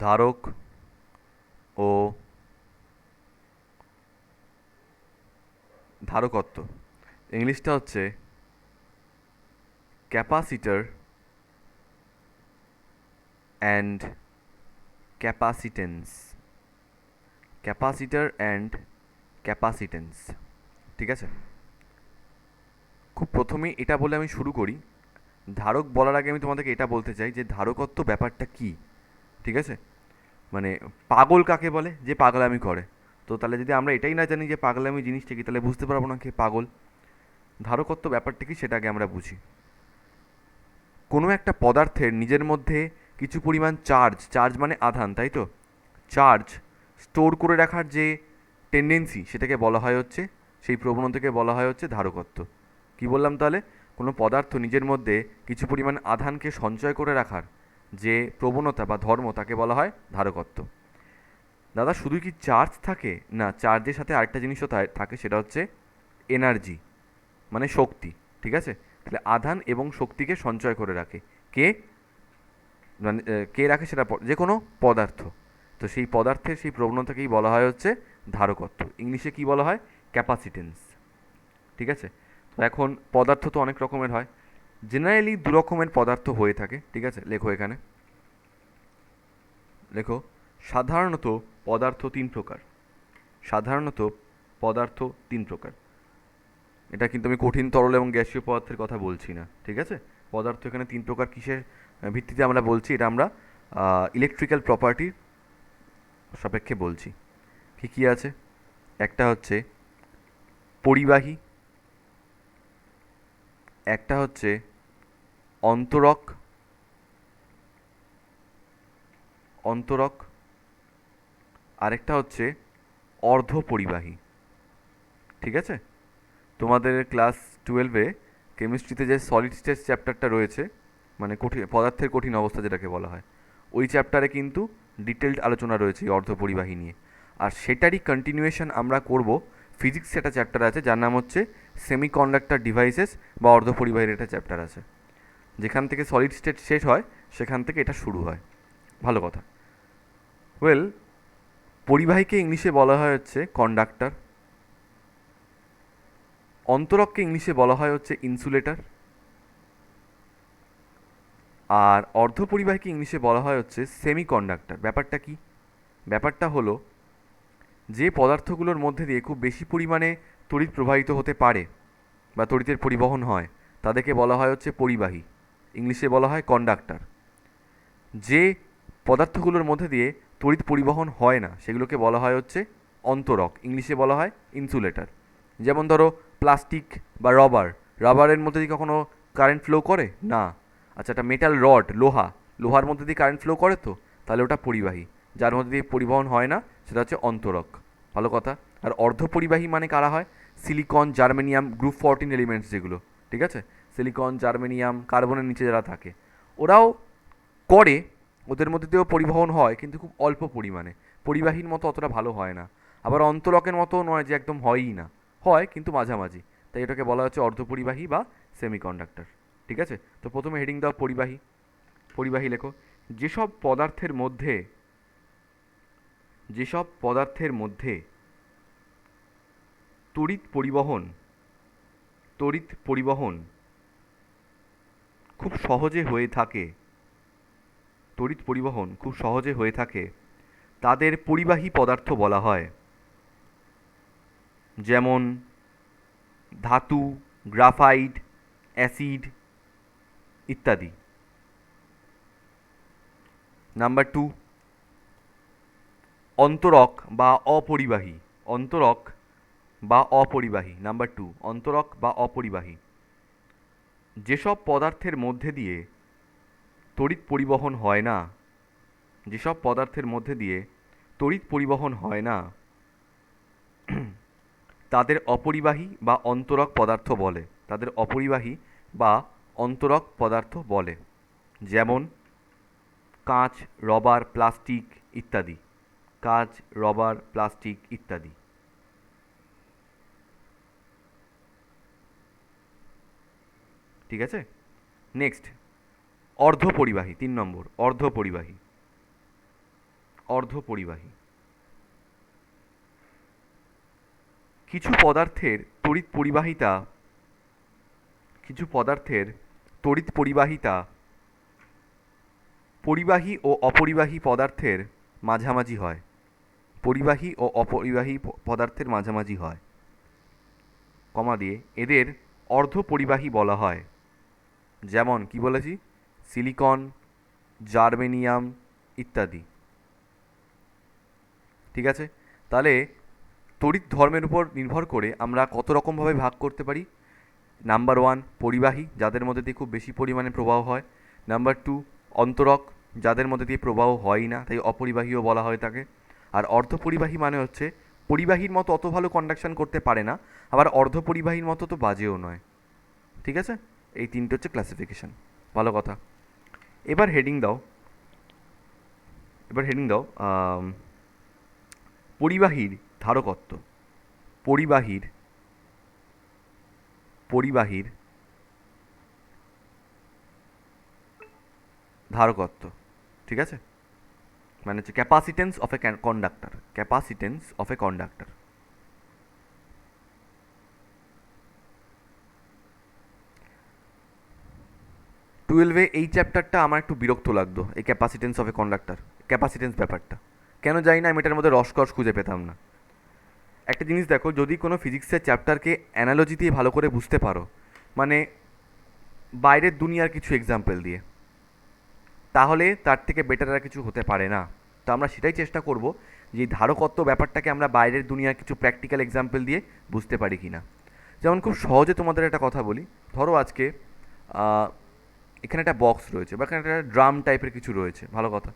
ধারক ও ধারকত্ব। ইংলিশটা হচ্ছে capacitor and capacitance. Capacitor and capacitance. ঠিক আছে, খুব প্রথমেই এটা বলে আমি শুরু করি। ধারক বলার আগে আমি তোমাদেরকে এটা বলতে চাই যে ধারকত্ব ব্যাপারটা কি। ঠিক আছে, মানে পাগল কাকে বলে? যে পাগলামি করে। তো তাহলে যদি আমরা এটাই না জানি যে পাগলামি জিনিসটা কি, তাহলে বুঝতে পারবো না কে পাগল। ধারকত্ব ব্যাপারটা কি সেটা আগে আমরা বুঝি। কোনো একটা পদার্থের নিজের মধ্যে কিছু পরিমাণ চার্জ, চার্জ মানে আধান, তাই তো, চার্জ স্টোর করে রাখার যে টেন্ডেন্সি, সেটাকে বলা হয় হচ্ছে, সেই প্রবণতাকে বলা হয় হচ্ছে ধারকত্ব। কি বললাম তাহলে? কোনো পদার্থ নিজের মধ্যে কিছু পরিমাণ আধানকে সঞ্চয় করে রাখার যে প্রবণতা বা ধর্ম, তাকে বলা হয় ধারকত্ব। দাদা শুধু কি চার্জ থাকে? না, চার্জের সাথে আরেকটা জিনিসও থাকে, সেটা হচ্ছে এনার্জি, মানে শক্তি। ঠিক আছে, তাহলে আধান এবং শক্তিকে সঞ্চয় করে রাখে কে? মানে কে রাখে সেটা যে কোনো পদার্থ। তো সেই পদার্থের সেই প্রবণতাকেই বলা হয় হচ্ছে ধারকত্ব। ইংলিশে কি বলা হয়? ক্যাপাসিটেন্স। ঠিক আছে, তো এখন পদার্থ তো অনেক রকমের হয়। জেনারেলি দু রকমের পদার্থ হয়ে থাকে। ঠিক আছে, লেখো এখানে, লেখো সাধারণত পদার্থ তিন প্রকার। সাধারণত পদার্থ তিন প্রকার। এটা কিন্তু আমি কঠিন, তরল এবং গ্যাসীয় পদার্থের কথা বলছি না। ঠিক আছে, পদার্থ এখানে তিন প্রকার কিসের ভিত্তিতে আমরা বলছি, এটা আমরা ইলেকট্রিক্যাল প্রপার্টির সাপেক্ষে বলছি। কী কী আছে? একটা হচ্ছে পরিবাহী, একটা হচ্ছে অন্তরক, অন্তরক, আরেকটা হচ্ছে অর্ধপরিবাহী। ঠিক আছে, তোমাদের ক্লাস 12-এ কেমিস্ট্রিতে যে সলিড স্টেট চ্যাপ্টারটা রয়েছে, মানে কঠিন পদার্থের কঠিন অবস্থা যেটাকে বলা হয়, ওই চ্যাপ্টারে কিন্তু ডিটেলড আলোচনা রয়েছে এই অর্ধপরিবাহী নিয়ে। আর সেটারই কন্টিনিউয়েশন আমরা করব ফিজিক্স। একটা চ্যাপ্টার আছে যার নাম হচ্ছে সেমিকন্ডাক্টর ডিভাইসেস, বা অর্ধপরিবাহীর একটা চ্যাপ্টার আছে। যেখান থেকে সলিড স্টেট শেষ হয়, সেখান থেকে এটা শুরু হয়। ভালো কথা। ওয়েল, পরিবাহীকে ইংলিশে বলা হয় হচ্ছে কন্ডাক্টর, অন্তরককে ইংলিশে বলা হয় হচ্ছে ইনসুলেটর, আর অর্ধপরিবাহীকে ইংলিশে বলা হয় হচ্ছে সেমিকন্ডাক্টর। ব্যাপারটা কি? ব্যাপারটা হলো যে পদার্থগুলোর মধ্যে দিয়ে খুব বেশি পরিমাণে তড়িৎ প্রবাহিত হতে পারে বা তড়িতের পরিবহন হয়, তাদেরকে বলা হয় হচ্ছে পরিবাহী, ইংলিশে বলা হয় কন্ডাক্টর। যে পদার্থগুলোর মধ্যে দিয়ে তড়িৎ পরিবহন হয় না, সেগুলোকে বলা হয় হচ্ছে অন্তরক, ইংলিশে বলা হয় ইনসুলেটর। যেমন ধরো প্লাস্টিক বা রবার, রাবারের মধ্যে দিয়ে কখনো কারেন্ট ফ্লো করে না। আচ্ছা, একটা মেটাল রড, লোহা, লোহার মধ্যে দিয়ে কারেন্ট ফ্লো করে তো, তাহলে ওটা পরিবাহী। যার মধ্যে দিয়ে পরিবহন হয় না, সেটা হচ্ছে অন্তরক। ভালো কথা। আর অর্ধপরিবাহী মানে কারা হয়? সিলিকন, জার্মেনিয়াম, গ্রুপ 14 এলিমেন্টস যেগুলো, ঠিক আছে, সিলিকন, জার্মেনিয়াম, কার্বনের নিচে যারা থাকে, ওরাও করে, ওদের মধ্যে দিয়েও পরিবহন হয়, কিন্তু খুব অল্প পরিমাণে, পরিবাহীর মতো অতটা ভালো হয় না। আবার অন্তরকের মতো নয় যে একদম হয়ই না, হয় কিন্তু মাঝামাঝি। তাই এটাকে বলা হচ্ছে অর্ধপরিবাহী বা সেমিকন্ডাক্টর। ঠিক আছে, তো প্রথমে হেডিং দাও পরিবাহী। পরিবাহী লেখো যেসব পদার্থের মধ্যে, যেসব পদার্থের মধ্যে তড়িৎ পরিবহন, তড়িৎ পরিবহন খুব সহজে হয়ে থাকে, তড়িৎ পরিবহন খুব সহজে হয়ে থাকে, তাদের পরিবাহী পদার্থ বলা হয়। যেমন ধাতু, গ্রাফাইট, অ্যাসিড ইত্যাদি। নাম্বার 2, অন্তরক বা অপরিবাহী। অন্তরক বা অপরিবাহী। নাম্বার 2, অন্তরক বা অপরিবাহী যেসব পদার্থের মধ্যে দিয়ে তড়িৎ পরিবহন হয় না, যেসব পদার্থের মধ্যে দিয়ে তড়িৎ পরিবহন হয় না, তাদের অপরিবাহী বা অন্তরক পদার্থ বলে। তাদের অপরিবাহী বা অন্তরক পদার্থ বলে। যেমন কাঁচ, রবার, প্লাস্টিক ইত্যাদি। কাঁচ, রবার, প্লাস্টিক ইত্যাদি। ঠিক আছে, নেক্সট অর্ধপরিবাহী, 3 নম্বর অর্ধপরিবাহী। অর্ধপরিবাহী। কিছু পদার্থের তড়িৎ পরিবাহিতা পরিবাহী ও অপরিবাহী পদার্থের মাঝামাঝি হয়। পরিবাহী ও অপরিবাহী পদার্থের মাঝামাঝি হয়, কমা দিয়ে এদের অর্ধপরিবাহী বলা হয়। যেমন কি বলেছি, সিলিকন, জার্মেনিয়াম ইত্যাদি। ঠিক আছে, তাহলে তড়িৎ ধর্মের উপর নির্ভর করে আমরা কত রকমভাবে ভাগ করতে পারি। নাম্বার 1 পরিবাহী, যাদের মধ্যে দিয়ে খুব বেশি পরিমাণে প্রবাহ হয়। নাম্বার 2 অন্তরক, যাদের মধ্যে দিয়ে প্রবাহ হয়ই না, তাই অপরিবাহীও বলা হয় তাকে। আর অর্ধপরিবাহী মানে হচ্ছে পরিবাহীর মতো অত ভালো কন্ডাকশন করতে পারে না, আবার অর্ধপরিবাহীর মতো তো বাজেও নয়। ঠিক আছে, এই তিনটে হচ্ছে ক্লাসিফিকেশন। ভালো কথা। এবার হেডিং দাও পরিবাহীর ধারকত্ব। পরিবাহীর ধারকত্ব। ঠিক আছে, মানে হচ্ছে ক্যাপাসিটেন্স অফ এ কন্ডাক্টর। 12-এ এই চ্যাপ্টারটা আমার একটু বিরক্ত লাগতো, এই capacitance of a conductor, capacitance ব্যাপারটা কেন জানি না, আমি এটার মধ্যে রসকস খুঁজে পেতাম না। একটা জিনিস দেখো, যদি কোনো ফিজিক্সের চ্যাপ্টারকে অ্যানালজি দিয়ে ভালো করে বুঝতে পারো, মানে বাইরের দুনিয়ার কিছু এক্সাম্পল দিয়ে, তাহলে তার থেকে বেটার আর কিছু হতে পারে না। তো আমরা সেটাই চেষ্টা করব যে ধারকত্ব ব্যাপারটাকে আমরা বাইরের দুনিয়ার কিছু প্র্যাকটিক্যাল এক্সাম্পল দিয়ে বুঝতে পারি কি না। যেমন খুব সহজে তোমাদের একটা কথা বলি, ধরো আজকে এখানে একটা বক্স রয়েছে, বা এখানে একটা ড্রাম টাইপের কিছু রয়েছে। ভালো কথা,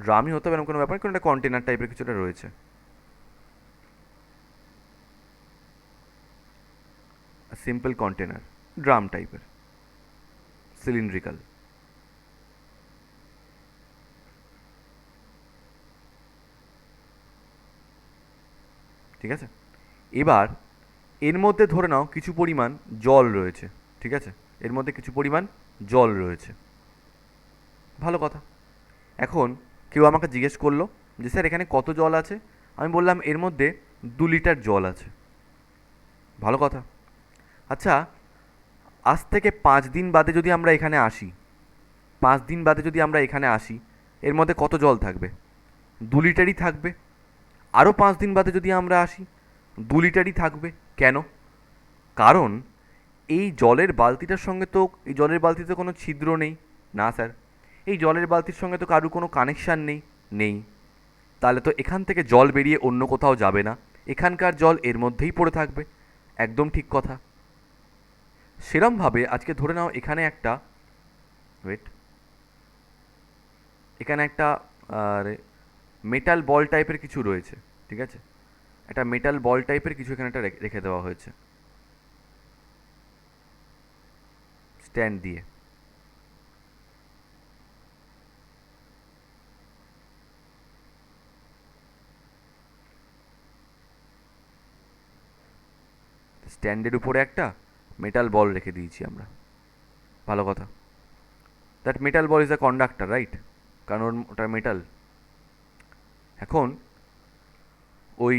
ড্রামই হতে পারে কোনো ব্যাপার, কোনো একটা কন্টেনার টাইপের কিছুটা রয়েছে, সিম্পল কন্টেনার, ড্রাম টাইপের, সিলিন্ড্রিক্যাল। ঠিক আছে, এবার এর মধ্যে ধরে নাও কিছু পরিমাণ জল রয়েছে। ঠিক আছে, এর মধ্যে কিছু পরিমাণ জল রয়েছে। ভালো কথা। এখন কেউ আমাকে জিজ্ঞেস করলো যে স্যার এখানে কত জল আছে। আমি বললাম এর মধ্যে 2 লিটার জল আছে। ভালো কথা। আচ্ছা, আজ থেকে 5 দিন বাদে যদি আমরা এখানে আসি, 5 দিন বাদে যদি আমরা এখানে আসি, এর মধ্যে কত জল থাকবে? 2 লিটারই থাকবে। আরও 5 দিন বাদে যদি আমরা আসি, 2 লিটারই থাকবে। কেন? কারণ এই জলের বালতিটার সঙ্গে তো, এই জলের বালতিতে কোনো ছিদ্র নেই। না স্যার, এই জলের বালতির সঙ্গে তো কারুর কোনো কানেকশান নেই। তাহলে তো এখান থেকে জল বেরিয়ে অন্য কোথাও যাবে না, এখানকার জল এর মধ্যেই পড়ে থাকবে। একদম ঠিক কথা। সেরমভাবে আজকে ধরে নাও এখানে একটা এখানে একটা মেটাল বল টাইপের কিছু রয়েছে। ঠিক আছে, একটা মেটাল বল টাইপের কিছু এখানে একটা রেখে দেওয়া হয়েছে স্ট্যান্ড দিয়ে। স্ট্যান্ডের উপরে একটা মেটাল বল রেখে দিয়েছি আমরা। ভালো কথা। That metal ball is a conductor, right? কারণ ওটা মেটাল। এখন ওই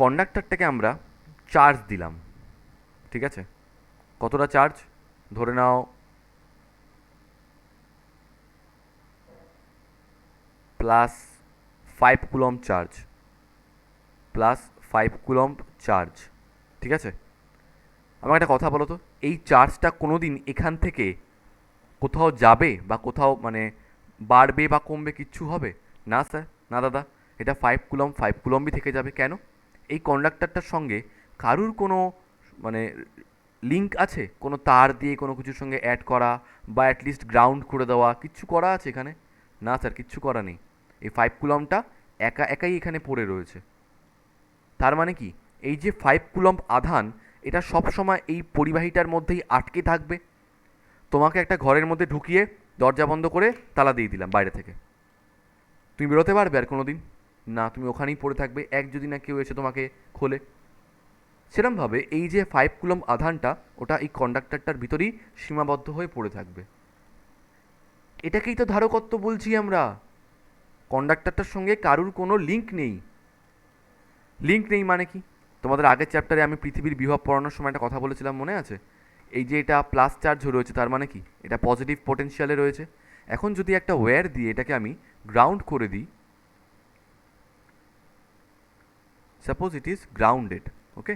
কন্ডাক্টরটাকে আমরা চার্জ দিলাম। ঠিক আছে, কতটা চার্জ? ধরে নাও +5 কুলম্ব চার্জ, +5 কুলম্ব চার্জ। ঠিক আছে, আমাকে একটা কথা বলো তো, এই চার্জটা কোনো দিন এখান থেকে কোথাও যাবে বা কোথাও মানে বাড়বে বা কমবে, কিচ্ছু হবে না স্যার? না দাদা, এটা 5 কুলম্বই থেকে যাবে। কেন? এই কন্ডাক্টরটার সঙ্গে কারুর কোনো মানে লিঙ্ক আছে, কোনো তার দিয়ে কোনো কিছুর সঙ্গে অ্যাড করা বা অ্যাটলিস্ট গ্রাউন্ড করে দেওয়া, কিচ্ছু করা আছে এখানে? না স্যার, কিচ্ছু করা নেই। এই 5 কুলম্বটা একা একাই এখানে পড়ে রয়েছে। তার মানে কি, এই যে 5 কুলম্ব আধান, এটা সবসময় এই পরিবাহীটার মধ্যেই আটকে থাকবে। তোমাকে একটা ঘরের মধ্যে ঢুকিয়ে দরজা বন্ধ করে তালা দিয়ে দিলাম বাইরে থেকে, তুমি বেরোতে পারবে আর কোনো দিন? না, তুমি ওখানেই পড়ে থাকবে, এক যদি না কেউ এসে তোমাকে খোলে। সেরমভাবে এই যে 5 কুলম্ব আধানটা, ওটা এই কন্ডাক্টরটার ভিতরেই সীমাবদ্ধ হয়ে পড়ে থাকবে। এটাকেই তো ধারকত্ব বলছি আমরা। কন্ডাক্টরটার সঙ্গে কারুর কোনো লিঙ্ক নেই। লিঙ্ক নেই মানে কি? তোমাদের আগের চ্যাপ্টারে আমি পৃথিবীর বিভব পড়ানোর সময় একটা কথা বলেছিলাম, মনে আছে? এই যে এটা প্লাস চার্জ রয়েছে, তার মানে কি এটা পজিটিভ পোটেনশিয়ালে রয়েছে। এখন যদি একটা ওয়্যার দিয়ে এটাকে আমি গ্রাউন্ড করে দিই, সাপোজ ইট ইজ গ্রাউন্ডেড, ওকে,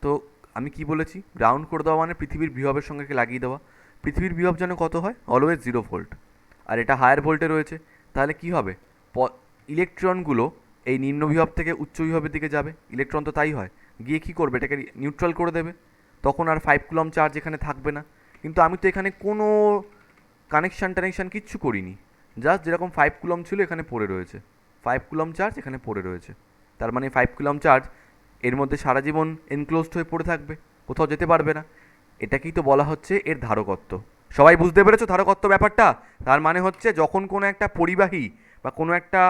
তো আমি কি বলেছি? গ্রাউন্ড করে দেওয়া মানে পৃথিবীর বিভবের সঙ্গে লাগিয়ে দেওয়া। পৃথিবীর বিভব যেন কত হয়? Always 0 volt. আর এটা হায়ার ভোল্টে রয়েছে, তাহলে কি হবে? ইলেকট্রনগুলো এই নিম্ন বিভব থেকে উচ্চ বিভবের দিকে যাবে। ইলেকট্রন তো তাই হয়, গিয়ে কী করবে? এটাকে নিউট্রাল করে দেবে। তখন আর 5 কুলম চার্জ এখানে থাকবে না। কিন্তু আমি তো এখানে কোনো কানেকশান কিচ্ছু করিনি, জাস্ট যেরকম 5 কুলম ছিল এখানে পড়ে রয়েছে, 5 কুলম চার্জ এখানে পড়ে রয়েছে। তার মানে 5 কুলম চার্জ এর মধ্যে সারা জীবন এনক্লোজড হয়ে পড়ে থাকবে, কোথাও যেতে পারবে না। এটাকেই তো বলা হচ্ছে এর ধারকত্ব। সবাই বুঝতে পেরেছো ধারকত্ব ব্যাপারটা? তার মানে হচ্ছে যখন কোনো একটা পরিবাহী বা কোনো একটা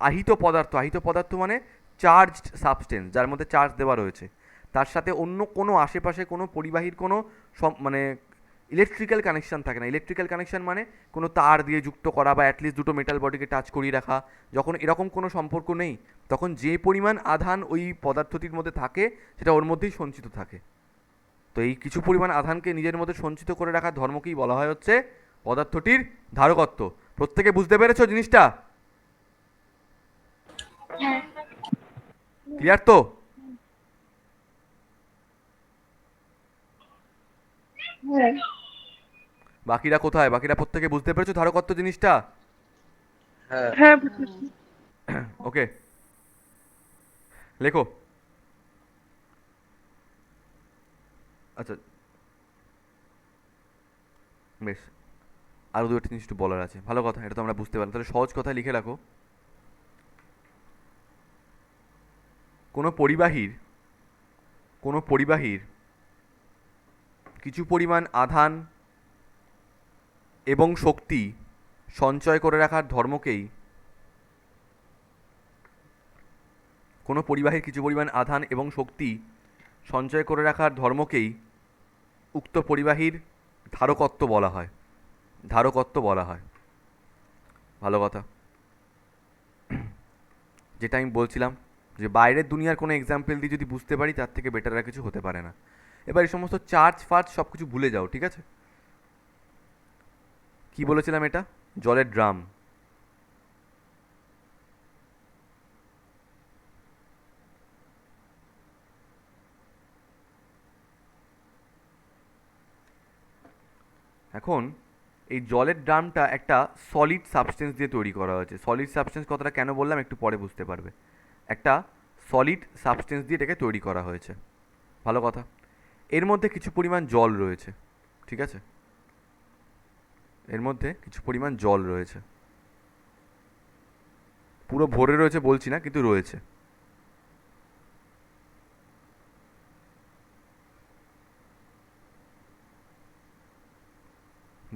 আহিত পদার্থ, আহিত পদার্থ মানে চার্জড সাবস্টেন্স, যার মধ্যে চার্জ দেওয়া রয়েছে, তার সাথে অন্য কোনো আশেপাশে কোনো পরিবাহীর কোনো মানে ইলেকট্রিক্যাল কানেকশান থাকে না। ইলেকট্রিক্যাল কানেকশান মানে কোনো তার দিয়ে যুক্ত করা বা অ্যাটলিস্ট দুটো মেটাল বডিকে টাচ করিয়ে রাখা। যখন এরকম কোনো সম্পর্ক নেই, তখন যে পরিমাণ আধান ওই পদার্থটির মধ্যে থাকে সেটা ওর মধ্যেই সঞ্চিত থাকে। তো এই কিছু পরিমাণ আধানকে নিজের মধ্যে সঞ্চিত করে রাখার ধর্মকেই বলা হয় হচ্ছে পদার্থটির ধারকত্ব। প্রত্যেকে বুঝতে পেরেছো জিনিসটা? ক্লিয়ার তো? বাকিরা কোথায়? বাকিরা প্রত্যেকে বুঝতে পেরেছো ধারকত্ব জিনিসটা? হ্যাঁ বুঝেছি। ওকে, লেখো। আচ্ছা, বেশ, আরও দু একটা জিনিস একটু বলার আছে। ভালো কথা, এটা তো আমরা বুঝতে পারলাম। তাহলে সহজ কথায় লিখে রাখো, কোনো পরিবাহীর কিছু পরিমাণ আধান এবং শক্তি সঞ্চয় করে রাখার ধর্মকেই কোনো পরিবাহীর কিছু পরিমাণ আধান এবং শক্তি সঞ্চয় করে রাখার ধর্মকেই উক্ত পরিবাহীর ধারকত্ব বলা হয়। ধারকত্ব বলা হয়। ভালো কথা। যেটা আমি বলছিলাম যে বাইরের দুনিয়ার কোনো এক্সাম্পল দিয়ে যদি বুঝতে পারি, তার থেকে বেটার আর কিছু হতে পারে না। এবার এই সমস্ত চার্জ ফার্জ সব কিছু ভুলে যাও, ঠিক আছে? কি বলেছিলাম? এটা জলের ড্রাম। এখন এই জলের ড্রামটা একটা সলিড সাবস্টেন্স দিয়ে তৈরি করা হয়েছে। সলিড সাবস্টেন্স কথাটা কেন বললাম একটু পরে বুঝতে পারবে। একটা সলিড সাবস্টেন্স দিয়ে এটাকে তৈরি করা হয়েছে। ভালো কথা। এর মধ্যে কিছু পরিমাণ জল রয়েছে, ঠিক আছে? এর মধ্যে কিছু পরিমাণ জল রয়েছে, পুরো ভরে রয়েছে বলছি না, কিন্তু রয়েছে।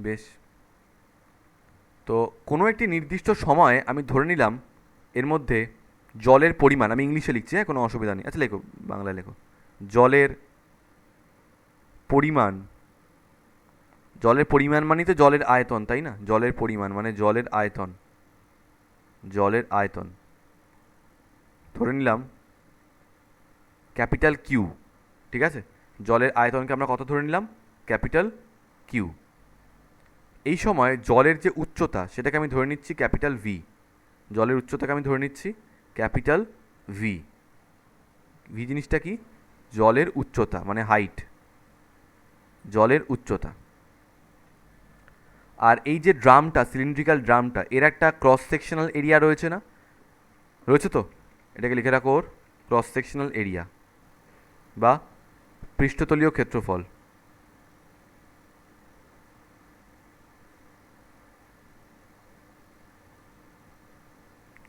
বেশ, তো কোনো একটি নির্দিষ্ট সময়ে আমি ধরে নিলাম এর মধ্যে জলের পরিমাণ, আমি ইংলিশে লিখছি, হ্যাঁ, কোনো অসুবিধা নেই। আচ্ছা লেখো, বাংলায় লেখো। জলের পরিমাণ, জলের পরিমাণ মানে তো জলের আয়তন, তাই না? জলের পরিমাণ মানে জলের আয়তন, জলের আয়তন ধরে নিলাম ক্যাপিটাল কিউ, ঠিক আছে? জলের আয়তনকে আমরা কত ধরে নিলাম? Capital Q. এই সময় জলের যে উচ্চতা সেটাকে আমি ধরে নিচ্ছি ক্যাপিটাল ভি। জলের উচ্চতাকে আমি ধরে নিচ্ছি ক্যাপিটাল ভি। ভি জিনিসটা কি? জলের উচ্চতা মানে হাইট, জলের উচ্চতা। আর এই যে ড্রামটা, সিলিন্ড্রিক্যাল ড্রামটা, এর একটা ক্রস সেকশনাল এরিয়া রয়েছে না? রয়েছে তো? এটাকে লিখে রাখো, ওর ক্রস সেকশনাল এরিয়া বা পৃষ্ঠতলীয় ক্ষেত্রফল।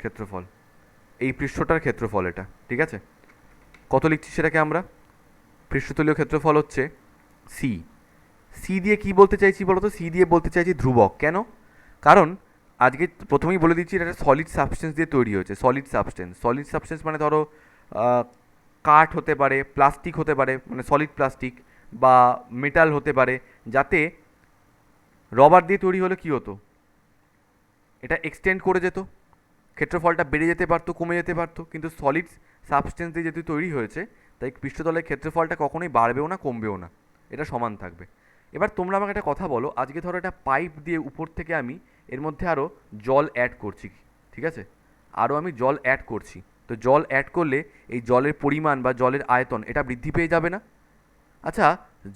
ক্ষেত্রফল, এই পৃষ্ঠটার ক্ষেত্রফল এটা, ঠিক আছে? কত লিখছি সেটাকে আমরা? পৃষ্ঠতলীয় ক্ষেত্রফল হচ্ছে সি। সি দিয়ে কি বলতে চাইছি বলো তো? সি দিয়ে বলতে চাইছি ধ্রুবক। কেন? কারণ আজকে প্রথমেই বলে দিচ্ছি, এটা একটা সলিড সাবস্টেন্স দিয়ে তৈরি হয়েছে। সলিড সাবস্টেন্স, সলিড সাবস্টেন্স মানে ধরো কাঠ হতে পারে, প্লাস্টিক হতে পারে, মানে সলিড প্লাস্টিক, বা মেটাল হতে পারে। যাতে রবার দিয়ে তৈরি হলে কি হতো? এটা এক্সটেন্ড করে যেত, ক্ষেত্রফলটা বেড়ে যেতে পারতো, কমে যেতে পারতো, কিন্তু সলিড সাবস্টেন্স দিয়ে যেহেতু তৈরি হয়েছে তাই পৃষ্ঠতলের ক্ষেত্রফলটা কখনোই বাড়বেও না কমবেও না, এটা সমান থাকবে। এবার তোমরা আমাকে একটা কথা বলো, আজকে ধরো একটা পাইপ দিয়ে উপর থেকে আমি এর মধ্যে আরও জল অ্যাড করছি, ঠিক আছে, আরও আমি জল অ্যাড করছি, তো জল অ্যাড করলে এই জলের পরিমাণ বা জলের আয়তন এটা বৃদ্ধি পেয়ে যাবে না? আচ্ছা,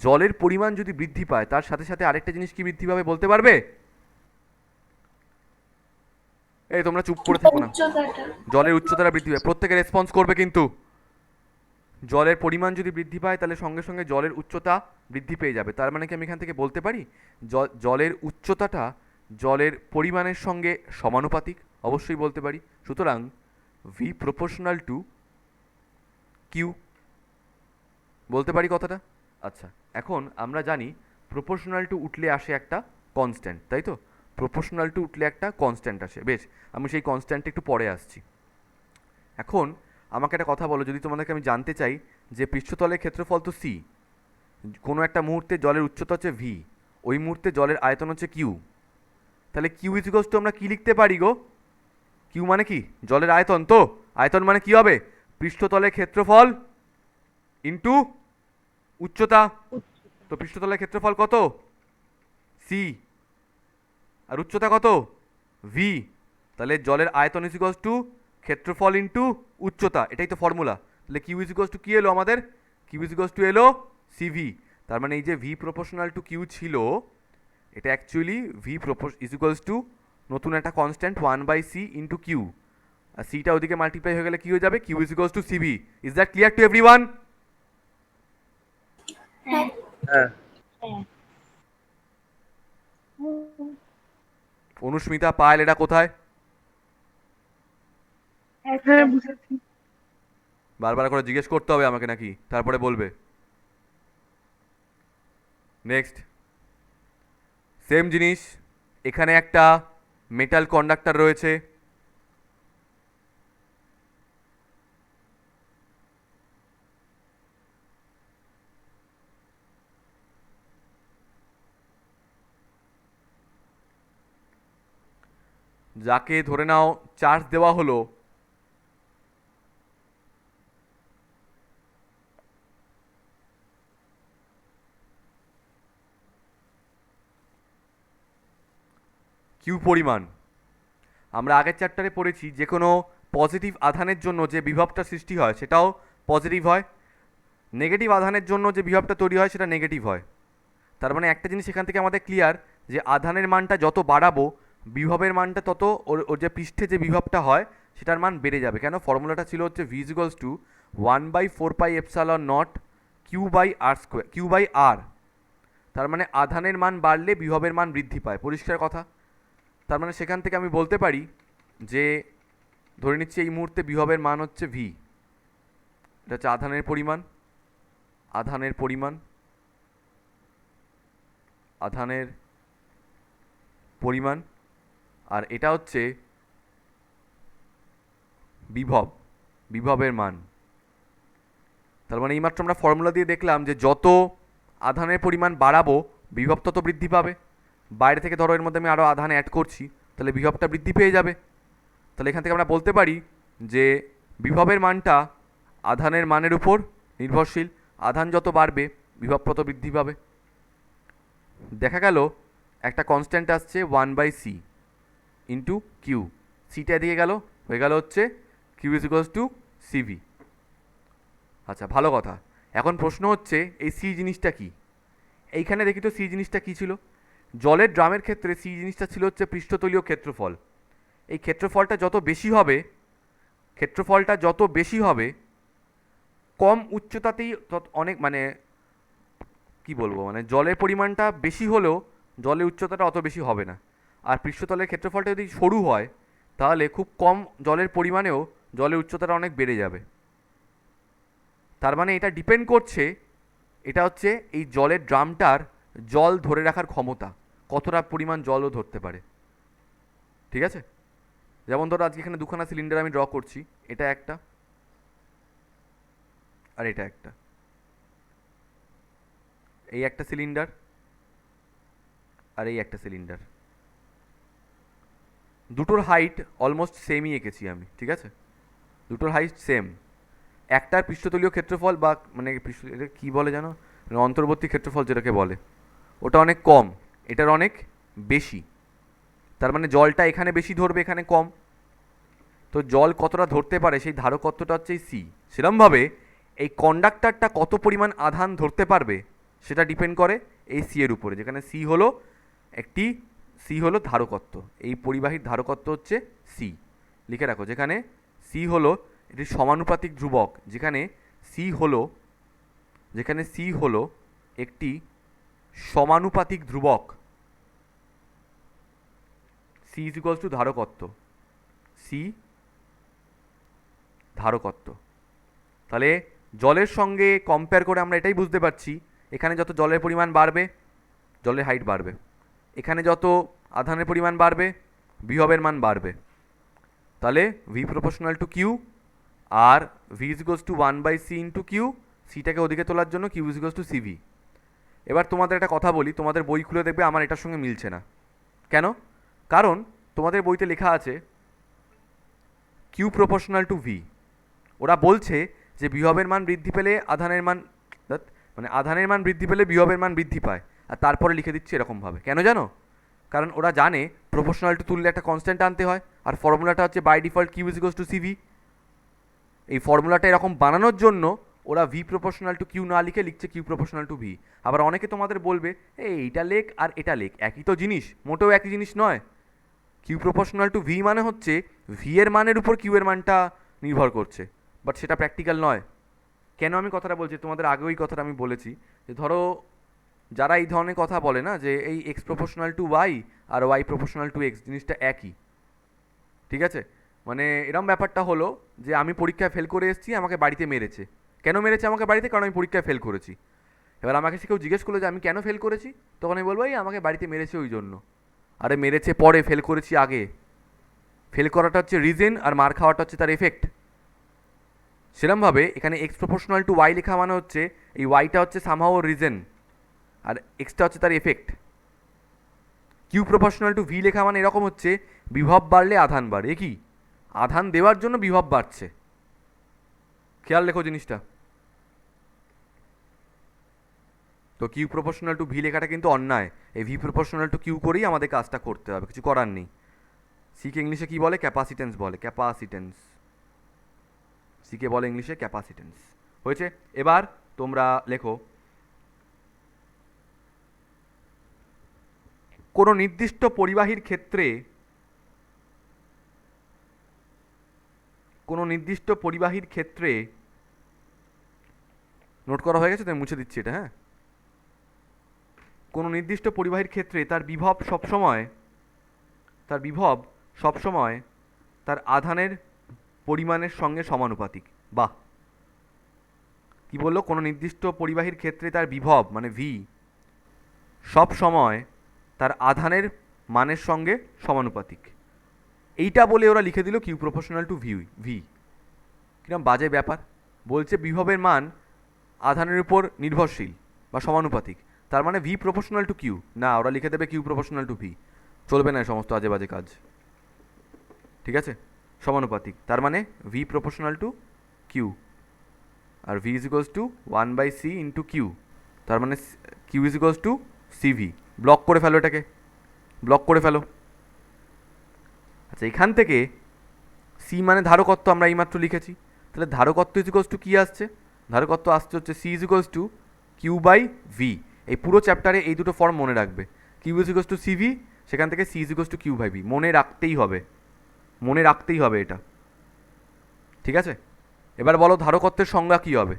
জলের পরিমাণ যদি বৃদ্ধি পায় তার সাথে সাথে আরেকটা জিনিস কি বৃদ্ধি পাবে বলতে পারবে? এই তোমরা চুপ করে থেকো না। উচ্চতাটা। জলের উচ্চতাটা বৃদ্ধি পায়, প্রত্যেকে রেসপন্স করবে কিন্তু। জলের পরিমাণ যদি বৃদ্ধি পায় তাহলে সঙ্গে সঙ্গে জলের উচ্চতা বৃদ্ধি পেয়ে যাবে, তার মানে কি আমি এখান থেকে বলতে পারি জলের উচ্চতাটা জলের পরিমাণের সঙ্গে সমানুপাতিক? অবশ্যই বলতে পারি। সুতরাং ভি প্রপোর্শনাল টু কিউ, বলতে পারি কথাটা? আচ্ছা, এখন আমরা জানি প্রপোর্শনাল টু উঠলে আসে একটা কনস্ট্যান্ট, তাই তো? প্রপোর্শনাল টু উঠলে একটা কনস্ট্যান্ট আসে, বেশ, আমি সেই কনস্ট্যান্টটা একটু পরে আসছি। এখন আমাকে একটা কথা বলো, যদি তোমাদেরকে আমি জানতে চাই যে পৃষ্ঠতলের ক্ষেত্রফল তো সি, কোনো একটা মুহূর্তে জলের উচ্চতা হচ্ছে ভি, ওই মুহূর্তে জলের আয়তন হচ্ছে কিউ, তাহলে কিউ ইজিকলস টু আমরা কি লিখতে পারি গো? কিউ মানে কি? জলের আয়তন, তো আয়তন মানে কি হবে? পৃষ্ঠতলের ক্ষেত্রফল ইন্টু উচ্চতা। তো পৃষ্ঠতলের ক্ষেত্রফল কত? সি। আর উচ্চতা কত? ভি। তাহলে জলের আয়তন ইজিকলস টু ক্ষেত্রফল ইন্টু উচ্চতা, এটাই তো ফর্মুলা। তাহলে কিউ ইজিকলস টু কি এলো আমাদের? কিউ ইজিকলস টু এলো সিভি। তার মানে এই যে ভি প্রপোর্শনাল টু কিউ ছিল, এটা অ্যাকচুয়ালি ভি ইজিকলস টু নতুন একটা কনস্ট্যান্ট 1/c ইন্টু কিউ, আর সিটা ওদিকে মাল্টিপ্লাই হয়ে গেলে কি হয়ে যাবে? Q equals to CV. Is that clear to everyone? হ্যাঁ। হ্যাঁ। অনুস্মিতা, পায়েল, এটা কোথায়? হ্যাঁ, বুঝেছি। বারবার করে জিজ্ঞেস করতে হবে আমাকে নাকি, তারপরে বলবে? নেক্সট, সেম জিনিস, এখানে একটা মেটাল কন্ডাক্টর রয়েছে, যাকে ধরে নাও চার্জ দেওয়া হলো কিউ পরিমাণ। আমরা আগের চ্যাপ্টারে পড়েছি যে কোনো পজিটিভ আধানের জন্য যে বিভবটা সৃষ্টি হয় সেটাও পজিটিভ হয়, নেগেটিভ আধানের জন্য যে বিভবটা তৈরি হয় সেটা নেগেটিভ হয়। তার মানে একটা জিনিস এখান থেকে আমাদের ক্লিয়ার, যে আধানের মানটা যত বাড়াবো বিভবের মানটা তত ওর যে পৃষ্ঠে যে বিভবটা হয় সেটার মান বেড়ে যাবে। কেন? ফর্মুলাটা ছিল হচ্ছে ভি ইজিকলস টু 1/4πε0 Q/r², Q/r। তার মানে আধানের মান বাড়লে বিভবের মান বৃদ্ধি পায়, পরিষ্কার কথা। তার মানে সেখান থেকে আমি বলতে পারি যে ধরে নিচ্ছি এই মুহূর্তে বিভবের মান হচ্ছে ভি, এটা হচ্ছে আধানের পরিমাণ, আধানের পরিমাণ, আধানের পরিমাণ, আর এটা হচ্ছে বিভব, বিভবের মান। তার মানে এইমাত্র আমরা ফর্মুলা দিয়ে দেখলাম যে যত আধানের পরিমাণ বাড়াবো বিভব তত বৃদ্ধি পাবে। বাইরে থেকে ধরো এর মধ্যে আমি আরও আধান অ্যাড করছি, তাহলে বিভবটা বৃদ্ধি পেয়ে যাবে। তাহলে এখান থেকে আমরা বলতে পারি যে বিভবের মানটা আধানের মানের উপর নির্ভরশীল, আধান যত বাড়বে বিভব তত বৃদ্ধি পাবে। দেখা গেল একটা কনস্ট্যান্ট আসছে 1/c ইন্টু কিউ, সিটা দিয়ে গেল, হয়ে গেল হচ্ছে Q is equals to CV. আচ্ছা, ভালো কথা। এখন প্রশ্ন হচ্ছে এই সি জিনিসটা কি? এইখানে দেখি তো সি জিনিসটা কি ছিল। জলের ড্রামের ক্ষেত্রে সি জিনিসটা ছিল হচ্ছে পৃষ্ঠতলীয় ক্ষেত্রফল। এই ক্ষেত্রফলটা যত বেশি হবে, ক্ষেত্রফলটা যত বেশি হবে কম উচ্চতাতেই তত অনেক মানে কি বলবো, মানে জলের পরিমাণটা বেশি হলেও জলের উচ্চতাটা অত বেশি হবে না। আর পৃষ্ঠতলের ক্ষেত্রফলটা যদি সরু হয় তাহলে খুব কম জলের পরিমাণেও জলের উচ্চতাটা অনেক বেড়ে যাবে। তার মানে এটা ডিপেন্ড করছে, এটা হচ্ছে এই জলের ড্রামটার জল ধরে রাখার ক্ষমতা, কতটা পরিমাণ জলও ধরতে পারে। ঠিক আছে? যেমন ধরো আজকে এখানে দুখানা সিলিন্ডার আমি ড্র করছি, এটা একটা আর এটা একটা, এই একটা সিলিন্ডার আর এই একটা সিলিন্ডার। দুটোর হাইট অলমোস্ট সেমই এঁকেছি আমি, ঠিক আছে? দুটোর হাইট সেম। একটার পৃষ্ঠতলীয় ক্ষেত্রফল বা মানে এটা কী বলে জানো, মানে অন্তর্বর্তী ক্ষেত্রফল যেটাকে বলে, ওটা অনেক কম, এটার অনেক বেশি। তার মানে জলটা এখানে বেশি ধরবে, এখানে কম। তো জল কতটা ধরতে পারে সেই ধারকত্বটা হচ্ছে এই সি। সেরমভাবে এই কন্ডাক্টরটা কত পরিমাণ আধান ধরতে পারবে সেটা ডিপেন্ড করে এই সি এর উপরে, যেখানে একটি সি হলো ধারকত্ব। এই পরিবাহীর ধারকত্ব হচ্ছে সি। লিখে রাখো, যেখানে সি হলো এটি সমানুপাতিক ধ্রুবক, যেখানে সি হলো একটি সমানুপাতিক ধ্রুবক। সি ইজ ইকুয়ালস টু ধারকত্ব, সি ধারকত্ব। তাহলে জলের সঙ্গে কম্পেয়ার করে আমরা এটাই বুঝতে পারছি, এখানে যত জলের পরিমাণ বাড়বে জলের হাইট বাড়বে, এখানে যত আধানের পরিমাণ বাড়বে বিভবের মান বাড়বে। তাহলে ভি প্রপোর্শনাল টু কিউ, আর V is equals to 1/c into Q, সিটাকে ওদিকে তোলার জন্য Q is equals to CV. এবার তোমাদের একটা কথা বলি, তোমাদের বই খুলে দেখবে আমার এটার সঙ্গে মিলছে না। কেন? কারণ তোমাদের বইতে লেখা আছে কিউ প্রপোর্শনাল টু ভি। ওরা বলছে যে বিভবের মান বৃদ্ধি পেলে আধানের মান, মানে আধানের মান বৃদ্ধি পেলে বিভবের মান বৃদ্ধি পায়, আর তারপরে লিখে দিচ্ছে এরকমভাবে। কেন জানো? কারণ ওরা জানে প্রপোর্শনাল টু তুললে একটা কনস্ট্যান্ট আনতে হয়, আর ফর্মুলাটা হচ্ছে by default Q is equals to CV. এই ফর্মুলাটা এরকম বানানোর জন্য ওরা ভি প্রপোর্শনাল টু কিউ না লিখছে কিউ প্রপোর্শনাল টু ভি। আবার অনেকে তোমাদের বলবে এইটা লেখ আর এটা লেখ, একই তো জিনিস। মোটেও একই জিনিস নয়। কিউ প্রপোর্শনাল টু ভি মানে হচ্ছে ভি এর মানের উপর কিউ এর মানটা নির্ভর করছে, বাট সেটা প্র্যাকটিক্যাল নয়। কেন আমি কথাটা বলছি তোমাদের আগে, ওই কথাটা আমি বলেছি যে ধরো যারা এই ধরনের কথা বলে না যে এই এক্স প্রপোর্শনাল টু ওয়াই আর ওয়াই প্রপোর্শনাল টু এক্স জিনিসটা একই, ঠিক আছে? মানে এরম ব্যাপারটা হলো যে আমি পরীক্ষায় ফেল করে এসেছি, আমাকে বাড়িতে মেরেছে। কেন মেরেছে আমাকে বাড়িতে? কারণ আমি পরীক্ষায় ফেল করেছি। এবার আমাকে সে কেউ জিজ্ঞেস করলো যে আমি কেন ফেল করেছি, তখন আমি বলবো এই আমাকে বাড়িতে মেরেছে ওই জন্য। আরে মেরেছে পরে, ফেল করেছি আগে। ফেল করাটা হচ্ছে রিজন, আর মার খাওয়াটা হচ্ছে তার এফেক্ট। সেরমভাবে এখানে এক্স প্রপোর্শনাল টু ওয়াই লেখা মানে হচ্ছে এই ওয়াইটা হচ্ছে সামহাও রিজন, আর এক্সটা হচ্ছে তার effect. Q proportional to V লেখা মানে এরকম হচ্ছে বিভব বাড়লে আধান বাড়ে। কি আধান দেওয়ার জন্য বিভব বাড়ছে, খেয়াল রেখো জিনিসটা। তো কিউ প্রপোর্শনাল টু ভি লেখাটা কিন্তু অন্যায়, এই ভি প্রপোর্শনাল টু কিউ করেই আমাদের কাজটা করতে হবে, কিছু করার নেই। সিকে ইংলিশে কি বলে? ক্যাপাসিটেন্স বলে, ক্যাপাসিটেন্স। সিকে বলে ইংলিশে ক্যাপাসিটেন্স। হয়েছে? এবার তোমরা লেখো, কোনো নির্দিষ্ট পরিবাহীর ক্ষেত্রে নোট করা হয়ে গেছে, তাই মুছে দিচ্ছি এটা। হ্যাঁ, কোনো নির্দিষ্ট পরিবাহীর ক্ষেত্রে তার বিভব সবসময় তার আধানের পরিমাণের সঙ্গে সমানুপাতিক। বাহ, কি বললো? কোনো নির্দিষ্ট পরিবাহীর ক্ষেত্রে তার বিভব মানে ভি সব সময় তার আধানের মানের সঙ্গে সমানুপাতিক। এইটা বলে ওরা লিখে দিল কিউ প্রপোর্শনাল টু ভি। কিরকম বাজে ব্যাপার! বলছে বিভবের মান আধানের উপর নির্ভরশীল বা সমানুপাতিক, তার মানে ভি প্রপোর্শনাল টু কিউ। না, ওরা লিখে দেবে কিউ প্রপোর্শনাল টু ভি। চলবে না এই সমস্ত আজে বাজে কাজ, ঠিক আছে? সমানুপাতিক তার মানে ভি প্রপোর্শনাল টু কিউ, আর V is equals to 1/c into Q, তার মানে Q is equals to CV. Block করে ফেলো, এটাকে ব্লক করে ফেলো। আচ্ছা, এখান থেকে সি মানে ধারকত্ব আমরা এইমাত্র লিখেছি, তাহলে ধারকত্ব ইজ ইকুয়ালস টু কী আসছে? ধারকত্ব আসছে হচ্ছে C is equals to Q by V. এই পুরো চ্যাপ্টারে এই দুটো ফর্ম মনে রাখবে, Q is equals to CV, সেখান থেকে C is equals to Q by V. মনে রাখতেই হবে এটা, ঠিক আছে? এবার বলো ধারকত্বের সংজ্ঞা কী হবে?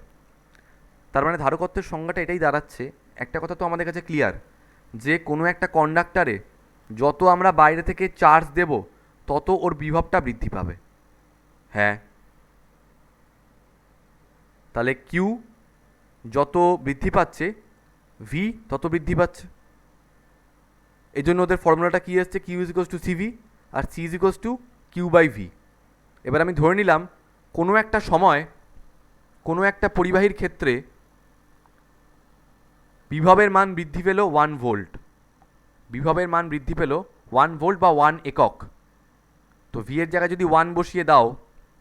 তার মানে ধারকত্বের সংজ্ঞাটা এটাই দাঁড়াচ্ছে, একটা কথা তো আমাদের কাছে ক্লিয়ার, যে কোনো একটা কন্ডাক্টারে যত আমরা বাইরে থেকে চার্জ দেব তত ওর বিভবটা বৃদ্ধি পাবে। হ্যাঁ, তাহলে কিউ যত বৃদ্ধি পাচ্ছে ভি তত বৃদ্ধি পাচ্ছে। এই জন্য ওদের ফর্মুলাটা কী এসছে? Q is equals to CV আর C is equals to Q by V. এবার আমি ধরে নিলাম কোনো একটা সময় কোনো একটা পরিবাহীর ক্ষেত্রে বিভবের মান বৃদ্ধি পেল 1 ভোল্ট, বিভবের মান বৃদ্ধি পেল 1 ভোল্ট বা 1 একক। তো ভি এর জায়গায় যদি 1 বসিয়ে দাও,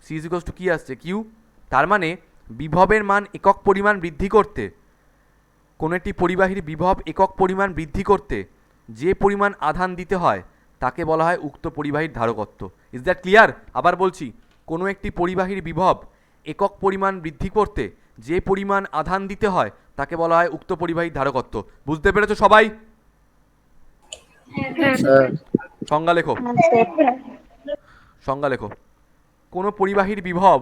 সি ইজ ইকুয়ালস টু কী আসছে? কিউ। তার মানে বিভবের মান একক পরিমাণ বৃদ্ধি করতে, কোনো একটি পরিবাহীর বিভব একক পরিমাণ বৃদ্ধি করতে যে পরিমাণ আধান দিতে হয় তাকে বলা হয় উক্ত পরিবাহীর ধারকত্ব। Is that clear? আবার বলছি, কোনো একটি পরিবাহীর বিভব একক পরিমাণ বৃদ্ধি করতে যে পরিমাণ আধান দিতে হয় তাকে বলা হয় উক্ত পরিবাহীর ধারকত্ব। বুঝতে পেরেছো সবাই? সংজ্ঞা লেখো, সংজ্ঞা লেখো। কোনো পরিবাহীর বিভব,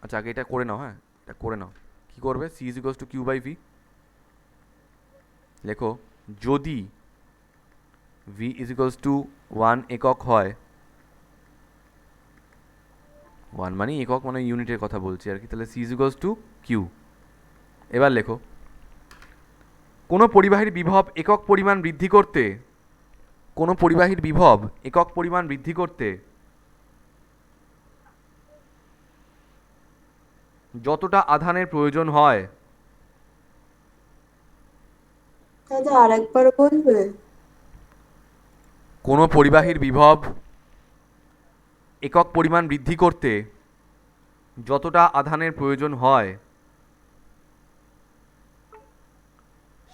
আচ্ছা আগে এটা করে নাও, হ্যাঁ এটা করে নাও। কী করবে? C is equals to Q by V. লেখো, যদি ভি ইজ ইকুয়ালস টু 1 একক হয়, 1 মানে একক মানে ইউনিটের কথা বলছি আর কি, তাহলে C is equals to Q. এবার লেখো, কোনো পরিবাহীর বিভব একক পরিমাণ বৃদ্ধি করতে, কোনো পরিবাহীর বিভব একক পরিমাণ বৃদ্ধি করতে যতটা আধানের প্রয়োজন হয়, দাদা আরেকবার বলবে? কোনো পরিবাহীর বিভব একক পরিমাণ বৃদ্ধি করতে যতটা আধানের প্রয়োজন হয়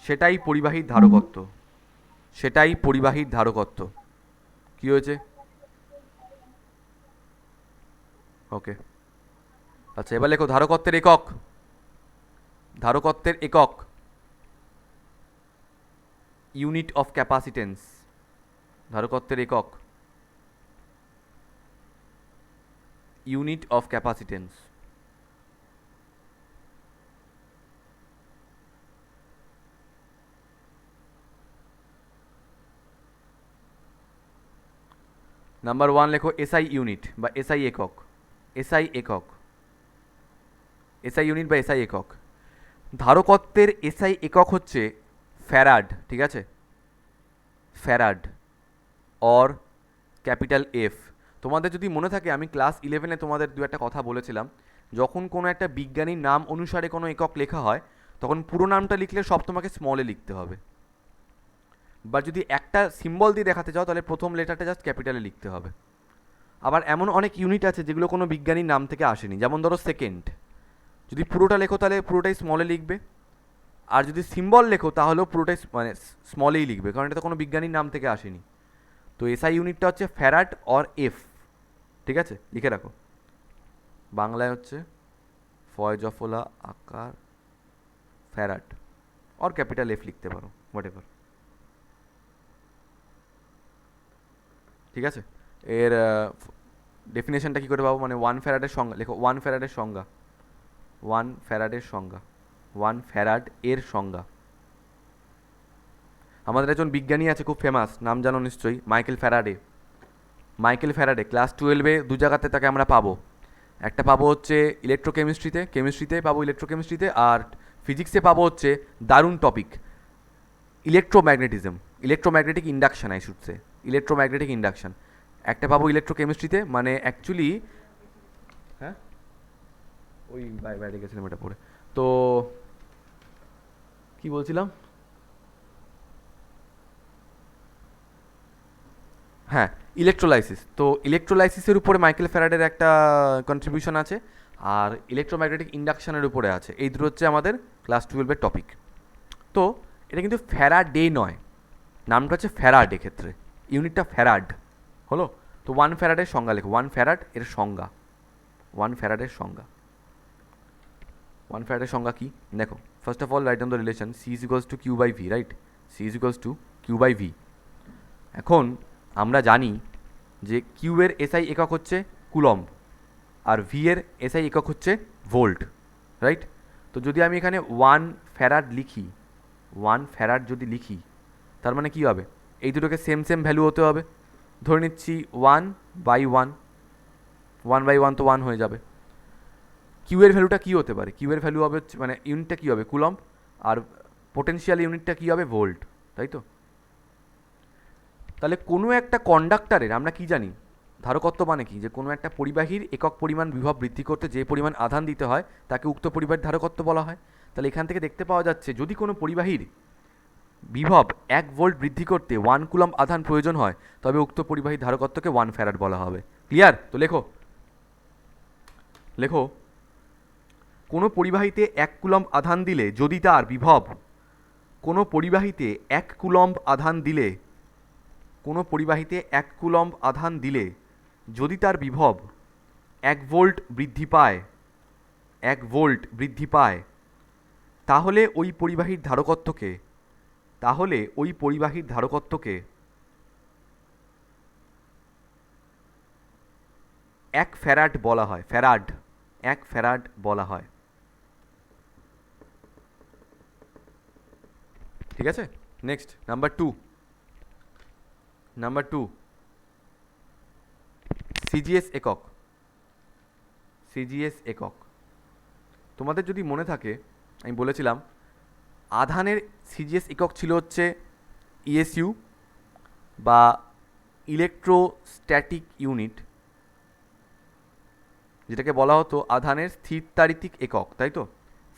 সেটাই পরিবাহীর ধারকত্ব, সেটাই পরিবাহীর ধারকত্ব। কি হয়েছে? ওকে, আচ্ছা এবার লেখো ধারকত্বের একক। ধারকত্বের একক ইউনিট অফ ক্যাপাসিটেন্স। ধারকত্বের একক ইউনিট অফ ক্যাপাসিটেন্স। নাম্বার 1 লেখো এসআই ইউনিট বা এসআই একক। এসআই একক, এসআই ইউনিট বা এসআই একক। ধারকত্বের এসআই একক হচ্ছে ফ্যারাড, ঠিক আছে? Farad or capital F. তোমাদের যদি মনে থাকে আমি ক্লাস 11-এ তোমাদের দু একটা কথা বলেছিলাম, যখন কোনো একটা বিজ্ঞানীর নাম অনুসারে কোনো একক লেখা হয় তখন পুরো নামটা লিখলে সব তোমাকে স্মলে লিখতে হবে, বা যদি একটা সিম্বল দিয়ে দেখাতে চাও তাহলে প্রথম লেটারটা জাস্ট ক্যাপিটালে লিখতে হবে। আবার এমন অনেক ইউনিট আছে যেগুলো কোনো বিজ্ঞানীর নাম থেকে আসেনি, যেমন ধরো সেকেন্ড, যদি পুরোটা লেখো তাহলে পুরোটাই স্মলে লিখবে, আর যদি সিম্বল লেখো তাহলেও পুরোটাই মানে স্মলেই লিখবে, কারণ এটা তো কোনো বিজ্ঞানীর নাম থেকে আসেনি। তো এসআই ইউনিটটা হচ্ছে ফ্যারাড অর এফ, ঠিক আছে? লিখে রাখো, বাংলায় হচ্ছে ফয়জফলা আকার ফ্যারাড অর ক্যাপিটাল এফ লিখতে পারো, হোয়াট এভার, ঠিক আছে? এর ডেফিনেশনটা কী করে পাবো? মানে 1 ফ্যারাডের সংজ্ঞা লেখো, 1 ফ্যারাডের সংজ্ঞা, 1 ফ্যারাডের সংজ্ঞা, 1 ফ্যারাড এর সংজ্ঞা। আমাদের একজন বিজ্ঞানী আছে খুব ফেমাস, নাম জানো নিশ্চয়ই, Michael Faraday. Michael Faraday class 12-এ দু জায়গাতে তাকে আমরা পাবো, একটা পাবো হচ্ছে ইলেকট্রোকেমিস্ট্রিতে, কেমিস্ট্রিতে পাবো ইলেকট্রোকেমিস্ট্রিতে, আর ফিজিক্সে পাবো হচ্ছে দারুণ topic electromagnetism, electromagnetic induction, I should say electromagnetic induction. একটা পাবো ইলেকট্রোকেমিস্ট্রিতে, মানে অ্যাকচুয়ালি, হ্যাঁ ওই বাইরে গেছিলাম এটা পড়ে। তো কি বলছিলাম? হ্যাঁ, ইলেকট্রোলাইসিস। তো ইলেকট্রোলাইসিসের উপরে মাইকেল ফ্যারাডের একটা কন্ট্রিবিউশন আছে, আর ইলেকট্রোম্যাগনেটিক ইন্ডাকশনের উপরে আছে। এই দুটো হচ্ছে আমাদের ক্লাস 12-এর টপিক। তো এটা কিন্তু ফ্যারাডে নয়, নামটা হচ্ছে ফ্যারাড, এক্ষেত্রে ইউনিটটা ফ্যারাড হলো। তো 1 ফ্যারাডের সংজ্ঞা লেখো, 1 ফ্যারাড এর সংজ্ঞা, 1 ফ্যারাডের সংজ্ঞা। 1 ফ্যারাডের সংজ্ঞা কি দেখো, first of all write down the relation C is equals to Q by V, right? C is equals to Q by V. এখন আমরা জানি যে কিউ এর এসআই একক হচ্ছে কুলম্ব আর ভি এর এসআই একক হচ্ছে ভোল্ট, রাইট? তো যদি আমি এখানে 1 ফ্যারাড লিখি, 1 ফ্যারাড যদি লিখি তার মানে কী হবে? এই দুটোকে সেম সেম ভ্যালু হতে হবে। ধরে নিচ্ছি 1/1, 1/1 তো 1 হয়ে যাবে। কিউ এর ভ্যালুটা কী হতে পারে? কিউ এর ভ্যালু হবে হচ্ছে, মানে ইউনিটটা কী হবে? কুলম্ব, আর পোটেনশিয়াল ইউনিটটা কী হবে? ভোল্ট, তাই তো? তাহলে কোনো একটা কন্ডাক্টারের আমরা কি জানি ধারকত্ব মানে কি? যে কোনো একটা পরিবাহীর একক পরিমাণ বিভব বৃদ্ধি করতে যে পরিমাণ আধান দিতে হয় তাকে উক্ত পরিবাহীর ধারকত্ব বলা হয়। তাহলে এখান থেকে দেখতে পাওয়া যাচ্ছে যদি কোনো পরিবাহীর বিভব 1 ভোল্ট বৃদ্ধি করতে 1 কুলম্ব আধান প্রয়োজন হয় তবে উক্ত পরিবাহীর ধারকত্বকে 1 ফ্যারাড বলা হবে। ক্লিয়ার? তো লেখো লেখো কোনো পরিবাহীতে 1 কুলম্ব আধান দিলে যদি তার বিভব কোনো পরিবাহীতে 1 কুলম্ব আধান দিলে কোনো পরিবাহীতে 1 কুলম্ব আধান দিলে যদি তার বিভব 1 ভোল্ট বৃদ্ধি পায় 1 ভোল্ট বৃদ্ধি পায় তাহলে ওই পরিবাহীর ধারকত্বকে তাহলে ওই পরিবাহীর ধারকত্বকে 1 ফ্যারাড বলা হয়। ফ্যারাড 1 ফ্যারাড বলা হয়। ঠিক আছে, নেক্সট নাম্বার 2 সিজিএস একক। সিজিএস একক তোমাদের যদি মনে থাকে আমি বলেছিলাম আধানের সিজিএস একক ছিল হচ্ছে ইএসইউ বা ইলেকট্রোস্ট্যাটিক ইউনিট, যেটাকে বলা হতো আধানের স্থির তাড়িতিক একক, তাই তো?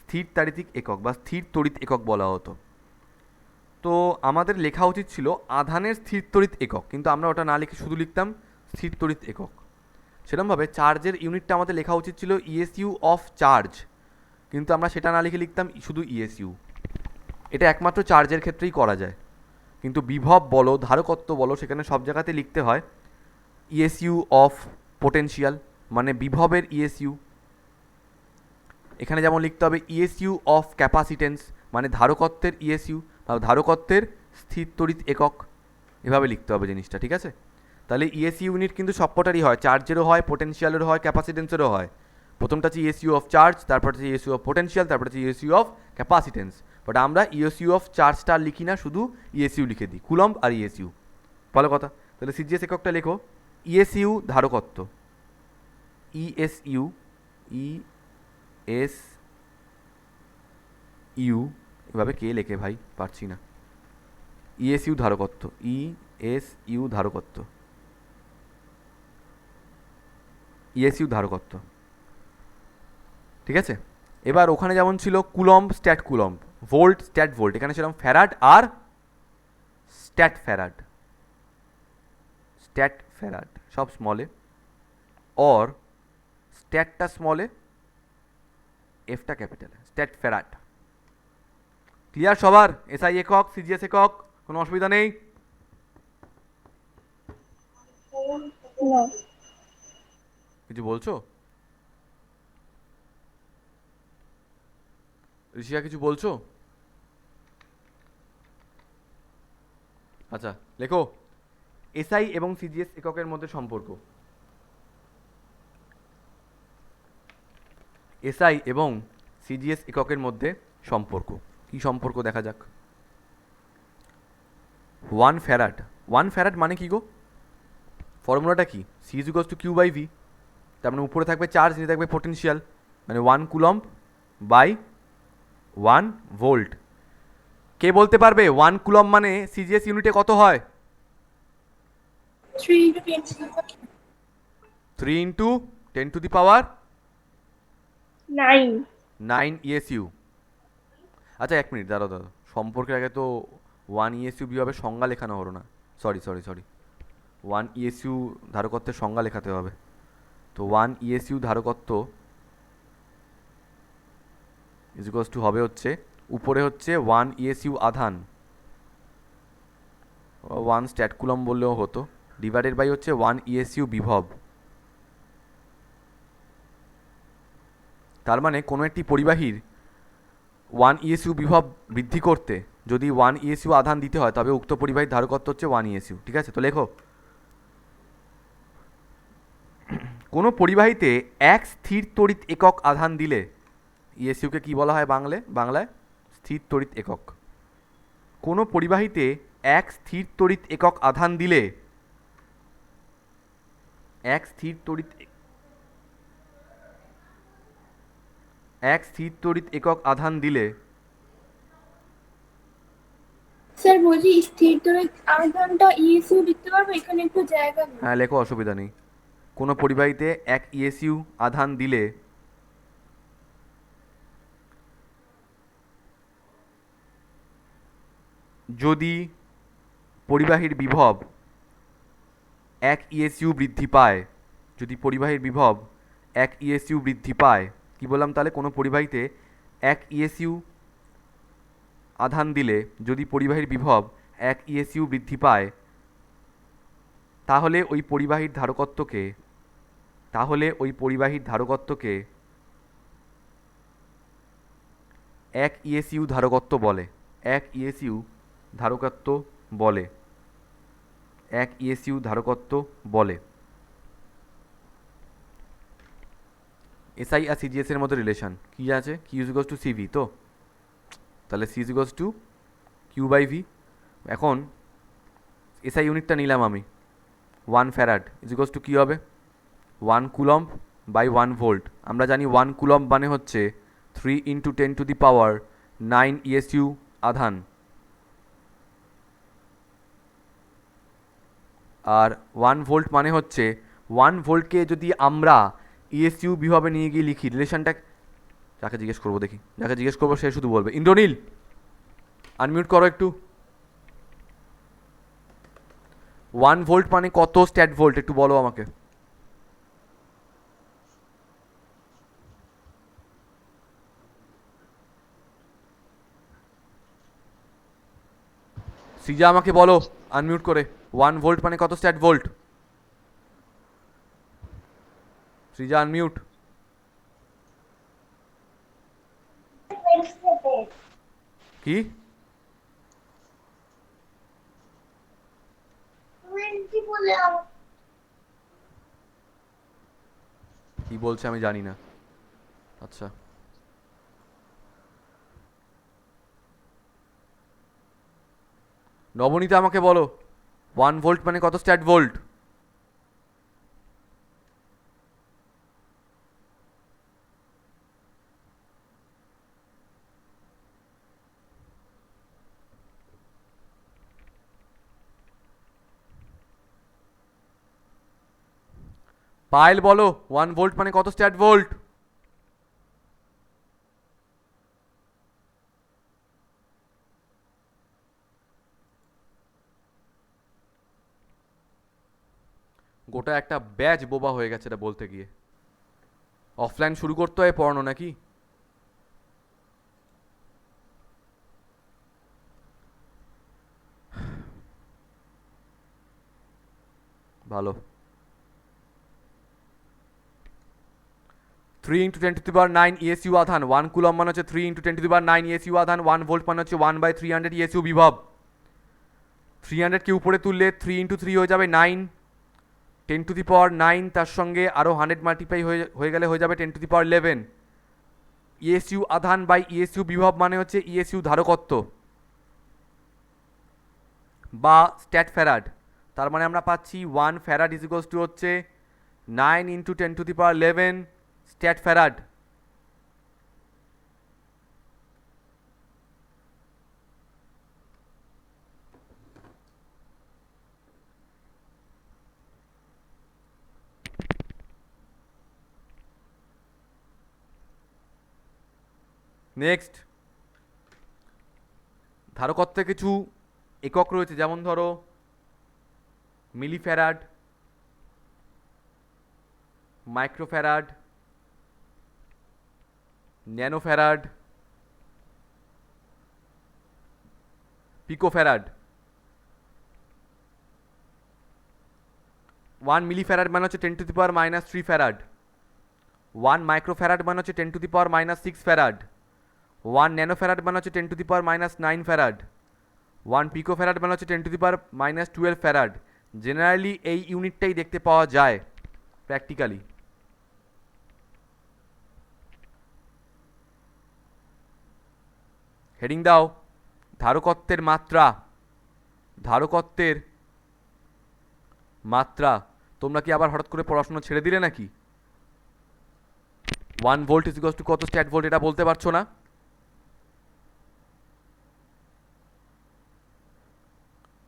স্থির তাড়িতিক একক বা স্থির তড়িৎ একক বলা হতো। তো আমাদের লেখা উচিত ছিল আধানের স্থির তড়িৎ একক, কিন্তু আমরা ওটা না লিখে শুধু লিখতাম স্থির তড়িৎ একক। সেরকমভাবে চার্জের ইউনিটটা আমাদের লেখা উচিত ছিল ইএসইউ অফ চার্জ, কিন্তু আমরা সেটা না লিখে লিখতাম শুধু ইএসইউ। এটা একমাত্র চার্জের ক্ষেত্রেই করা যায়, কিন্তু বিভব বলো ধারকত্ব বলো সেখানে সব জায়গাতে লিখতে হয় ইএসইউ অফ পোটেনশিয়াল, মানে বিভবের ইএসইউ। এখানে যেমন লিখতে হবে ইএসইউ অফ ক্যাপাসিটেন্স, মানে ধারকত্বের ইএসইউ বা ধারকত্বের স্থির তড়িৎ একক, এভাবে লিখতে হবে জিনিসটা। ঠিক আছে, তাহলে ইএসইউ ইউনিট কিন্তু সবকটারই হয়, চার্জেরও হয়, পোটেনশিয়ালেরও হয়, ক্যাপাসিটেন্সেরও হয়। প্রথমটা হচ্ছে ইএসইউ অফ চার্জ, তারপর হচ্ছে ইএসইউ অফ পোটেনশিয়াল, তারপর হচ্ছে ইএসইউ অফ ক্যাপাসিটেন্স। বাট আমরা ইএসইউ অফ চার্জটা লিখি না, শুধু ইএসইউ লিখে দিই, কুলম্ব আর ইএসইউ। ভালো কথা। তাহলে সিজিএস এককটা লেখো ইএসইউ ধারকত্ব, ইএসইউ ইএসইউ এভাবে কে লেখে ভাই, পারছি না। ইএসইউ ধারকত্ব, ইএসইউ ধারকত্ব, ইএসইউ ধারকত্ব। ঠিক আছে, এবার ওখানে যেমন ছিল coulomb stat coulomb, volt stat volt, এখানে সেরকম ফ্যারাড আর স্ট্যাট ফ্যারাড। স্ট্যাট ফ্যারাড সব স্মলে, और স্ট্যাটটা স্মলে, এফটা ক্যাপিটালে, স্ট্যাট ফ্যারাড। ক্লিয়ার সবার? এসআই একক, সিজিএস একক, কোনো অসুবিধা নেই? না। কিছু বলছো ঋষিয়া, কিছু বলছো? আচ্ছা লেখো এসআই এবং সিজিএস এককের মধ্যে সম্পর্ক। এসআই এবং সিজিএস এককের মধ্যে সম্পর্ক কি সম্পর্ক দেখা যাক। 1 ফ্যারাড, 1 ফ্যারাড মানে কি গো? ফর্মুলাটা কি? C is equals to Q by V. তার মানে উপরে থাকবে চার্জ, নিচে থাকবে পোটেনশিয়াল, মানে 1 কুলম্ব বাই 1 ভোল্ট। কে বলতে পারবে 1 কুলম্ব মানে সিজিএস ইউনিটে কত হয়? 3 into 10 to the power 9। 9 ESU. আচ্ছা 1 মিনিট দাঁড়াও দাঁড়াও, সম্পর্কের আগে তো 1 ইএসইউ বিভাবে সংজ্ঞা লেখানো হলো না। সরি 1 ইএসইউ ধারকত্বের সংজ্ঞা লেখাতে হবে। তো 1 ইএসইউ ধারকত্ব ইজ ইকুয়ালস টু হবে হচ্ছে উপরে হচ্ছে 1 ইএসইউ আধান, 1 স্ট্যাট কুলম্ব বললেও হতো, ডিভাইডেড বাই হচ্ছে 1 ইএসইউ বিভব। তার মানে কোনো একটি পরিবাহীর 1 ইএসইউ বিভব বৃদ্ধি করতে যদি 1 ইএসইউ আধান দিতে হয় তবে উক্ত পরিবাহীর ধারকত্ব হচ্ছে 1 ইএসইউ। ঠিক আছে, তো লেখো কোনো পরিবাহীতে 1 স্থির তড়িৎ একক আধান দিলে, ইএসইউকে কি বলা হয় বাংলায়? স্থির তড়িৎ একক। কোনো পরিবাহীতে 1 স্থির তড়িৎ একক আধান দিলে, 1 স্থির তড়িৎ একক আধান দিলে, স্যার বলছি স্থির তড়িৎ আধানটা ইএসইউ লিখতে পারবো, এখানে একটু জায়গা নেই। হ্যাঁ লেখো, অসুবিধা নেই। কোনো পরিবাহীতে 1 ইএসইউ আধান দিলে যদি পরিবাহীর বিভব 1 ইএসইউ বৃদ্ধি পায় যদি পরিবাহীর বিভব 1 ইএসইউ বৃদ্ধি পায়, কি বললাম তাহলে, কোনো পরিবাহীতে 1 ইএসইউ আধান দিলে যদি পরিবাহীর বিভব 1 ইএসইউ বৃদ্ধি পায়, তাহলে ওই পরিবাহীর ধারকত্বকে 1 ইএসইউ ধারকত্ব বলে। 1 ইএসইউ ধারকত্ব বলে। 1 ইএসইউ ধারকত্ব বলে। এসআই আর সিজিএস এর মধ্যে রিলেশন কি আছে? Q is equals to CV, তো তাহলে C is equals to Q by V. এখন এসআই ইউনিটটা নিলাম আমি, 1 ফ্যারাড ইজ ইকুয়ালস টু কী হবে? 1 কুলম্ব বাই 1 ভোল্ট। আমরা জানি 1 কুলম্ব মানে হচ্ছে 3 into 10 to the power 9 ESU আধান, আর 1 ভোল্ট মানে হচ্ছে 1 ভোল্টকে যদি আমরা ইএসইউ বিভাবে নিয়ে গিয়ে লিখি, রিলেশনটা যাকে জিজ্ঞেস করবো, দেখি যাকে জিজ্ঞেস করবো সে শুধু বলবে। ইন্দ্রনীল, আনমিউট করো একটু। 1 ভোল্ট মানে কত স্ট্যাট ভোল্ট একটু বলো আমাকে। সিজা আমাকে বলো আনমিউট করে, 1 ভোল্ট মানে কত স্ট্যাট ভোল্ট? সিজা আনমিউট। কি কি বলছে আমি জানি না। আচ্ছা, নবনীতা আমাকে বলো 1 ভোল্ট মানে কত স্ট্যাট ভোল্ট? পায়েল বলো 1 ভোল্ট মানে কত স্ট্যাট ভোল্ট? গোটা একটা ব্যাচ বোবা হয়ে গেছে এটা বলতে গিয়ে। অফলাইন শুরু করতে হয় পড়ানো নাকি? ভালো। 3 into 10 to the power 9 ESU আধান, 1 কুলম মানে হচ্ছে 3 into 10 to the power 9 ESU আধান, 1 ভোল্ট মানে হচ্ছে 1/300 ইএসইউ বিভব। 300কে উপরে তুললে 3 ইন্টু 3 হয়ে যাবে 9, 10 টু দি পাওয়ার 9, তার সঙ্গে আরও 100 মাল্টিপ্লাই হয়ে গেলে হয়ে যাবে 10 টু দি পাওয়ার 11। ইএসইউ আধান বাই ইএসইউ বিভব মানে হচ্ছে ইএসইউ ধারকত্ব বা স্ট্যাট ফ্যারাড। তার মানে আমরা পাচ্ছি 1 ফ্যারাড ইজ ইকুয়ালস টু হচ্ছে 9 into 10 to the power 11 stat farad. Next, ধারকত্বে কিছু একক রয়েছে, যেমন ধরো millifarad, microfarad, nanofarad, picofarad. 1 millifarad মানে হচ্ছে 10 to the power -3 farad. 1 microfarad মানে হচ্ছে 10 টু দি পাওয়ার -6 ফ্যারাড। 1 ন্যানোফ্যারাড মানে হচ্ছে 10 টু দি পাওয়ার -9 ফ্যারাড। 1 পিকোফ্যারাড মানে হচ্ছে 10 to the power -12 farad. Generally এই ইউনিটটাই দেখতে পাওয়া যায় প্র্যাকটিক্যালি। হেডিং দাও, ধারকত্বের মাত্রা। ধারকত্বের মাত্রা। তোমরা কি আবার হঠাৎ করে পড়াশোনা ছেড়ে দিলে নাকি? 1 ভোল্ট ইজ ইকুয়ালস টু কত স্ট্যাট ভোল্ট এটা বলতে পারছো না?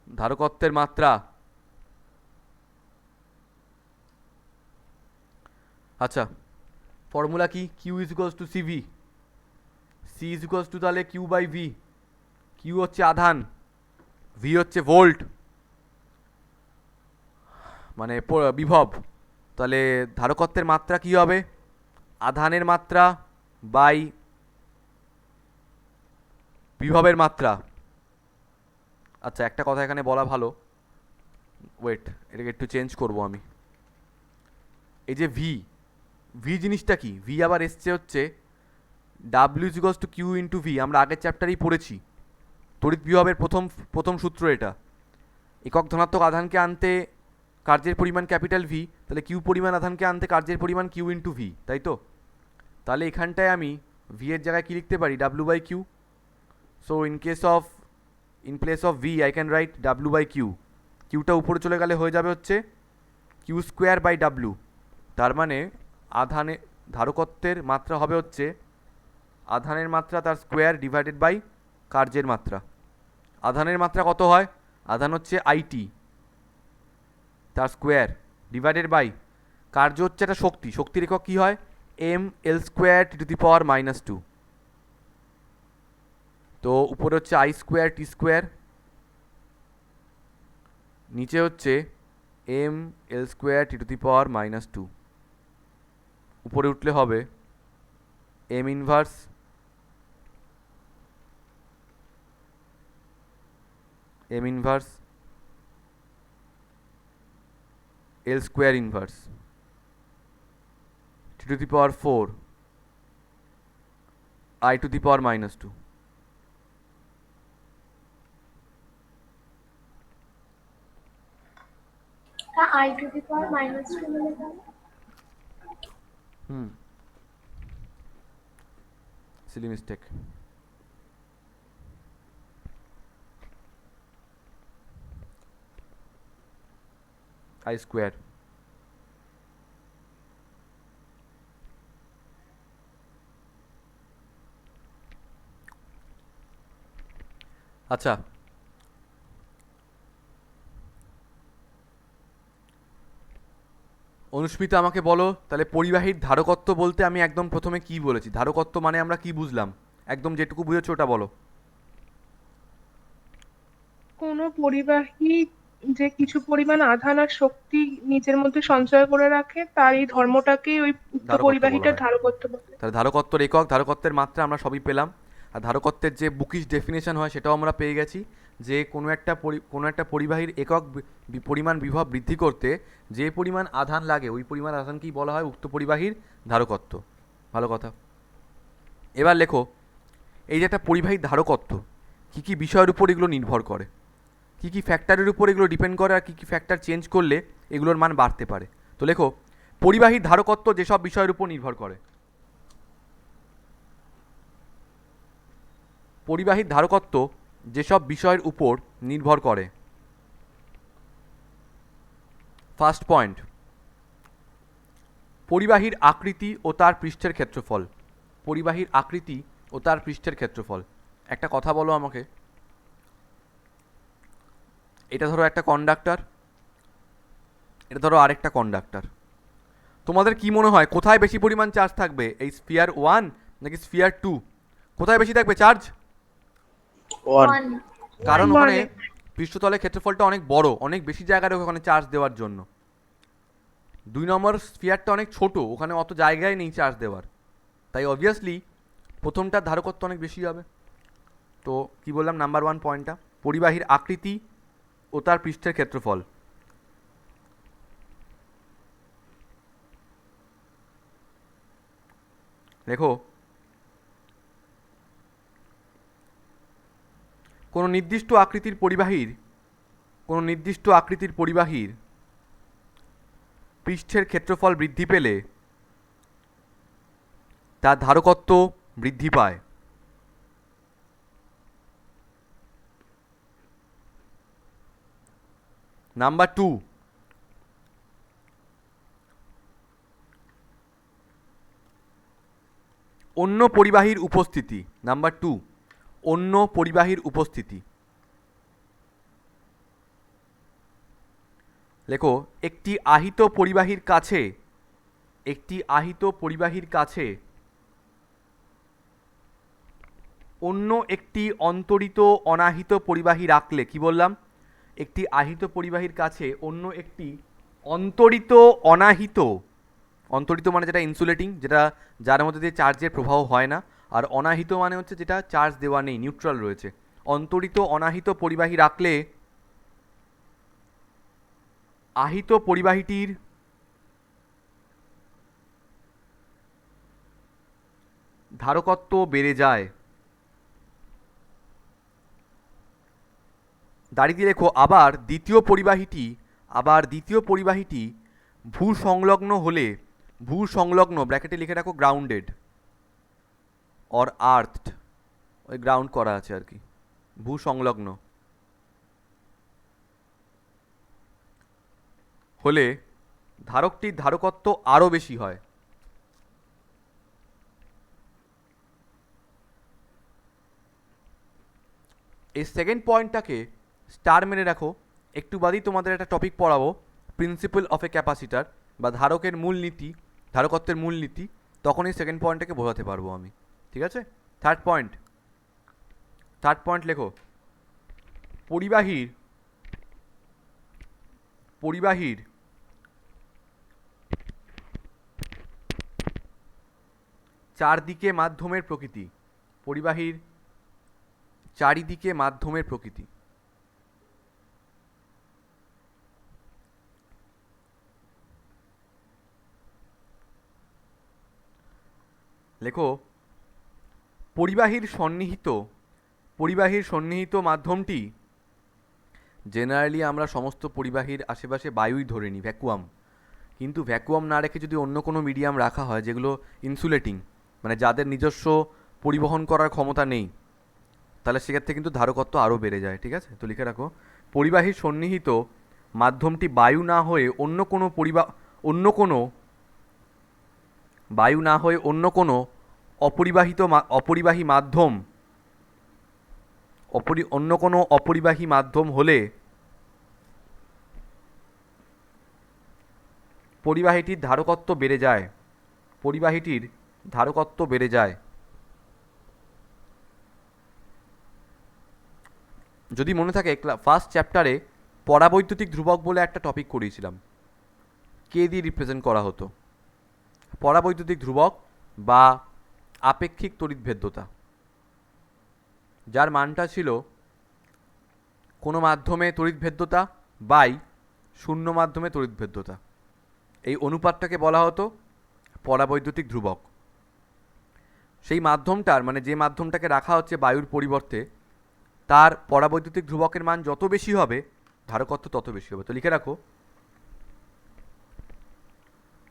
ধারকত্বের মাত্রা। আচ্ছা, ফর্মুলা কি? Q is equals to CV. C is equals to তাহলে কিউ বাই ভি। কিউ হচ্ছে আধান, ভি হচ্ছে ভোল্ট মানে বিভব, তাহলে ধারকত্বের মাত্রা কি হবে? আধানের মাত্রা বাই বিভবের মাত্রা। আচ্ছা, একটা কথা এখানে বলা ভালো, ওয়েট, এটাকে একটু চেঞ্জ করব আমি। এই যে ভি, ভি জিনিসটা কি? ভি আবার এসছে হচ্ছে W is to Q into V. আমরা আগের চ্যাপ্টারেই পড়েছি, তড়িৎ বিভবের প্রথম প্রথম সূত্র এটা। একক ধনাত্মক আধানকে আনতে কার্যের পরিমাণ ক্যাপিটাল ভি, তাহলে কিউ পরিমাণ আধানকে আনতে কার্যের পরিমাণ কিউ ইন্টু ভি, তাই তো? তাহলে এখানটায় আমি ভি এর জায়গায় কি লিখতে পারি? W by Q. So in place of V I can write W by Q. কিউটা উপরে চলে গেলে হয়ে যাবে হচ্ছে কিউ স্কোয়ার বাই ডাব্লিউ। তার মানে আধানে ধারকত্বের মাত্রা হবে হচ্ছে আধানের মাত্রা তার স্কোয়ার ডিভাইডেড বাই কার্যের মাত্রা। আধানের মাত্রা কত হয়? আধান হচ্ছে আইটি, তার স্কোয়ার ডিভাইডেড বাই কার্য হচ্ছে একটা শক্তি। শক্তির একক কী হয়? M L square T to the power -2। তো উপরে হচ্ছে আই স্কোয়ার টি স্কোয়ার, নিচে হচ্ছে M L square T to the power -2। উপরে উঠলে হবে M inverse L square inverse T to the power 4 I to the power -2। তা I to the power -2 হলে তাহলে সিলি মিস্টেক। I square. আচ্ছা, অনুস্মিতা আমাকে বলো তাহলে পরিবাহীর ধারকত্ব বলতে আমি একদম প্রথমে কি বলেছি? ধারকত্ব মানে আমরা কি বুঝলাম? একদম যেটুকু বুঝেছো ওটা বলো। কোনো পরিবাহী যে কিছু পরিমাণ আধান আর শক্তি নিজের মধ্যে সঞ্চয় করে রাখে, তার এই ধর্মটাকে ওই উক্ত ধারকত্ব বলা পরিবাহীটার হয়। ধারকত্ব বলে। তাহলে ধারকত্বর একক, ধারকত্বের মাত্রা আমরা সবই পেলাম। আর ধারকত্বের যে বুকিশ ডেফিনেশন হয় সেটাও আমরা পেয়ে গেছি, যে কোনো একটা পরিবাহীর একক পরিমাণ বিভব বৃদ্ধি করতে যে পরিমাণ আধান লাগে ওই পরিমাণ আধানকেই বলা হয় উক্ত পরিবাহীর ধারকত্ব। ভালো কথা। এবার লেখো, এই যে একটা পরিবাহীর ধারকত্ব কী কী বিষয়ের উপর এগুলো নির্ভর করে, কী কী ফ্যাক্টরের উপর এগুলো ডিপেন্ড করে, আর কী কী ফ্যাক্টর চেঞ্জ করলে এগুলোর মান বাড়তে পারে। তো লেখো, পরিবাহীর ধারকত্ব যেসব বিষয়ের উপর নির্ভর করে। পরিবাহীর ধারকত্ব যেসব বিষয়ের উপর নির্ভর করে। ফার্স্ট পয়েন্ট, পরিবাহীর আকৃতি ও তার পৃষ্ঠের ক্ষেত্রফল। পরিবাহীর আকৃতি ও তার পৃষ্ঠের ক্ষেত্রফল। একটা কথা বলো আমাকে, এটা ধরো একটা কন্ডাক্টর, এটা ধরো আরেকটা কন্ডাক্টর। তোমাদের কি মনে হয় কোথায় বেশি পরিমাণ চার্জ থাকবে? এই স্ফিয়ার 1 নাকি স্ফিয়ার 2? কোথায় বেশি থাকবে চার্জ? 1 কারণ ওখানে মানে পৃষ্ঠতলের ক্ষেত্রফলটা অনেক বড়, অনেক বেশি জায়গায় ওখানে চার্জ দেওয়ার জন্য। 2 নম্বর স্ফিয়ারটা অনেক ছোট, ওখানে অত জায়গায় নেই চার্জ দেওয়ার, তাই অবভিয়াসলি প্রথমটার ধারকত্ব অনেক বেশি হবে। তো কি বললাম নাম্বার 1 পয়েন্টটা? পরিবাহীর আকৃতি ও তার পৃষ্ঠের ক্ষেত্রফল। দেখো, কোনো নির্দিষ্ট আকৃতির পরিবাহীর পৃষ্ঠের ক্ষেত্রফল বৃদ্ধি পেলে তার ধারকত্ব বৃদ্ধি পায়। নাম্বার 2, অন্য পরিবাহীর উপস্থিতি। নাম্বার 2, অন্য পরিবাহীর উপস্থিতি। লেখো, একটি আহিত পরিবাহীর কাছে অন্য একটি অন্তরিত অনাহিত পরিবাহী রাখলে, কি বললাম? একটি আহিত পরিবাহীর কাছে অন্য একটি অন্তরিত অনাহিত, অন্তরিত মানে যেটা ইনসুলেটিং, যেটা যার মধ্যে দিয়ে চার্জের প্রবাহ হয় না, আর অনাহিত মানে হচ্ছে যেটা চার্জ দেওয়া নেই, নিউট্রাল রয়েছে। অন্তরিত অনাহিত পরিবাহী রাখলে আহিত পরিবাহীটির ধারকত্ব বেড়ে যায়। দাঁড়িয়ে লেখো, আবার দ্বিতীয় পরিবাহীটি ভূ সংলগ্ন হলে, ভূ সংলগ্ন ব্র্যাকেটে লিখে রাখো গ্রাউন্ডেড অর আর্থড, ওই গ্রাউন্ড করা আছে আর কি, ভূ সংলগ্ন হলে ধারকটির ধারকত্ব আরও বেশি হয়। এই সেকেন্ড পয়েন্টটাকে স্টার মেরে রাখো, একটু বাদেই তোমাদের একটা টপিক পড়াবো, প্রিন্সিপাল অফ এ ক্যাপাসিটার, বা ধারকের মূলনীতি, ধারকত্বের মূলনীতি, তখন এই সেকেন্ড পয়েন্টটাকে বোঝাতে পারবো আমি। ঠিক আছে? থার্ড পয়েন্ট লেখো, পরিবাহীর চারদিকে মাধ্যমের প্রকৃতি, পরিবাহীর চারিদিকে মাধ্যমের প্রকৃতি। লেখো, পরিবাহীর সন্নিহিত মাধ্যমটি, জেনারেলি আমরা সমস্ত পরিবাহীর আশেপাশে বায়ুই ধরে নিই, ভ্যাকুয়াম, কিন্তু ভ্যাকুয়াম না রেখে যদি অন্য কোনো মিডিয়াম রাখা হয় যেগুলো ইনসুলেটিং, মানে যাদের নিজস্ব পরিবহন করার ক্ষমতা নেই, তাহলে সেক্ষেত্রে কিন্তু ধারকত্ব আরও বেড়ে যায়। ঠিক আছে? তো লিখে রাখো, পরিবাহীর সন্নিহিত মাধ্যমটি বায়ু না হয়ে অন্য কোনো অপরিবাহী মাধ্যম হলে পরিবাহীটির ধারকত্ব বেড়ে যায়। যদি মনে থাকে, ফার্স্ট চ্যাপ্টারে পরাবৈদ্যুতিক ধ্রুবক বলে একটা টপিক করিয়েছিলাম, কে দিয়ে রিপ্রেজেন্ট করা হতো। পরাবৈদ্যুতিক ধ্রুবক বা আপেক্ষিক তড়িৎভেদ্যতা, যার মানটা ছিল কোনো মাধ্যমে তড়িৎভেদ্যতা বাই শূন্য মাধ্যমে তড়িৎভেদ্যতা, এই অনুপাতটাকে বলা হতো পরাবৈদ্যুতিক ধ্রুবক। সেই মাধ্যমটার, মানে যে মাধ্যমটাকে রাখা হচ্ছে বায়ুর পরিবর্তে, তার পরাবৈদ্যুতিক ধ্রুবকের মান যত বেশি হবে ধারকত্ব তত বেশি হবে। তো লিখে রাখো,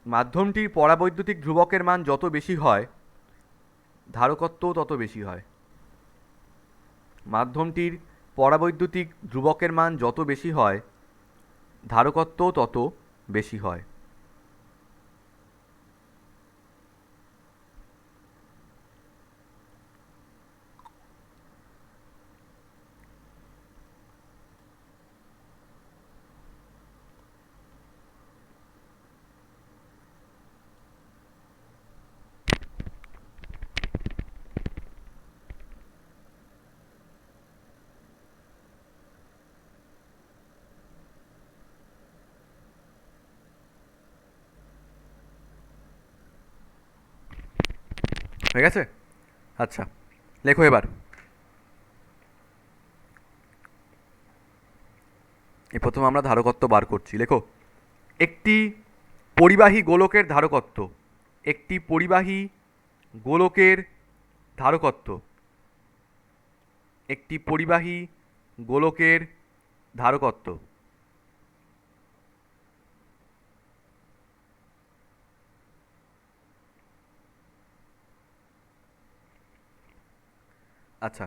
মাধ্যমটির পরাবৈদ্যুতিক ধ্রুবকের মান যত বেশি হয় ধারকত্বও তত বেশি হয়। মাধ্যমটির পরাবৈদ্যুতিক ধ্রুবকের মান যত বেশি হয় ধারকত্বও তত বেশি হয়। হয়ে গেছে? আচ্ছা, লেখো এবার, এই প্রথম আমরা ধারকত্ব বার করছি। লেখো, একটি পরিবাহী গোলকের ধারকত্ব, একটি পরিবাহী গোলকের ধারকত্ব, একটি পরিবাহী গোলকের ধারকত্ব। আচ্ছা,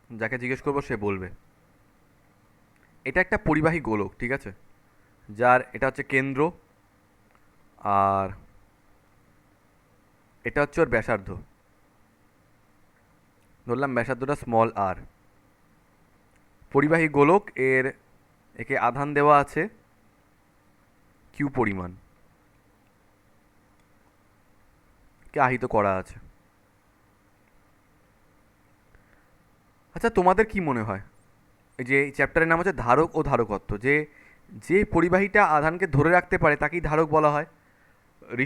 যাকে জিজ্ঞেস করবো সে বলবে। এটা একটা পরিবাহী গোলক, ঠিক আছে, যার এটা হচ্ছে কেন্দ্র, আর এটা হচ্ছে ওর ব্যাসার্ধ, ধরলাম ব্যাসার্ধটা স্মল আর। পরিবাহী গোলক, একে আধান দেওয়া আছে কিউ পরিমাণ, কে আহিত করা আছে। আচ্ছা, তোমাদের কি মনে হয় এই যে চ্যাপ্টারের নাম হচ্ছে ধারক ও ধারকত্ব, যে যে পরিবাহীটা আধানকে ধরে রাখতে পারে তাকেই ধারক বলা হয়।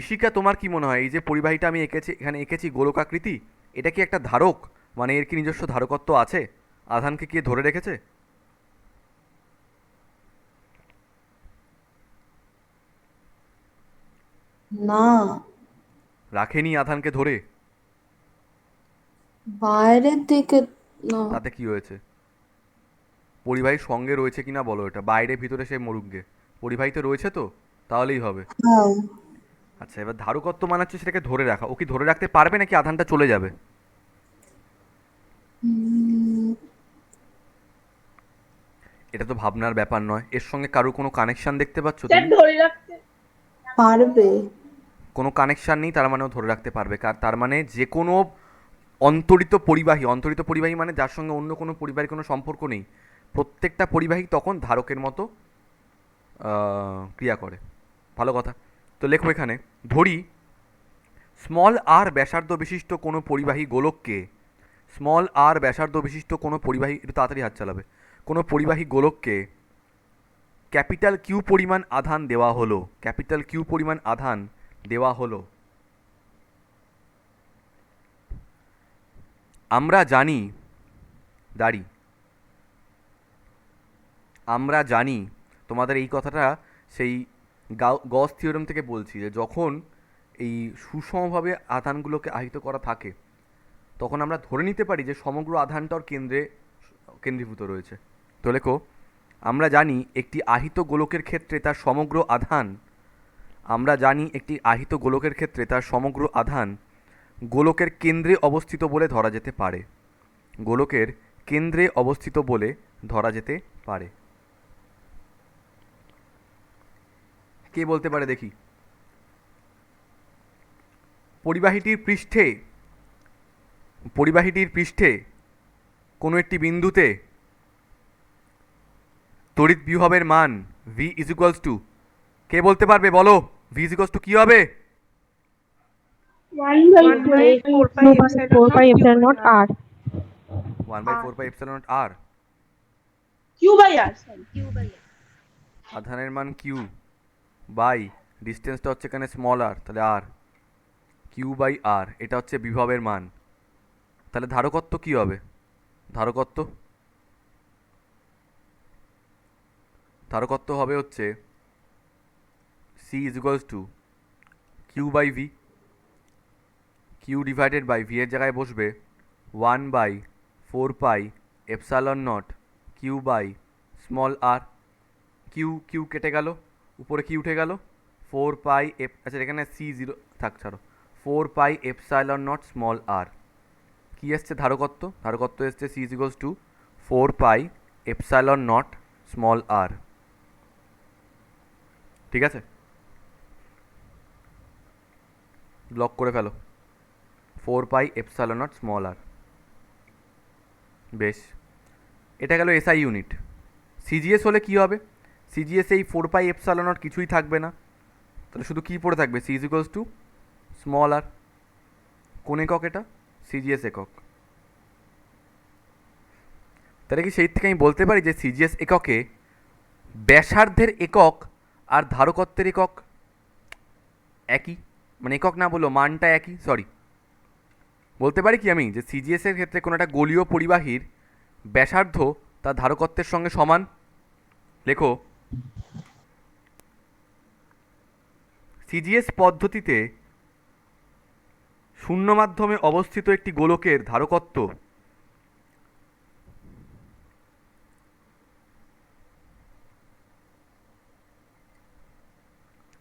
ঋষিকা, তোমার কি মনে হয় এই যে পরিবাহীটা আমি এঁকেছি, এখানে এঁকেছি গোলকাকৃতি, এটা কি একটা ধারক? মানে এর কি নিজস্ব ধারকত্ব আছে? আধানকে কে ধরে রেখেছে? না, রাখেনি আধানকে ধরে? বাইরের দিকে। না। তাতে কি হয়েছে? পরিবাহী সঙ্গে রয়েছে কিনা বলো, এটা বাইরে ভিতরে সে মরুঙ্গে, পরিবাহীতে রয়েছে তো, তাহলেই হবে। হ্যাঁ। আচ্ছা, এবার ধারকত্ব মানে হচ্ছে সেটাকে ধরে রাখা। ও কি ধরে রাখতে পারবে নাকি আধানটা চলে যাবে? উম, এটা তো ভাবনার ব্যাপার নয়, এর সঙ্গে কারোর কোনো কানেকশন দেখতে পাচ্ছ স্যার তুমি? ধরে রাখতে পারবে। কোনো কানেকশন নেই, তার মানে ও ধরে রাখতে পারবে। তার মানে যে কোনো অন্তরিত পরিবাহী, অন্তরিত পরিবাহী মানে যার সঙ্গে অন্য কোনো পরিবাহীর কোনো সম্পর্ক নেই, প্রত্যেকটা পরিবাহী তখন ধারকের মতো ক্রিয়া করে। ভালো কথা। তো লেখো এখানে, ধরি স্মল আর ব্যাসার্ধ বিশিষ্ট কোনো পরিবাহী গোলককে, স্মল আর ব্যাসার্ধ বিশিষ্ট কোনো পরিবাহী, একটু তাড়াতাড়ি হাত চালাবে, কোনো পরিবাহী গোলককে ক্যাপিটাল কিউ পরিমাণ আধান দেওয়া হলো, ক্যাপিটাল কিউ পরিমাণ আধান দেওয়া হলো। আমরা জানি, দাঁড়ি, আমরা জানি, তোমাদের এই কথাটা সেই গস থিওরেম থেকে বলছি, যে যখন এই সুষমভাবে আধানগুলোকে আহিত করা থাকে তখন আমরা ধরে নিতে পারি যে সমগ্র আধানটা ওর কেন্দ্রে কেন্দ্রীভূত রয়েছে। তো লেখো, আমরা জানি একটি আহিত গোলকের ক্ষেত্রে তার সমগ্র আধান, আমরা জানি একটি আহিত গোলকের ক্ষেত্রে তার সমগ্র আধান গোলকের কেন্দ্রে অবস্থিত বলে ধরা যেতে পারে, গোলকের কেন্দ্রে অবস্থিত বলে ধরা যেতে পারে। কে বলতে পারে দেখি? পরিবাহীটির পৃষ্ঠে, পরিবাহীটির পৃষ্ঠে কোনো একটি বিন্দুতে তড়িৎ বিভবের মান v ইজ ইকুয়ালস টু, কে বলতে পারবে বলো, v ইজ ইকুয়ালস টু কি হবে? 1/4 pi epsilon naught r। 1/4 r। Q by R sir. আধানের মান q বাই ডিস্টেন্সটা হচ্ছে এখানে স্মল r, তাহলে r, q বাই r, এটা হচ্ছে বিভবের মান। তাহলে ধারকত্ব কি হবে? ধারকত্ব, ধারকত্ব হবে হচ্ছে c is equals to q by v, q divided by v এর জায়গায় বসবে 1/4 epsilon naught q by small r। Q Q কেটে গেল, উপরে কি উঠে গেল, 4 এফ, আচ্ছা এখানে সি জিরো থাক, ছাড়ো, 4 এপসাইলন নট স্মল আর। কি এসছে ধারকত্ব? ধারকত্ব এসছে C is equals to 4 epsilon nought small R. ঠিক আছে, ব্লক করে ফেলো, 4 এপসাইলন নট স্মল আর। বেশ, এটা গেল এসআই ইউনিট। সিজিএস হলে কি হবে? সিজিএস এই 4 এপসাইলন নট কিছুই থাকবে না, তাহলে শুধু কি পড়ে থাকবে, C is equals to small R. কোন একক এটা? সিজিএস একক। তাহলে কি সেই থেকে আমি বলতে পারি যে সিজিএস এককে ব্যাসার্ধের একক আর ধারকত্বের একক একই, মানে একক না বললো মানটা একই, সরি, বলতে পারি কি আমি যে সিজিএস এর ক্ষেত্রে কোনো একটা গোলীয় পরিবাহীর ব্যাসার্ধ তার ধারকত্বের সঙ্গে সমান। লেখো, সিজিএস পদ্ধতিতে শূন্য মাধ্যমে অবস্থিত একটি গোলকের ধারকত্ব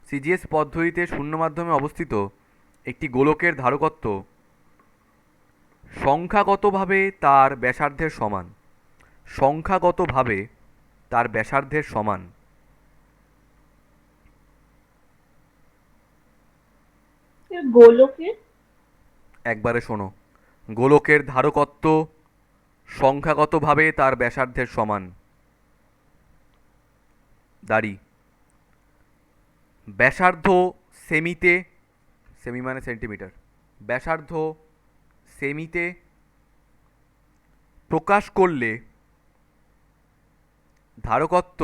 সিজিএস পদ্ধতিতে শূন্য মাধ্যমে অবস্থিত একটি গোলকের ধারকত্ব সংখ্যাগতভাবে তার ব্যাসার্ধের সমান, সংখ্যাগতভাবে তার ব্যাসার্ধের সমান। গোলকের একবারে শোনো, গোলকের ধারকত্ব সংখ্যাগতভাবে তার ব্যাসার্ধের সমান। দাঁড়ি, ব্যাসার্ধ সেমিতে, সেমি মানে সেন্টিমিটার, ব্যাসার্ধ সেমিতে প্রকাশ করলে ধারকত্ব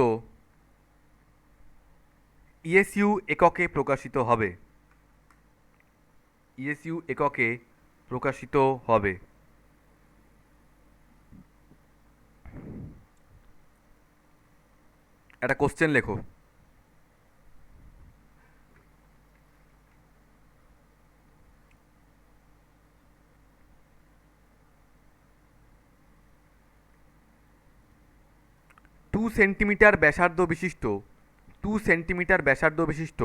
ইএসইউ এককে প্রকাশিত হবে। ইএসইউ এককে প্রকাশিত হবে। একটা কোশ্চেন লেখো। টু সেন্টিমিটার ব্যাসার্ধ বিশিষ্ট 2 সেন্টিমিটার ব্যাসার্ধ বিশিষ্ট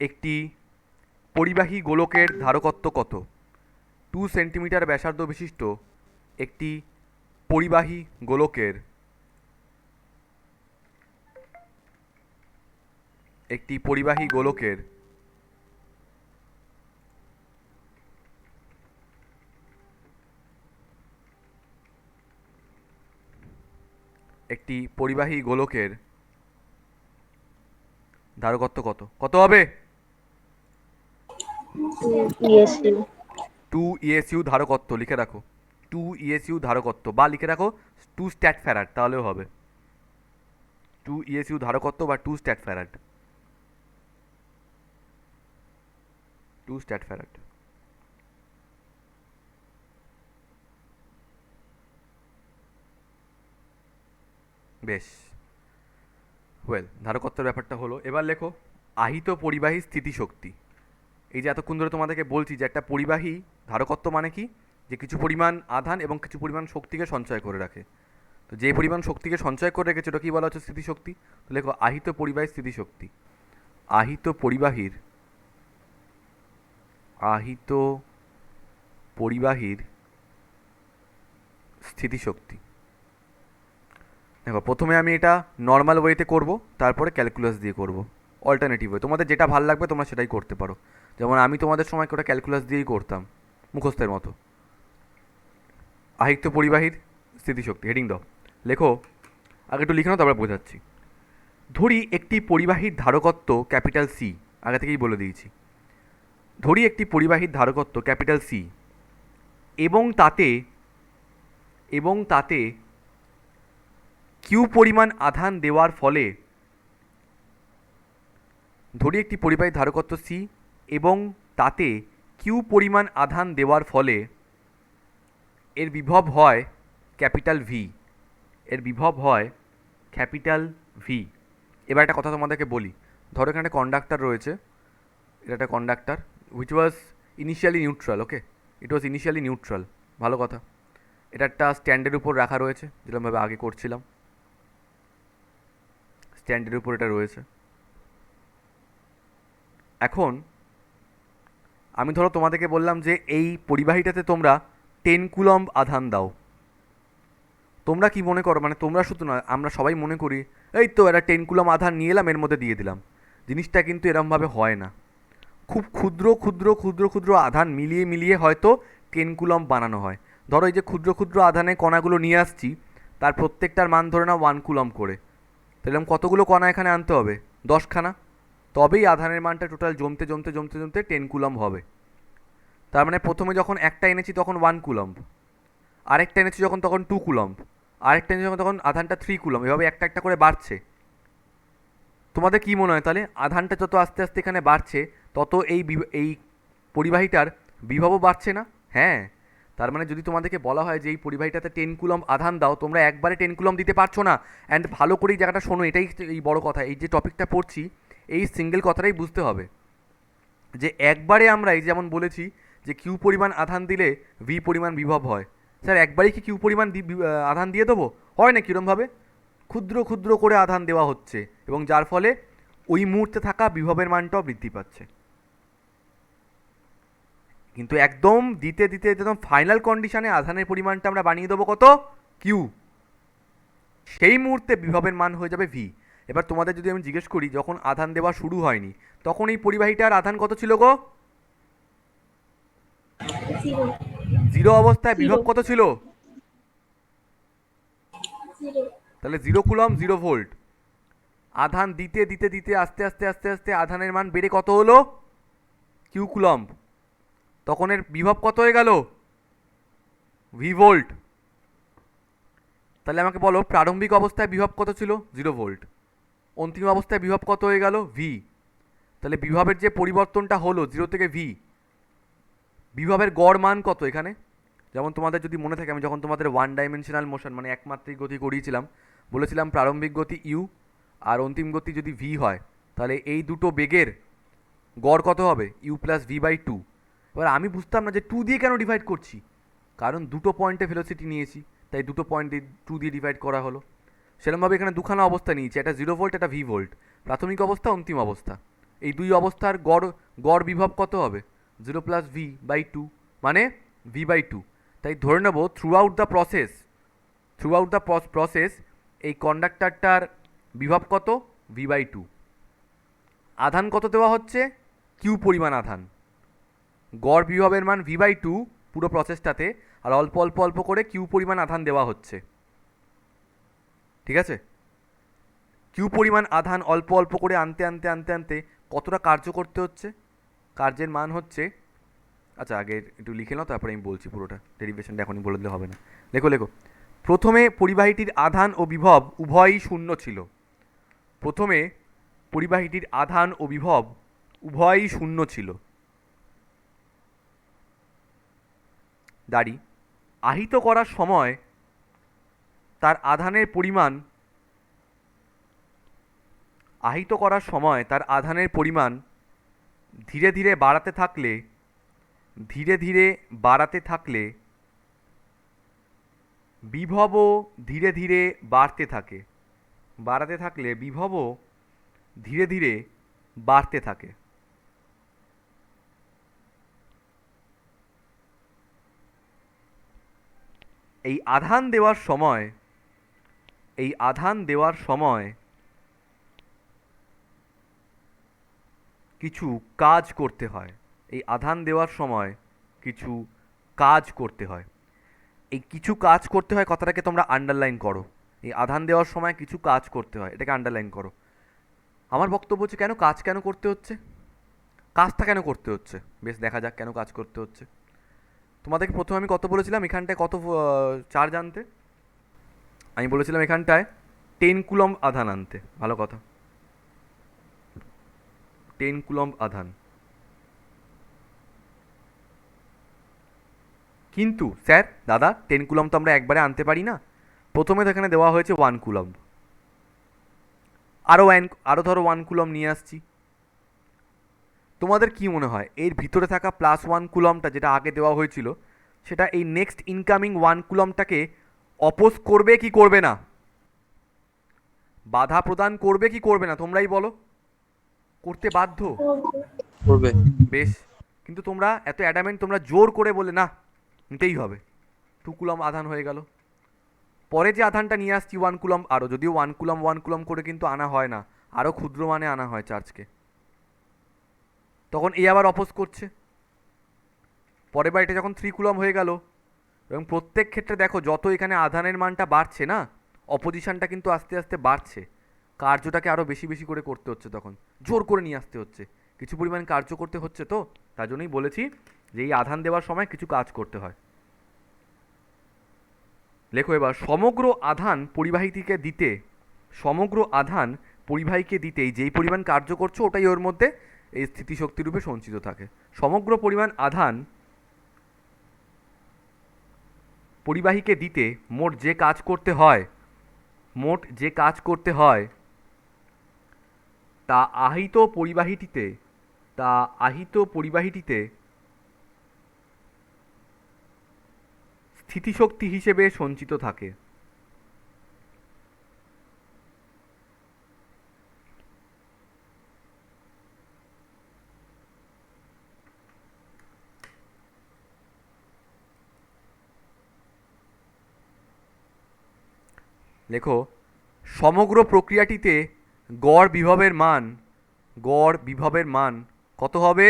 একটি পরিবাহী গোলকের ধারকত্ব কত? 2 সেন্টিমিটার ব্যাসার্ধ বিশিষ্ট একটি পরিবাহী গোলকের একটি পরিবাহী গোলকের একটি পরিবাহী গোলকের ধারকত্ব কত? কত হবে? ইএসইউ 2 ইএসইউ ধারকত্ব লিখে রাখো। 2 ইএসইউ ধারকত্ব বা লিখে রাখো 2 স্ট্যাট ফ্যারাড, তাহলেও হবে। 2 ইএসইউ ধারকত্ব বা 2 স্ট্যাট ফ্যারাড। 2 stat farad. বেশ, ওয়েল, ধারকত্বের ব্যাপারটা হলো। এবার লেখো আহিত পরিবাহী স্থিতিশক্তি। এই যে এতক্ষণ ধরে তোমাদেরকে বলছি যে একটা পরিবাহী ধারকত্ব মানে কি, যে কিছু পরিমাণ আধান এবং কিছু পরিমাণ শক্তিকে সঞ্চয় করে রাখে। তো যে পরিমাণ শক্তিকে সঞ্চয় করে রেখেছে ওটা কি বলা হচ্ছে? স্থিতিশক্তি। তো লেখো আহিত পরিবাহী স্থিতিশক্তি। আহিত পরিবাহীর আহিত পরিবাহীর স্থিতিশক্তি। দেখো প্রথমে আমি এটা নর্মাল ওয়েতে করব, তারপরে ক্যালকুলাস দিয়ে করব। অল্টারনেটিভ ওয়ে, তোমাদের যেটা ভালো লাগবে তোমরা সেটাই করতে পারো। যেমন আমি তোমাদের সময় ওটা ক্যালকুলাস দিয়েই করতাম, মুখস্থের মতো। আহিত পরিবাহীর স্থিতিশক্তি, হেডিং দাও। লেখো, আগে একটু লিখে নাও তারপরে বোঝাচ্ছি। ধরি একটি পরিবাহীর ধারকত্ব ক্যাপিটাল সি, আগে থেকেই বলে দিয়েছি। ধরি একটি পরিবাহীর ধারকত্ব ক্যাপিটাল সি এবং তাতে কিউ পরিমাণ আধান দেওয়ার ফলে, ধরি একটি পরিবাহীর ধারকত্ব সি এবং তাতে কিউ পরিমাণ আধান দেওয়ার ফলে এর বিভব হয় ক্যাপিটাল ভি। এর বিভব হয় ক্যাপিটাল ভি। এবার একটা কথা তোমাদেরকে বলি। ধরো এখানে একটা কন্ডাক্টর রয়েছে, এটা একটা conductor which was initially neutral. Okay, it was initially neutral, ভালো কথা। এটা একটা স্ট্যান্ডের উপর রাখা রয়েছে, যেরকমভাবে আগে করছিলাম, স্ট্যান্ডের উপর এটা রয়েছে। এখন আমি ধরো তোমাদেরকে বললাম যে এই পরিবাহীটাতে তোমরা 10 কুলম্ব আধান দাও। তোমরা কি মনে করো, মানে তোমরা শুধু নয়, আমরা সবাই মনে করি এই তো এটা 10 কুলম্ব আধান নিয়ে এলাম, এর মধ্যে দিয়ে দিলাম। জিনিসটা কিন্তু এরমভাবে হয় না। খুব ক্ষুদ্র ক্ষুদ্র ক্ষুদ্র ক্ষুদ্র আধান মিলিয়ে মিলিয়ে হয়তো 10 কুলম্ব বানানো হয়। ধরো এই যে ক্ষুদ্র ক্ষুদ্র আধানে কণাগুলো নিয়ে আসছি, তার প্রত্যেকটার মান ধরে নাও 1 কুলম্ব করে। তাহলে কতগুলো কণা এখানে আনতে হবে? 10খানা। তবেই আধানের মানটা টোটাল জমতে জমতে জমতে জমতে 10 কুলম্ব হবে। তার মানে প্রথমে যখন একটা এনেছি তখন 1 কুলম্ব, আরেকটা এনেছি যখন তখন 2 কুলম্ব, আরেকটা এনেছি যখন তখন আধানটা 3 কুলম্ব, এভাবে একটা একটা করে বাড়ছে। তোমাদের কি মনে হয় তাহলে আধানটা যত আস্তে আস্তে এখানে বাড়ছে তত এই পরিবাহীটার বিভবও বাড়ছে না? হ্যাঁ। তার মানে যদি তোমাদেরকে বলা হয় যে এই পরিবাহীটাতে 10 কুলম্ব আধান দাও, তোমরা একবারে 10 কুলম্ব দিতে পারছো না। অ্যান্ড ভালো করে এই জায়গাটা শোনো, এটাই এই বড় কথা। এই যে টপিকটা পড়ছি এই সিঙ্গেল কথাটাই বুঝতে হবে যে একবারে আমরা এই যেমন বলেছি যে কিউ পরিমাণ আধান দিলে ভি পরিমাণ বিভব হয়। স্যার একবারেই কি কিউ পরিমাণ আধান দিয়ে দেবো? হয় না, কীরমভাবে ক্ষুদ্র ক্ষুদ্র করে আধান দেওয়া হচ্ছে এবং যার ফলে ওই মুহূর্তে থাকা বিভবের মানটাও বৃদ্ধি পাচ্ছে। কিন্তু একদম দিতে দিতে একদম ফাইনাল কন্ডিশনে আধানের পরিমাণটা আমরা বানিয়ে দেবো কত? কিউ। সেই মুহূর্তে বিভবের মান হয়ে যাবে ভি। এবার তোমাদের যদি আমি জিজ্ঞেস করি যখন আধান দেওয়া শুরু হয়নি তখন এই পরিবাহীটার আধান কত ছিল গো? 0 অবস্থায় বিভব কত ছিল? তাহলে 0 কুলম্ব 0 ভোল্ট। আধান দিতে দিতে দিতে আস্তে আস্তে আস্তে আস্তে আধানের মান বেড়ে কত হলো? Q coulomb. তখন এর বিভব কত হয়ে গেল? V volt. তাহলে আমাকে বলো প্রারম্ভিক অবস্থায় বিভব কত ছিল 0 ভোল্ট, অন্তিম অবস্থায় বিভব কত হয়ে গেল ভি। তাহলে বিভবের যে পরিবর্তনটা হলো 0 থেকে ভি, বিভবের গড় মান কত এখানে? যেমন তোমাদের যদি মনে থাকে, আমি যখন তোমাদের ওয়ান ডাইমেনশনাল মোশন মানে একমাত্রিক গতি করিয়েছিলাম, বলেছিলাম প্রারম্ভিক গতি ইউ আর অন্তিম গতি যদি ভি হয়, তাহলে এই দুটো বেগের গড় কত হবে U plus V by two. এবার আমি বুঝতাম না যে 2 দিয়ে কেন ডিভাইড করছি, কারণ দুটো পয়েন্টে ভেলোসিটি নিয়েছি, তাই দুটো পয়েন্ট দিয়ে 2 দিয়ে ডিভাইড করা হলো। সেরকমভাবে এখানে দুখানা অবস্থা নিয়েছি, একটা 0 ভোল্ট, একটা ভি ভোল্ট, প্রাথমিক অবস্থা অন্তিম অবস্থা। এই দুই অবস্থার গড় গড় বিভব কত হবে 0 প্লাস ভি বাই টু, মানে ভি বাই টু। তাই ধরে নেব থ্রু আউট দ্য প্রসেস এই কন্ডাক্টরটার বিভব কত ভি বাই টু। আধান কত দেওয়া হচ্ছে কিউ পরিমাণ আধান, গড় বিভবের মান ভি বাই টু পুরো প্রসেসটাতে, আর অল্প অল্প অল্প করে কিউ পরিমাণ আধান দেওয়া হচ্ছে। ঠিক আছে, কিউ পরিমাণ আধান অল্প অল্প করে আনতে আনতে আনতে আনতে কতটা কার্য করতে হচ্ছে, কার্যের মান হচ্ছে, আচ্ছা আগে একটু লিখে নাও তারপরে আমি বলছি পুরোটা, ডেরিভেশনটা এখনই বলে দিলে হবে না। লেখো লেখো, প্রথমে পরিবাহীটির আধান ও বিভব উভয়ই শূন্য ছিল। প্রথমে পরিবাহীটির আধান ও বিভব উভয়ই শূন্য ছিল। দাঁড়ি আহিত করার সময় তার আধানের পরিমাণ ধীরে ধীরে বাড়াতে থাকলে বিভবও ধীরে ধীরে বাড়তে থাকে। এই আধান দেওয়ার সময় কিছু কাজ করতে হয়। এই কিছু কাজ করতে হয় কথাটাকে তোমরা আন্ডারলাইন করো। এই আধান দেওয়ার সময় কিছু কাজ করতে হয়, এটাকে আন্ডারলাইন করো। আমার বক্তব্য হচ্ছে কেন করতে হচ্ছে, কাজটা কেন করতে হচ্ছে, বেশ দেখা যাক কেন কাজ করতে হচ্ছে। তোমাদেরকে প্রথমে আমি কত বলেছিলাম, এখানটায় কত চার্জ আনতে? আমি বলেছিলাম এখানটায় 10 কুলম্ব আধান আনতে। ভালো কথা, 10 কুলম্ব আধান। কিন্তু স্যার দাদা 10 কুলম্ব তো আমরা একবারে আনতে পারি না, প্রথমে তো এখানে দেওয়া হয়েছে 1 কুলম্ব, আরও ধরো 1 কুলম্ব নিয়ে আসছি। তোমাদের কি মনে হয় এর ভিতরে থাকা প্লাস 1 কুলম্বটা যেটা আগে দেওয়া হয়েছিল, সেটা এই নেক্সট ইনকামিং 1 কুলম্বটাকে অপোজ করবে কি করবে না, বাধা প্রদান করবে কি করবে না? তোমরাই বলো, করতে বাধ্য করবে। বেশ, কিন্তু তোমরা এত অ্যাডামেন্ট, তোমরা জোর করে বলে না নিতেই হবে। 2 কুলম্ব আধান হয়ে গেল। পরে যে আধানটা নিয়ে আসছি 1 কুলম্ব আরও, যদিও 1 কুলম্ব করে কিন্তু আনা হয় না, আরও ক্ষুদ্র মানে আনা হয় চার্জকে, তখন এই আবার অপোজ করছে। পরের বার এটা যখন 3 কুলম্ব হয়ে গেল, এবং প্রত্যেক ক্ষেত্রে দেখো যত এখানে আধানের মানটা বাড়ছে না, অপোজিশনটা কিন্তু আস্তে আস্তে বাড়ছে, কার্যটাকে আরও বেশি বেশি করে করতে হচ্ছে, তখন জোর করে নিয়ে আসতে হচ্ছে, কিছু পরিমাণ কার্য করতে হচ্ছে। তো তার জন্যই বলেছি যে এই আধান দেওয়ার সময় কিছু কাজ করতে হয়। লেখো এবার, সমগ্র আধান পরিবাহীকে দিতেই যেই পরিমাণ কার্য করছো ওটাই ওর মধ্যে এই স্থিতিশক্তি রূপে সঞ্চিত থাকে। সমগ্র পরিমাণ আধান পরিবাহীকে দিতে মোট যে কাজ করতে হয় তা আহিত পরিবাহীটিতে স্থিতিশক্তি হিসেবে সঞ্চিত থাকে। লেখো, সমগ্র প্রক্রিয়াটিতে গড় বিভবের মান কত হবে?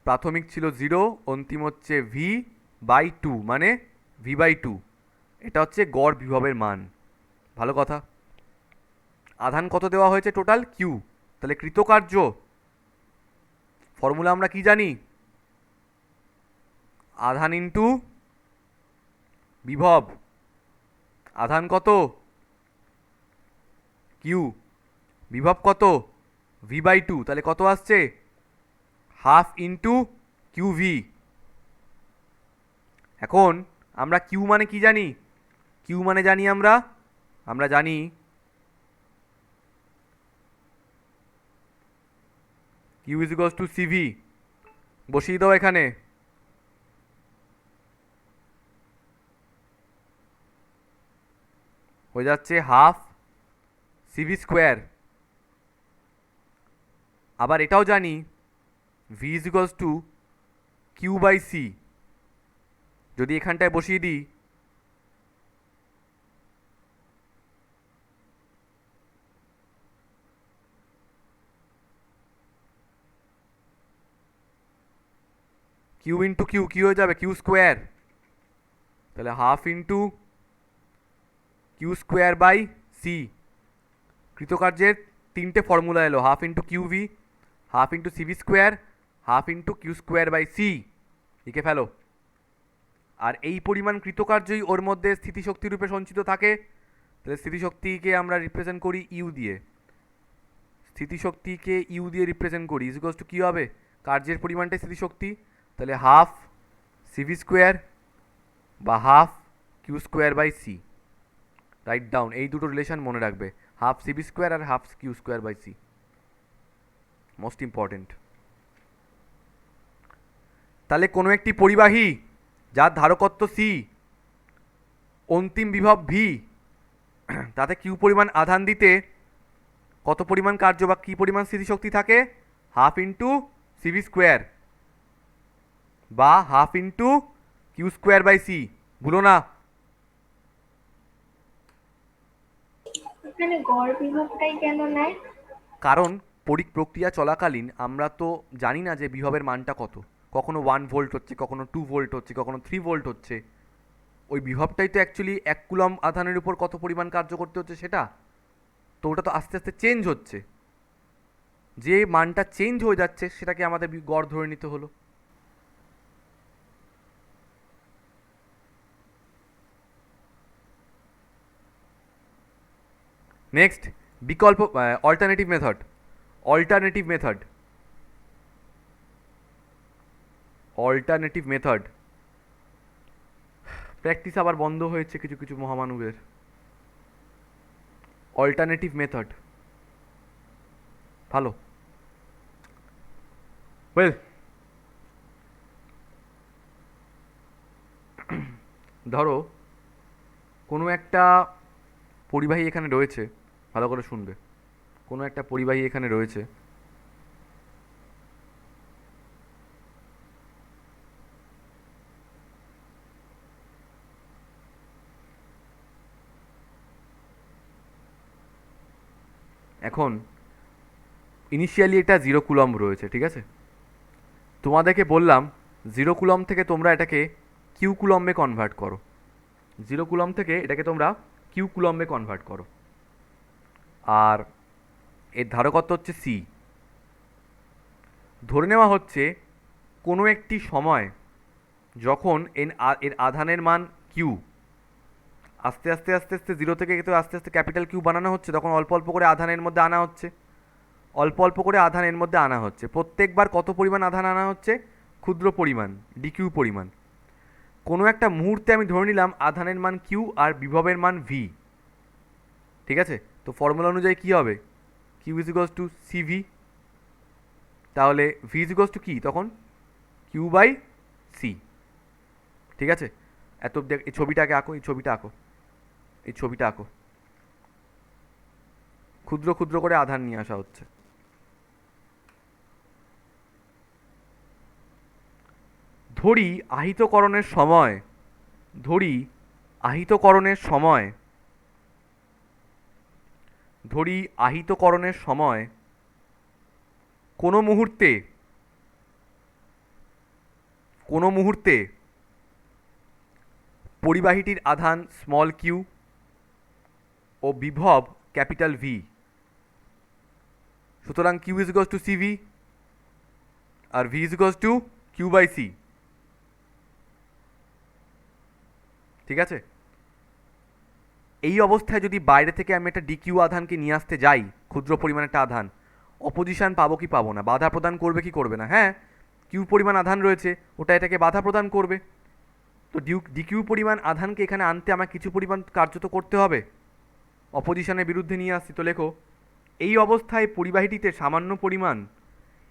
প্রাথমিক ছিল 0, অন্তিম হচ্ছে ভি বাই টু, মানে ভি বাই টু, এটা হচ্ছে গড় বিভবের মান। ভালো কথা। আধান কত দেওয়া হয়েছে টোটাল? কিউ। তাহলে কৃতকার্য ফর্মুলা আমরা কি জানি? আধান ইন্টু বিভব, আধান কত? কিউ। বিভব কত? v/2। তাহলে কত আসছে? Half into Q V. এখন আমরা কিউ মানে কি জানি? কিউ মানে জানি আমরা জানি Q is equals to CV. বসিয়ে দাও এখানে। হয়ে যাচ্ছে হাফ সিভি স্কোয়ার। আবার এটাও জানি V is equals to Q by C. যদি এখানটায় বসিয়ে দিই, কিউ ইন্টু কিউ, কি হয়ে যাবে? Q square. তাহলে half into Q square by C. কৃতকার্যের তিনটে ফর্মুলা এলো, half into Q V, half into CV square, half into Q square by C. লিখে ফেলো। আর এই পরিমাণ কৃতকার্যই ওর মধ্যে স্থিতিশক্তি রূপে সঞ্চিত থাকে। তাহলে স্থিতিশক্তিকে আমরা রিপ্রেজেন্ট করি ইউ দিয়ে। স্থিতিশক্তিকে ইউ দিয়ে রিপ্রেজেন্ট করি, ইজ ইকুয়ালস টু কী হবে? কার্যের পরিমাণটাই স্থিতিশক্তি। তাহলে হাফ সিভি স্কোয়ার বা half Q square by C. Write down, এই দুটো রিলেশন মনে রাখবে, হাফ সিভি স্কোয়ার আর half Q square by C. Most important. তাহলে কোনো একটি পরিবাহী যার ধারকত্ব সি, অন্তিম বিভব ভি, তাতে কিউ পরিমাণ আধান দিতে কত পরিমাণ কার্য বা কী পরিমাণ স্থিতিশক্তি থাকে? হাফ ইন্টু সিভি স্কোয়ার বা half into Q square by C. ভুলো না। এখানে গড় বিভবটাই কেন নেয়? কারণ প্রক্রিয়া চলাকালীন আমরা তো জানি না যে বিভবের মানটা কত। কখনো 1 ভোল্ট হচ্ছে, কখনো 2 ভোল্ট হচ্ছে, কখনো 3 ভোল্ট হচ্ছে। ওই বিভবটাই তো অ্যাকচুয়ালি 1 কুলম্ব আধানের উপর কত পরিমাণ কার্য করতে হচ্ছে সেটা। তো ওটা তো আস্তে আস্তে চেঞ্জ হচ্ছে। যে মানটা চেঞ্জ হয়ে যাচ্ছে সেটাকে আমাদের গড় ধরে নিতে হলো। নেক্সট, বিকল্প alternative method. Alternative method alternative method practice আবার বন্ধ হয়েছে কিছু কিছু মহামানবের। অল্টারনেটিভ মেথড ভালো। ওয়েল, ধরো কোনো একটা পরিবাহী এখানে রয়েছে, ভালো করে শুনবে। কোনো একটা পরিবাহী এখানে রয়েছে, এখন ইনিশিয়ালি এটা 0 কুলম্ব রয়েছে, ঠিক আছে? তোমাদেরকে বললাম 0 কুলম্ব থেকে তোমরা এটাকে কিউ কুলম্বে কনভার্ট করো। 0 কুলম্ব থেকে এটাকে তোমরা কিউ কুলম্বে কনভার্ট করো। আর এর ধারকত্ব হচ্ছে সি। ধরে নেওয়া হচ্ছে কোনো একটি সময় যখন এর আধানের মান কিউ আস্তে আস্তে আস্তে আস্তে 0 থেকে তো আস্তে আস্তে ক্যাপিটাল কিউ বানানো হচ্ছে, তখন অল্প অল্প করে আধানের মধ্যে আনা হচ্ছে, অল্প অল্প করে আধান এর মধ্যে আনা হচ্ছে। প্রত্যেকবার কত পরিমাণ আধান আনা হচ্ছে? ক্ষুদ্র পরিমাণ, ডিকিউ পরিমাণ। কোনো একটা মুহূর্তে আমি ধরে নিলাম আধানের মান কিউ আর বিভবের মান ভি, ঠিক আছে? তো ফর্মুলা অনুযায়ী কী হবে? Q is equals to CV. তাহলে ভি ইজ ইকুয়ালস টু কী তখন? কিউ বাই সি, ঠিক আছে? এত এই ছবিটাকে আঁকো, এই ছবিটা আঁকো, এই ছবিটা আঁকো। ক্ষুদ্র ক্ষুদ্র করে আধান নিয়ে আসা হচ্ছে। ধরি আহিতকরণের সময়, ধরি আহিতকরণের সময়, ধরি আহিতকরণের সময় কোনো মুহূর্তে, কোনো মুহূর্তে পরিবাহীটির আধান স্মল কিউ ও বিভব ক্যাপিটাল ভি। সুতরাং Q is equals to CV আর V is equals to Q by C, ঠিক আছে? এই অবস্থায় যদি বাইরে থেকে আমি একটা ডিকিউ আধানকে নিয়ে আসতে যাই, ক্ষুদ্র পরিমাণ একটা আধান, অপোজিশন পাবো কি পাবো না, বাধা প্রদান করবে কি করবে না? হ্যাঁ, কিউ পরিমাণ আধান রয়েছে, ওটা এটাকে বাধা প্রদান করবে। তো ডিকিউ পরিমাণ আধানকে এখানে আনতে আমার কিছু পরিমাণ কার্য তো করতে হবে, অপোজিশনের বিরুদ্ধে নিয়ে আসছি। তো লেখো, এই অবস্থায় পরিবাহীটিতে সামান্য পরিমাণ,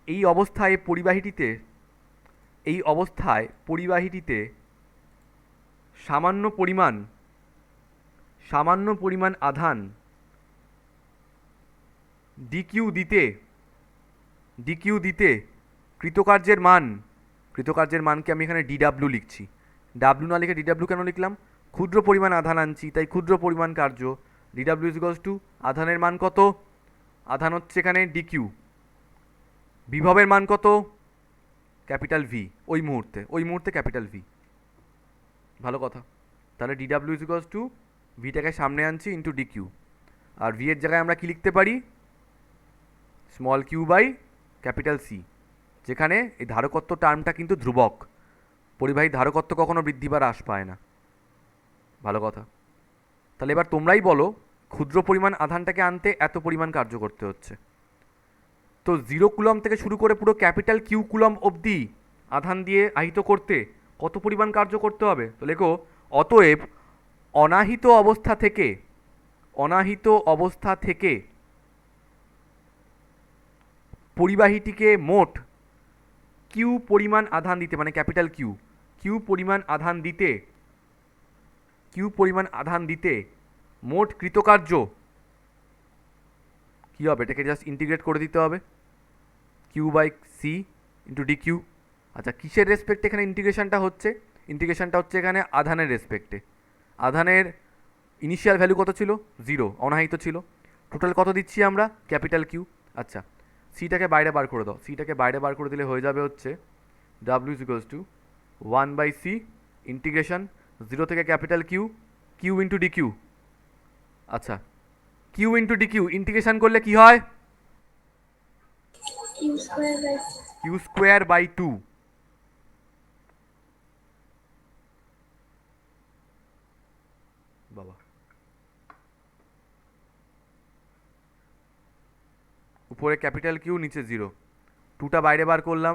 এই অবস্থায় পরিবাহীটিতে, এই অবস্থায় পরিবাহীটিতে সামান্য পরিমাণ, সামান্য পরিমাণ আধান ডিকিউ দিতে, ডিকিউ দিতে কৃতকার্যের মান, কৃতকার্যের মানকে আমি এখানে ডিডাব্লিউ লিখছি। ডাব্লিউ না লিখে ডিডাব্লিউ কেন লিখলাম? ক্ষুদ্র পরিমাণ আধান আনছি, তাই ক্ষুদ্র পরিমাণ কার্য। ডিডাব্লিউ ইকুয়ালস টু আধানের মান কত? আধান হচ্ছে এখানে ডিকিউ। বিভবের মান কত? Capital V. ওই মুহূর্তে ক্যাপিটাল ভি। ভালো কথা। তাহলে ডিডাব্লিউ ইকুয়ালস টু ভিটাকে সামনে আনছি ইন্টু ডিকিউ, আর ভি এর জায়গায় আমরা কি লিখতে পারি? Small Q by capital C, যেখানে এই ধারকত্ব টার্মটা কিন্তু ধ্রুবক, পরিবাহী ধারকত্ব কখনো বৃদ্ধি বা হ্রাস পায় না। ভালো কথা। তাহলে এবার তোমরাই বলো, ক্ষুদ্র পরিমাণ আধানটাকে আনতে এত পরিমাণ কার্য করতে হচ্ছে, তো 0 কুলম থেকে শুরু করে পুরো ক্যাপিটাল কিউ কুলম অবধি আধান দিয়ে আহিত করতে কত পরিমাণ কার্য করতে হবে? তো লেখো, অতএব অনাহিত অবস্থা থেকে, অনাহিত অবস্থা থেকে পরিবাহীটিকে মোট কিউ পরিমাণ আধান দিতে, মানে ক্যাপিটাল কিউ, কিউ পরিমাণ আধান দিতে, কিউ পরিমাণ আধান দিতে মোট কৃতকার্য কী হবে? এটাকে জাস্ট ইন্টিগ্রেট করে দিতে হবে, Q by C into D Q. আচ্ছা, কিসের রেসপেক্টে এখানে ইন্টিগ্রেশনটা হচ্ছে? ইন্টিগ্রেশনটা হচ্ছে এখানে আধানের রেসপেক্টে। আধানের ইনিশিয়াল ভ্যালু কত ছিল? 0, অনাহিত ছিল। টোটাল কত দিচ্ছি আমরা? Capital Q. আচ্ছা, সিটাকে বাইরে বার করে দাও, সিটাকে বাইরে বার করে দিলে হয়ে যাবে হচ্ছে W equals to 1/c integration 0 থেকে capital Q, Q into D Q. আচ্ছা, Q into D Q integration করলে কি হয়? Q square by Q square by 2। বাবা, উপরে ক্যাপিটাল কিউ, নিচে 0, 2টা বাইরে বার করলাম,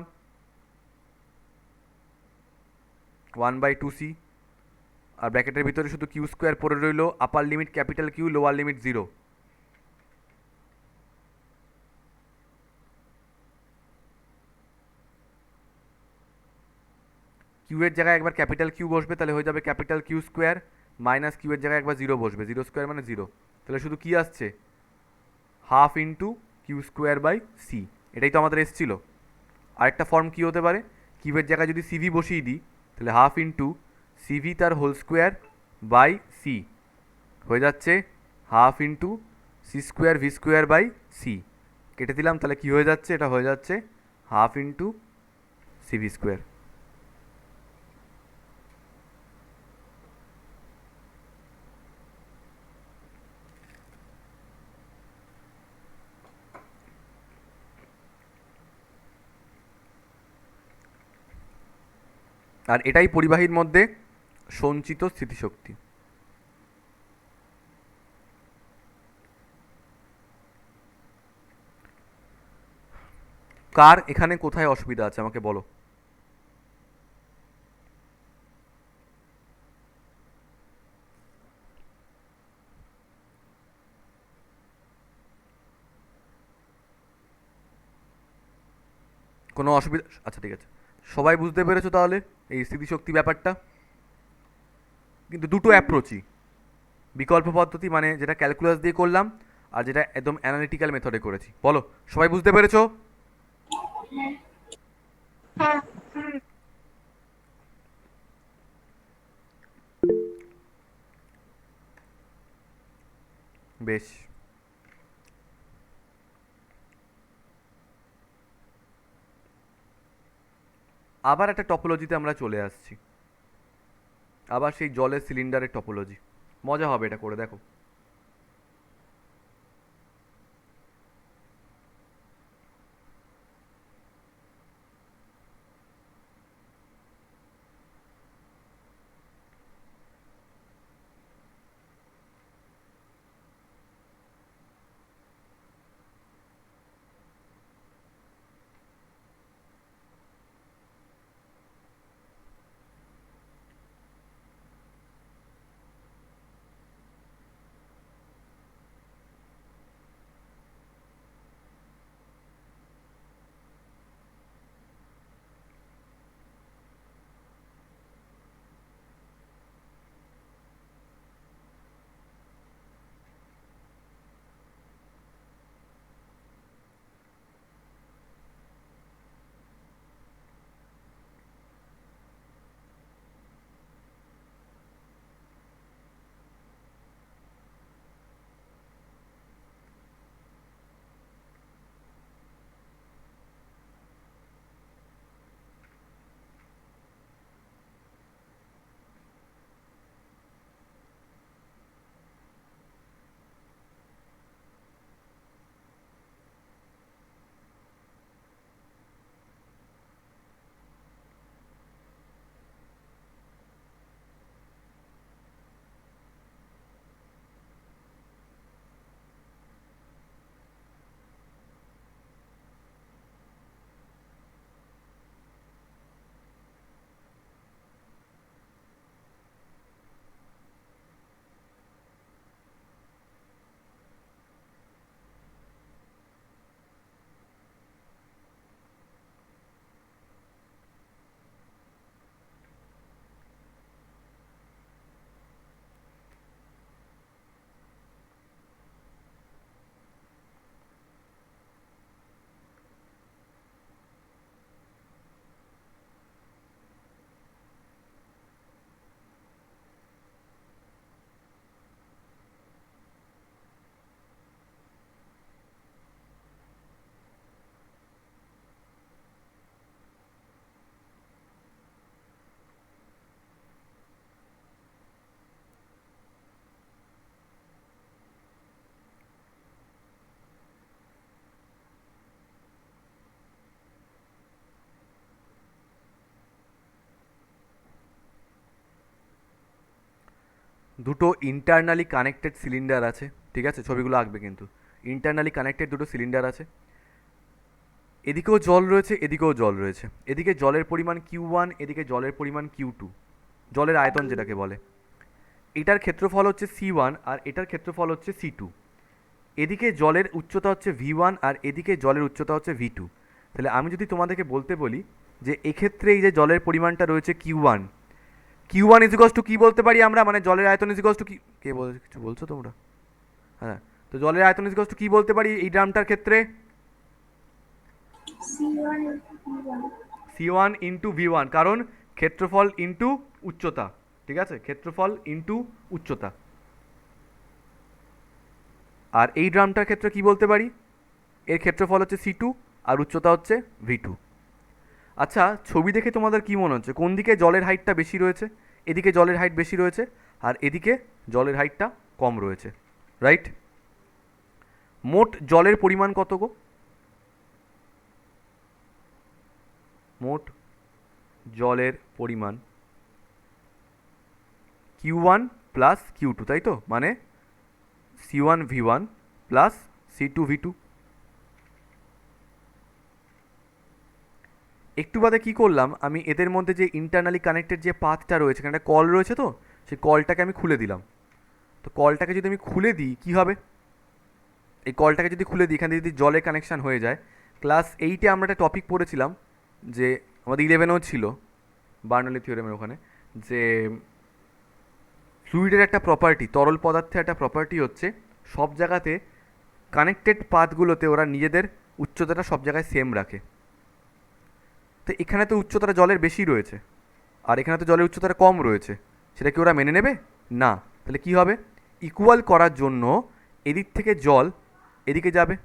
1/2c, আর ব্র্যাকেটের ভিতরে শুধু কিউ স্কোয়ার পড়ে রইল, upper limit capital Q, lower limit 0। Q এর জায়গায় একবার ক্যাপিটাল কিউ বসবে, তাহলে হয়ে যাবে capital Q square, minus Q এর জায়গায় একবার 0 বসবে, 0 স্কোয়ার মানে 0, তাহলে শুধু কি আসছে? Half into Q square by C. এটাই তো আমাদের এসছিল। আরেকটা ফর্ম কী হতে পারে? কিউবের জায়গায় যদি সিভি বসিয়ে দিই, তাহলে হাফ ইন্টু সিভি তার হোল স্কোয়ার বাই সি হয়ে যাচ্ছে half into C square V square by C. কেটে দিলাম, তাহলে কি হয়ে যাচ্ছে? এটা হয়ে যাচ্ছে হাফ ইন্টু সিভি স্কোয়ার। আর এটাই পরিবাহীর মধ্যে সঞ্চিত স্থিতিশক্তি। কার এখানে কোথায় অসুবিধা আছে আমাকে বলো? কোনো অসুবিধা? আচ্ছা, ঠিক আছে, সবাই বুঝতে পেরেছো তাহলে এই স্থিতিশক্তি ব্যাপারটা? কিন্তু দুটো অ্যাপ্রোচই, বিকল্প পদ্ধতি মানে যেটা ক্যালকুলাস দিয়ে করলাম, আর যেটা একদম অ্যানালিটিক্যাল মেথডে করেছি। বলো, সবাই বুঝতে পেরেছো? হ্যাঁ। বেশ, আবার একটা টপোলজিতে আমরা চলে আসছি, আবার সেই জলের সিলিন্ডারের টপোলজি। মজা হবে এটা করে, দেখো। দুটো ইন্টারনালি কানেক্টেড সিলিন্ডার আছে, ঠিক আছে, ছবিগুলো আঁকবে কিন্তু। ইন্টারনালি কানেক্টেড দুটো সিলিন্ডার আছে, এদিকেও জল রয়েছে, এদিকেও জল রয়েছে। এদিকে জলের পরিমাণ Q1, এদিকে জলের পরিমাণ Q2, জলের আয়তন যেটাকে বলে। এটার ক্ষেত্রফল হচ্ছে C1 আর এটার ক্ষেত্রফল হচ্ছে C2। এদিকে জলের উচ্চতা হচ্ছে V1 আর এদিকে জলের উচ্চতা হচ্ছে V2। তাহলে আমি যদি তোমাদেরকে বলতে বলি যে এক্ষেত্রে এই যে জলের পরিমাণটা রয়েছে Q1, Q1 ইজিকলস টু কী বলতে পারি আমরা, মানে জলের আয়তন ইজিকলস টু কি, কে বল, কিছু বলছো তোমরা? হ্যাঁ, তো জলের আয়তন ইজিকলস টু কী বলতে পারি এই ড্রামটার ক্ষেত্রে? C1 ইন্টু V1, কারণ ক্ষেত্রফল ইন্টু উচ্চতা, ঠিক আছে, ক্ষেত্রফল ইন্টু উচ্চতা। আর এই ড্রামটার ক্ষেত্রে কি বলতে পারি, এর ক্ষেত্রফল হচ্ছে C2 আর উচ্চতা হচ্ছে V2। আচ্ছা, ছবি দেখে তোমাদের কি মনে হচ্ছে, কোন দিকে জলের হাইটটা বেশি রয়েছে? এদিকে জলের হাইট বেশি রয়েছে আর এদিকে জলের হাইটটা কম রয়েছে, রাইট? মোট জলের পরিমাণ কত গো? মোট জলের পরিমাণ Q1 প্লাস Q2, তাই তো, মানে C1 V1 plus C2 V2। একটু বাদে কী করলাম, আমি এদের মধ্যে যে ইন্টারনালি কানেক্টেড যে পাথটা রয়েছে, এখানে একটা কল রয়েছে, তো সেই কলটাকে আমি খুলে দিলাম। তো কলটাকে যদি আমি খুলে দিই কী হবে, এই কলটাকে যদি খুলে দিই, এখানে যদি জলের কানেকশান হয়ে যায়। ক্লাস 8-এ আমরা একটা টপিক পড়েছিলাম, যে আমাদের 11-এও ছিল, বার্নৌলি থিওরেমের ওখানে, যে ফ্লুইডের একটা প্রপার্টি, তরল পদার্থের একটা প্রপার্টি হচ্ছে সব জায়গাতে কানেক্টেড পাথগুলোতে ওরা নিজেদের উচ্চতাটা সব জায়গায় সেম রাখে। তো এখানে তো উচ্চতাটা জলের বেশি রয়েছে আর এখানে তো জলের উচ্চতাটা কম রয়েছে, সেটা কি ওরা মেনে নেবে? না। তাহলে কি হবে, ইকুয়াল করার জন্য এদিক থেকে জল এদিকে যাবে।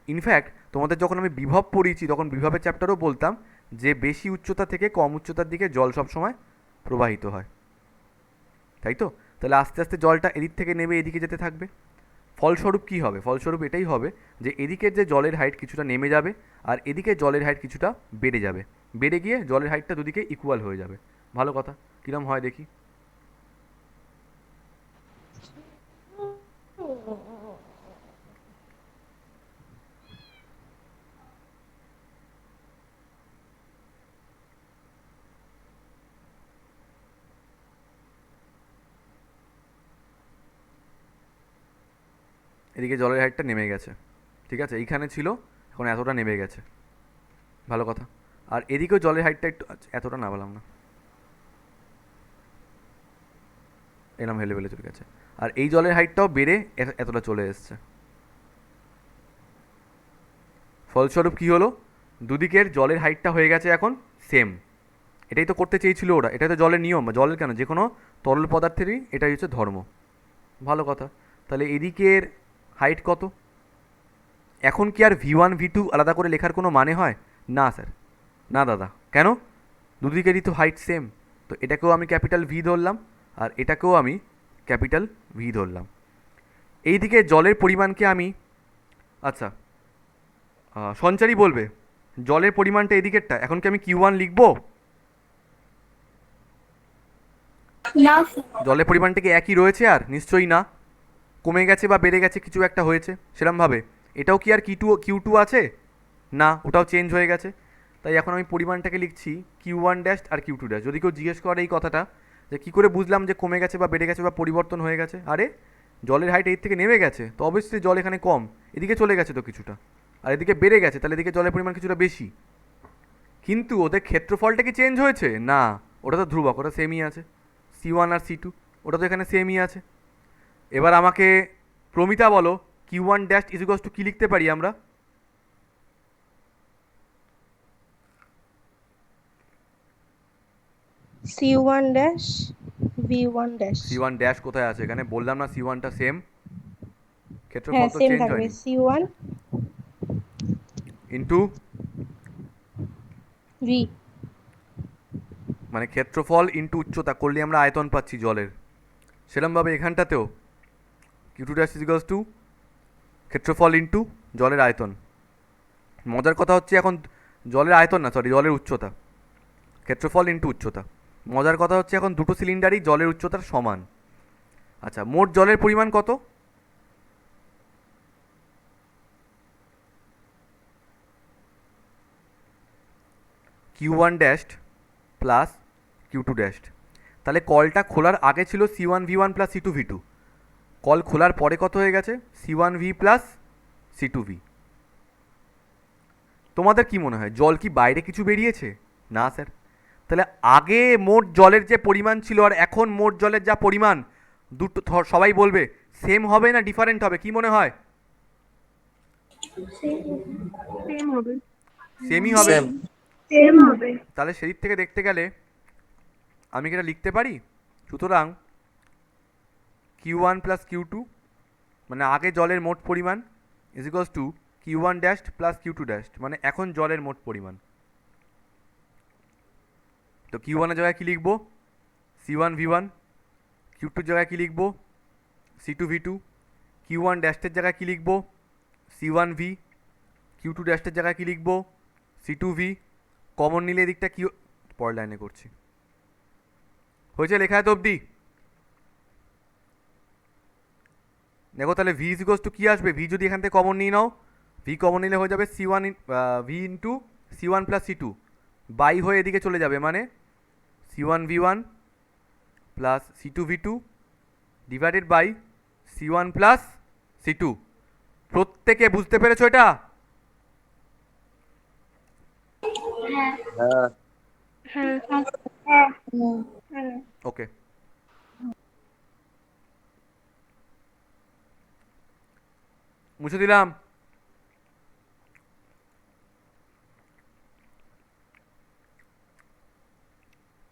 ইনফ্যাক্ট তোমাদের যখন আমি বিভব পড়িয়েছি তখন বিভবের চ্যাপ্টারও বলতাম যে বেশি উচ্চতা থেকে কম উচ্চতার দিকে জল সবসময় প্রবাহিত হয়, তাই তো? তাহলে আস্তে আস্তে জলটা এদিক থেকে নেমে এদিকে যেতে থাকবে। ফলস্বরূপ কী হবে, ফলস্বরূপ এটাই হবে যে এদিকের যে জলের হাইট কিছুটা নেমে যাবে আর এদিকে জলের হাইট কিছুটা বেড়ে যাবে, বেড়ে গিয়ে জলের হাইটটা দুদিকে ইকুয়াল হয়ে যাবে। ভালো কথা, কীরকম হয় দেখি। এদিকে জলের হাইটটা নেমে গেছে, ঠিক আছে, এইখানে ছিল, এখন এতটা নেমে গেছে, ভালো কথা। আর এদিকেও জলের হাইটটা একটু, আচ্ছা এতটা না বললাম না, এরম হেলে বেলে চলে গেছে। আর এই জলের হাইটটাও বেড়ে এতটা চলে এসছে। ফলস্বরূপ কী হলো, দুদিকের জলের হাইটটা হয়ে গেছে এখন সেম। এটাই তো করতে চেয়েছিল ওরা, এটাই তো জলের নিয়ম, বা জলের কেন, যে কোনো তরল পদার্থেরই এটাই হচ্ছে ধর্ম। ভালো কথা। তাহলে এদিকের হাইট কত? এখন কি আর V1 V2 আলাদা করে লেখার কোনো মানে হয়? না স্যার, না দাদা। কেন? দুদিকেরই তো হাইট সেম, তো এটাকেও আমি ক্যাপিটাল V ধরলাম আর এটাকেও আমি ক্যাপিটাল V ধরলাম। এইদিকে জলের পরিমাণকে আমি, আচ্ছা সঞ্চারী বলবে জলের পরিমাণটা এদিকেরটা এখন কি আমি Q1 লিখবো? না স্যার। জলের পরিমাণটা কি একই রয়েছে? আর নিশ্চয়ই না, কমে গেছে বা বেড়ে গেছে, কিছু একটা হয়েছে সেরমভাবে। এটাও কি আর Q2 আছে? না, ওটাও চেঞ্জ হয়ে গেছে। তাই এখন আমি পরিমাণটাকে লিখছি Q1 ড্যাশ আর Q2 ড্যাশ। যদি কেউ জিজ্ঞেস করে এই কথাটা যে কী করে বুঝলাম যে কমে গেছে বা বেড়ে গেছে বা পরিবর্তন হয়ে গেছে, আরে জলের হাইট এর থেকে নেমে গেছে তো অবশ্যই জল এখানে কম, এদিকে চলে গেছে তো কিছুটা, আর এদিকে বেড়ে গেছে, তাহলে এদিকে জলের পরিমাণ কিছুটা বেশি। কিন্তু ওদের ক্ষেত্রফলটা কি চেঞ্জ হয়েছে? না, ওটা তো ধ্রুবক, ওটা সেমই আছে। C1 আর C2 ওটা তো এখানে সেমই আছে। এবার আমাকে প্রমিতা বলো Q1 ড্যাশ ইজিকলস টু কী লিখতে পারি আমরা? C1 dash V1 dash. C1 dash কোথায় আছে এখানে? বললাম না C1টা সেম, ক্ষেত্রফল হ্যাঁ তো সেম চেঞ্জ থাকবে, হয়নি। C1 into V। মানে ক্ষেত্রফল ইন্টু উচ্চতা করলে আমরা আয়তন পাচ্ছি জলের, সেরমভাবে এখানটাতেও Q2 ড্যাশ ইজিকলস টু ক্ষেত্রফল ইন্টু জলের আয়তন। মজার কথা হচ্ছে এখন জলের আয়তন না, সরি জলের উচ্চতা, ক্ষেত্রফল ইন্টু উচ্চতা। মজার কথা হচ্ছে এখন দুটো সিলিন্ডারই জলের উচ্চতার সমান, আচ্ছা, মোট জলের পরিমাণ কত? Q one dashed plus Q two dashed. তাহলে কলটা খোলার আগে ছিল C one V one plus C two V two, কল খোলার পরে কত হয়ে গেছে? C one V plus C two V. তোমাদের কি মনে হয় জল কি বাইরে কিছু বেরিয়েছে? না স্যার। তাহলে আগে মোট জলের যে পরিমাণ ছিল আর এখন মোট জলের যা পরিমাণ, দুটো সবাই বলবে সেম হবে না ডিফারেন্ট হবে? কি মনে হয়? সেম হবে। সেমই হবে। সেম। সেম হবে। তাহলে সেদিক থেকে দেখতে গেলে আমি কি এটা লিখতে পারি? সুতরাং Q one plus Q two, মানে আগে জলের মোট পরিমাণ, is equals to Q one dashed plus Q two dashed, মানে এখন জলের মোট পরিমাণ। তো কিউ ওয়ানের জায়গায় কী লিখবো? C one V one. Q টুর জায়গায় কী লিখবো? C two V two. Q one ড্যাশের জায়গায় কী লিখবো? C one V. Q two ড্যাশের জায়গায় কী লিখবো? C two V. কমন নিলে এদিকটা কিউ, পরের লাইনে করছি। হয়েছে লেখা এত অবধি? দেখো তাহলে ভি ইজ ইকুয়ালস টু কী আসবে? ভি যদি এখান থেকে কমন নিয়ে নাও, ভি কমন নিলে হয়ে যাবে C one V into C one plus C two, by হয়ে এদিকে চলে যাবে, মানে C one V one plus C two V two divided by C one plus C two. প্রত্যেকে বুঝতে পেরেছো এটা? হ্যাঁ। হ্যাঁ। হুম। হ্যাঁ। ওকে। মুছে দিলাম।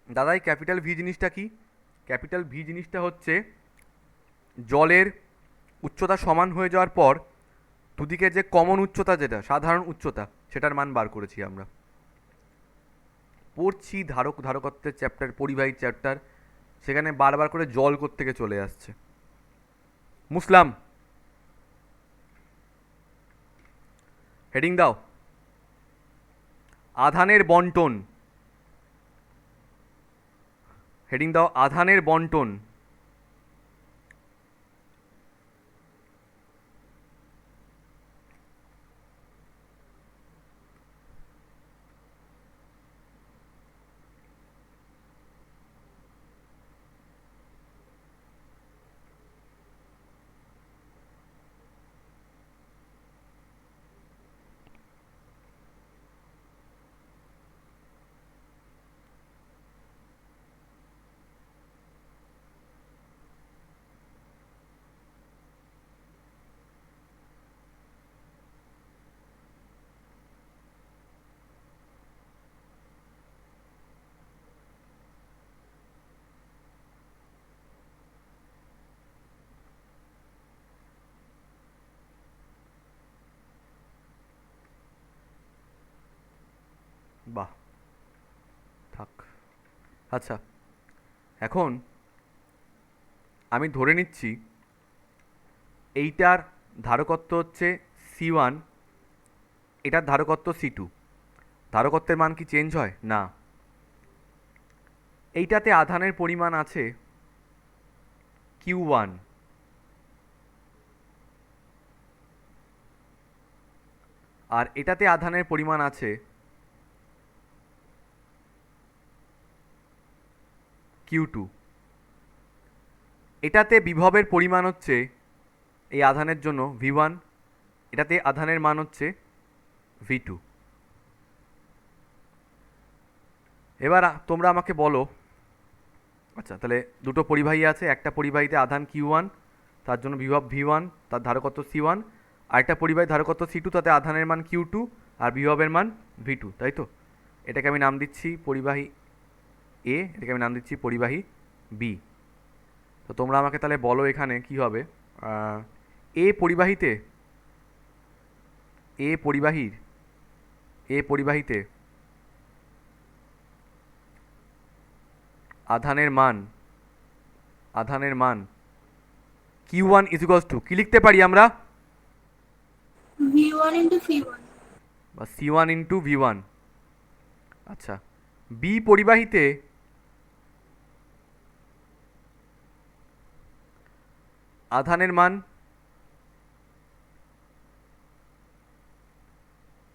দাদা এই ক্যাপিটাল ভি জিনিসটা কি? ক্যাপিটাল ভি জিনিসটা হচ্ছে জলের উচ্চতা সমান হয়ে যাওয়ার পর দুদিকে যে কমন উচ্চতা, যেটা সাধারণ উচ্চতা, সেটার মান বার করেছি আমরা। পড়ছি ধারকত্বের চ্যাপ্টার, পরিবাহী চ্যাপ্টার, সেখানে বারবার করে জল থেকে চলে আসছে। মুসলাম, হেডিং দাও। আধানের বন্টন। হেডিং দাও আধানের বন্টন। বাহ, থাক। আচ্ছা, এখন আমি ধরে নিচ্ছি এইটার ধারকত্ব হচ্ছে সি ওয়ান, এটার ধারকত্ব সি টু। ধারকত্বের মান কি চেঞ্জ হয়? না। এইটাতে আধানের পরিমাণ আছে কিউ ওয়ান, আর এটাতে আধানের পরিমাণ আছে কিউ টু। এটাতে বিভবের পরিমাণ হচ্ছে এই আধানের জন্য ভি ওয়ান, এটাতে আধানের মান হচ্ছে ভি টু। এবার তোমরা আমাকে বলো, আচ্ছা তাহলে দুটো পরিবাহী আছে, একটা পরিবাহীতে আধান কিউ ওয়ান, তার জন্য বিভব ভি ওয়ান, তার ধারকত্ব সি ওয়ান, আরেকটা পরিবাহী ধারকত্ব সি টু, তাতে আধানের মান কিউ টু আর বিভবের মান ভি টু, তাই তো? এটাকে আমি নাম দিচ্ছি পরিবাহী এ, এটাকে আমি নাম দিচ্ছি পরিবাহী বি। তো তোমরা আমাকে তাহলে বলো এখানে কি হবে? এ পরিবাহীতে আধানের মান Q one is equals to কি লিখতে পারি আমরা? V1 into C1। বা C one into V one. আচ্ছা, বি পরিবাহীতে আধানের মান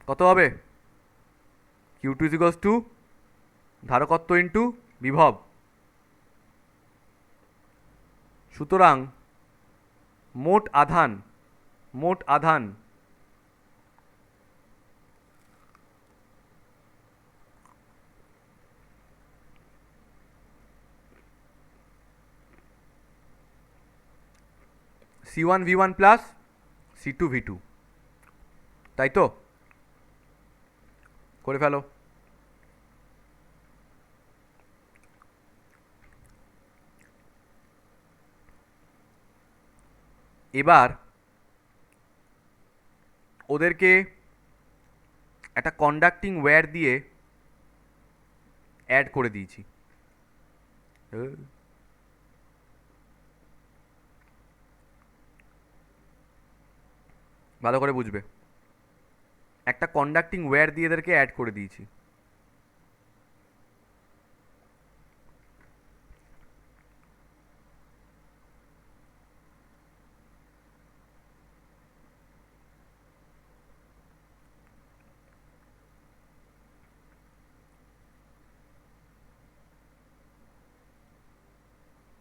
কত হবে? Q2 ইজিকলস টু ধারকত্ব ইন্টু বিভব। সুতরাং মোট আধান C1V1 প্লাস C2V2, তাই তো? করে ফেলো। এবার ওদেরকে একটা কন্ডাক্টিং ওয়্যার দিয়ে অ্যাড করে দিয়েছি। ভালো করে বুঝবে, একটা কন্ডাক্টিং ওয়্যার দিয়ে এদেরকে অ্যাড করে দিয়েছি।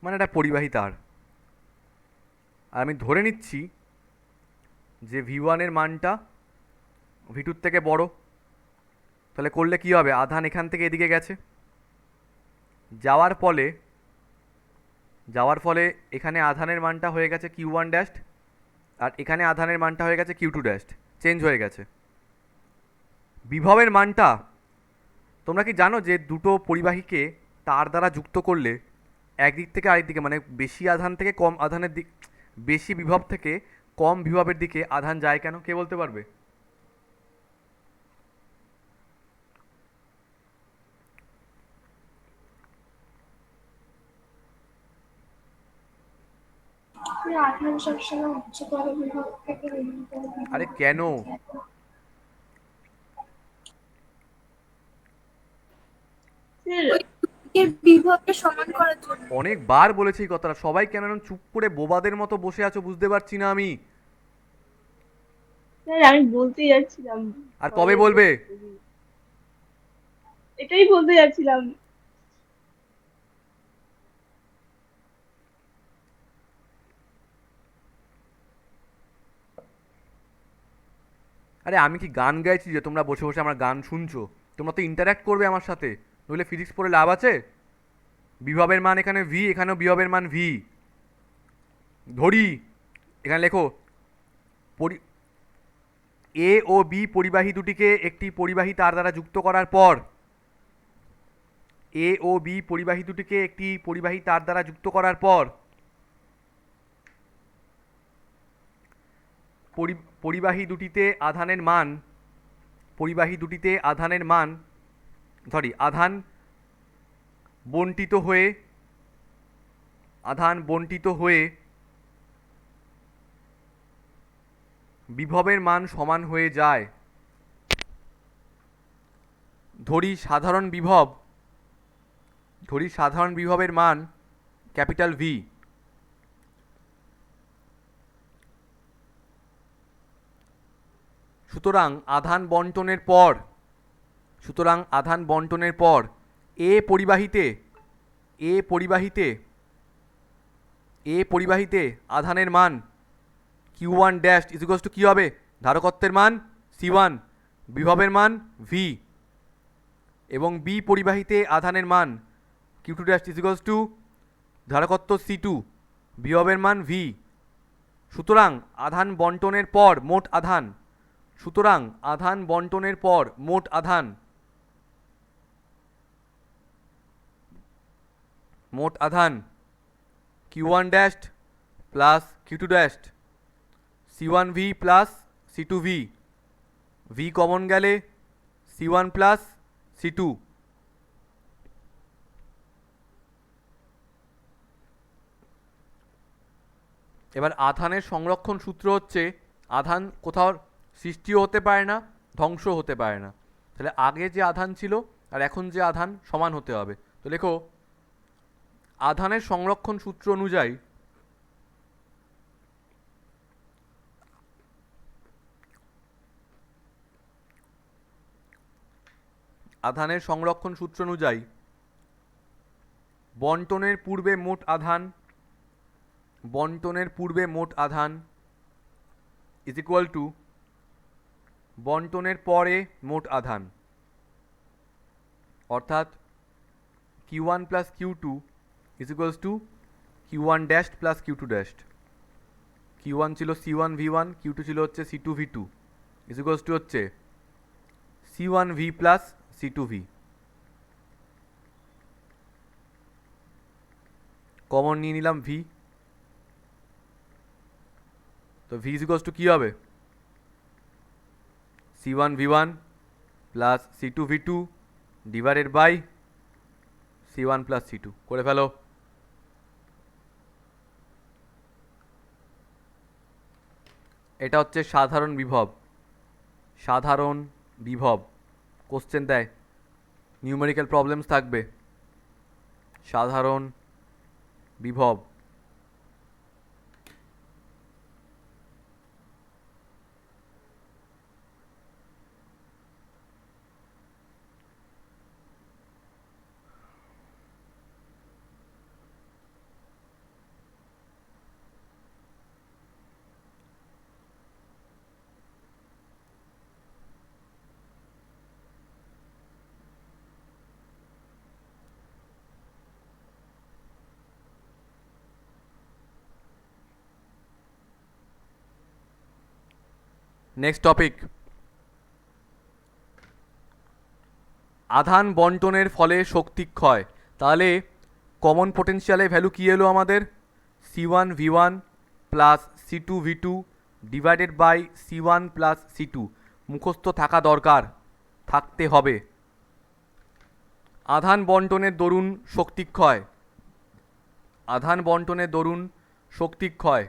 মানে একটা পরিবাহী তার। আর আমি ধরে নিচ্ছি যে V1 এর মানটা V2 থেকে বড়। তাহলে করলে কি হবে? আধান এখান থেকে এদিকে গেছে, যাওয়ার ফলে এখানে আধানের মানটা হয়ে গেছে Q1 ড্যাশড, আর এখানে আধানের মানটা হয়ে গেছে Q2 ড্যাশড, চেঞ্জ হয়ে গেছে। বিভবের মানটা তোমরা কি জানো যে দুটো পরিবাহীকে তার দ্বারা যুক্ত করলে একদিক থেকে আরেক দিকে, মানে বেশি আধান থেকে কম আধানের দিক, বেশি বিভব থেকে কম বিভবের দিকে আধান যায় কেন? কে বলতে পারবে? আধান সবসময় উচ্চতর বিভব থেকে নিম্নতর বিভবে আরে কেন? এর বিভবকে সমান করার জন্য। অনেকবার বলেছি এই কথাটা, সবাই কেন এরকম চুপ করে বোবাদের মতো বসে আছো বুঝতে পারছি না আমি। স্যার আমি বলতেই যাচ্ছিলাম, আর কবে বলবে? এটাই বলতে যাচ্ছিলাম। আরে আমি কি গান গাইছি যে তোমরা বসে বসে আমার গান শুনছো? তোমরা তো ইন্টারঅ্যাক্ট করবে আমার সাথে, নইলে ফিজিক্স পড়ে লাভ আছে? বিভবের মান এখানে V, এখানেও বিভবের মান V। ধরি এখানে লেখো A ও B পরিবাহী দুটিকে একটি পরিবাহী তার দ্বারা যুক্ত করার পর, A ও B পরিবাহী দুটিকে একটি পরিবাহী তার দ্বারা যুক্ত করার পর পরিবাহী দুটিতে আধানের মান আধান বণ্টিত হয়ে বিভবের মান সমান হয়ে যায়। ধরি সাধারণ বিভবের মান ক্যাপিটাল V। সুতরাং আধান বণ্টনের পর এ পরিবাহীতে আধানের মান Q1 ড্যাশ ইজিকলস টু কি হবে? ধারকত্বের মান C1, বিভবের মান V, এবং B পরিবাহীতে আধানের মান Q2 ড্যাশ ইজিকলস টু ধারকত্ব C2, বিভবের মান V। সুতরাং আধান বণ্টনের পর মোট আধান Q1 dash plus Q2 dash C1V plus C2V, V common গেলে C1 প্লাস C2। এবার আধানের সংরক্ষণ সূত্র হচ্ছে, আধান কোথাও সৃষ্টিও হতে পারে না, ধ্বংস হতে পারে না। তাহলে আগে যে আধান ছিল আর এখন যে আধান সমান হতে হবে। তো লেখো আধানের সংরক্ষণ সূত্র অনুযায়ী আধানের সংরক্ষণ সূত্র অনুযায়ী বন্টনের পূর্বে মোট আধান ইজ ইকুয়াল টু বন্টনের পরে মোট আধান, অর্থাৎ Q1 plus Q2 is equals two Q1 dash plus Q2 dash. Q1 ছিল C1 V1, Q2 ছিল হচ্ছে C2 V2 is equals to হচ্ছে C1 V plus C2 V। Common নিয়ে নিলাম V, তো V ইজ ইকুয়ালস টু কী হবে? C1 V1 plus C2 V2 divided by C1 plus C2 করে ফেলো। এটা হচ্ছে সাধারণ বিভব। কোশ্চেন দেয়, নিউমেরিক্যাল প্রবলেমস থাকবে। সাধারণ বিভব নেক্সট টপিক, আধান বন্টনের ফলে শক্তি ক্ষয়। তাহলে কমন পোটেনশিয়ালের ভ্যালু কী এলো আমাদের? C1 V1 plus C2 V2 divided by C1 plus C2। মুখস্থ থাকা দরকার, থাকতে হবে। আধান বন্টনের দরুন শক্তি ক্ষয়।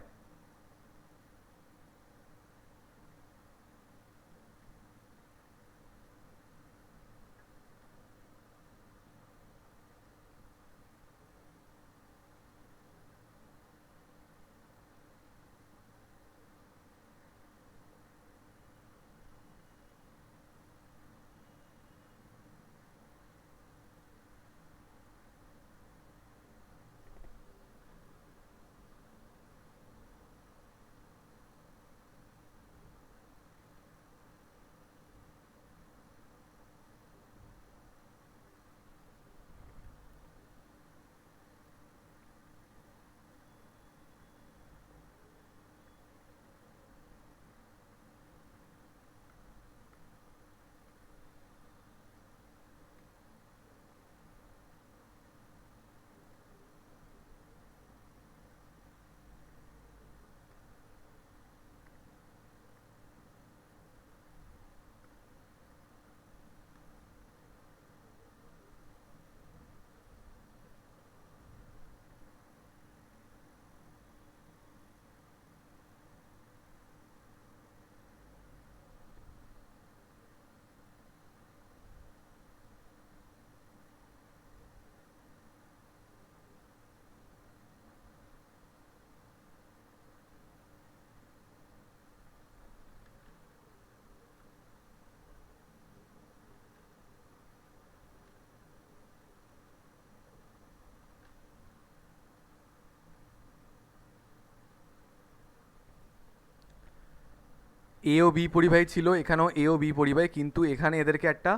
এ ও বি পরিবাহী ছিল, এখানেও এ ও বি পরিবাহী, কিন্তু এখানে এদেরকে একটা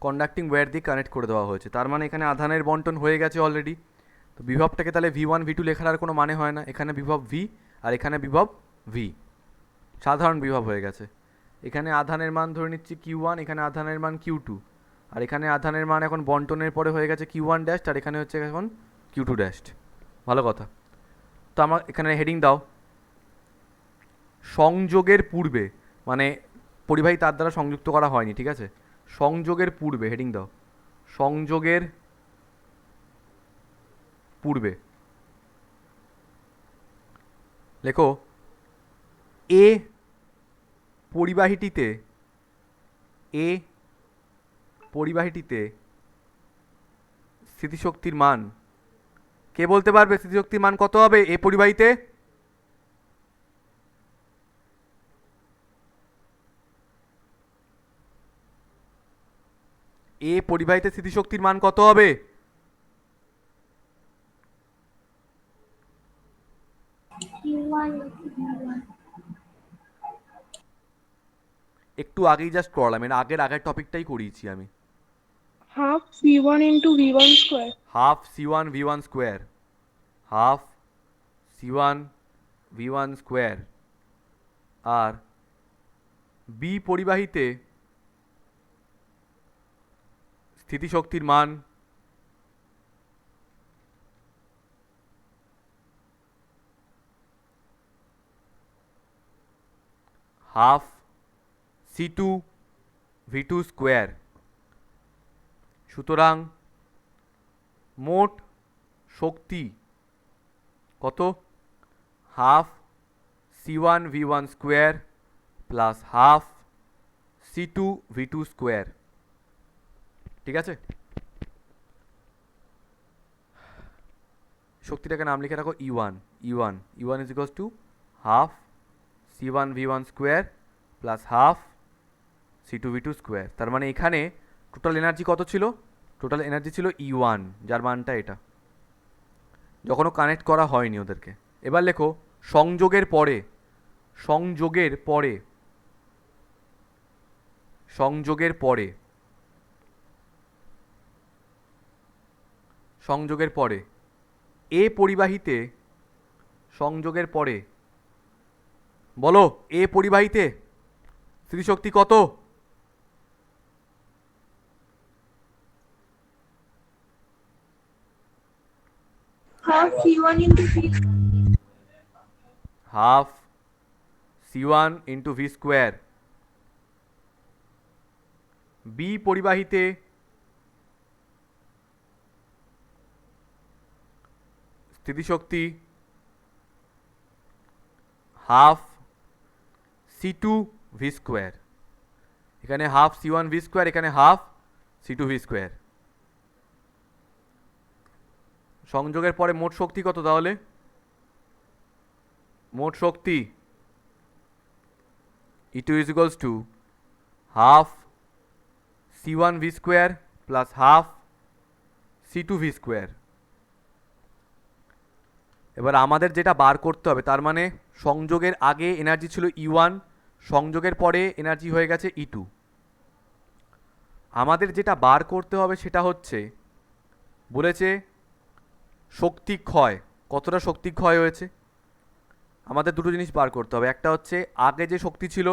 কন্ডাক্টিং ওয়্যার দিয়ে কানেক্ট করে দেওয়া হয়েছে। তার মানে এখানে আধানের বন্টন হয়ে গেছে অলরেডি। তো বিভবটাকে তাহলে V1 V2 লেখার আর কোনো মানে হয় না। এখানে বিভব V আর এখানে বিভব V, সাধারণ বিভব হয়ে গেছে। এখানে আধানের মান ধরে নিচ্ছি Q1, এখানে আধানের মান Q2, আর এখানে আধানের মান এখন বন্টনের পরে হয়ে গেছে Q1 ড্যাশ, আর এখানে হচ্ছে এখন Q2 ড্যাশ। ভালো কথা। তো আমার এখানে হেডিং দাও, সংযোগের পূর্বে, মানে পরিবাহী তার দ্বারা সংযুক্ত করা হয়নি, ঠিক আছে? সংযোগের পূর্বে হেডিং দাও, সংযোগের পূর্বে লেখো এ পরিবাহীটিতে স্থিতিশক্তির মান, কে বলতে পারবে স্থিতিশক্তির মান কত হবে এ পরিবাহীতে? এ এ পরিবাহিত স্থিতিশক্তির মান কত হবে? Q1 একটু আগেই জাস্ট করলাম, এর আগের টপিকটাই করিয়েছি আমি। Half C1 into V1 square. Half C1 V1 square, half C1 V1 square. আর বি পরিবাহিতে স্থিতিশক্তির মান হাফ C2 V2 স্কোয়ার। সুতরাং মোট শক্তি কত? Half C1 V1 square plus half C2 V2 square. ঠিক আছে, শক্তিটাকে নাম লিখে রাখো E1। E1 is equals to half C1 V1 square plus half C2 V2 square. তার মানে এখানে টোটাল এনার্জি কত ছিল? টোটাল এনার্জি ছিল E1, যার মানটা এটা, যখনও কানেক্ট করা হয়নি ওদেরকে। এবার লেখো সংযোগের পরে, সংযোগের পরে, সংযোগের পরে, সংযোগের পরে এ পরিবাহিতে, সংযোগের পরে বলো এ পরিবাহিতে স্থিতিশক্তি কত? half C1 into V half C1 into V square. B পরিবাহিতে স্থিতিশক্তি হাফ C2 ভি স্কোয়ার। এখানে হাফ C1 ভি স্কোয়ার, এখানে হাফ C2 ভি স্কোয়ার। সংযোগের পরে মোট শক্তি কত তাহলে? মোট শক্তি E2 is equals to half C1 V square plus half C2 V square। এবার আমাদের যেটা বার করতে হবে, তার মানে সংযোগের আগে এনার্জি ছিল E1, সংযোগের পরে এনার্জি হয়ে গেছে E2। আমাদের যেটা বার করতে হবে সেটা হচ্ছে, বলেছে শক্তি ক্ষয়, কতটা শক্তি ক্ষয় হয়েছে। আমাদের দুটো জিনিস বার করতে হবে, একটা হচ্ছে আগে যে শক্তি ছিল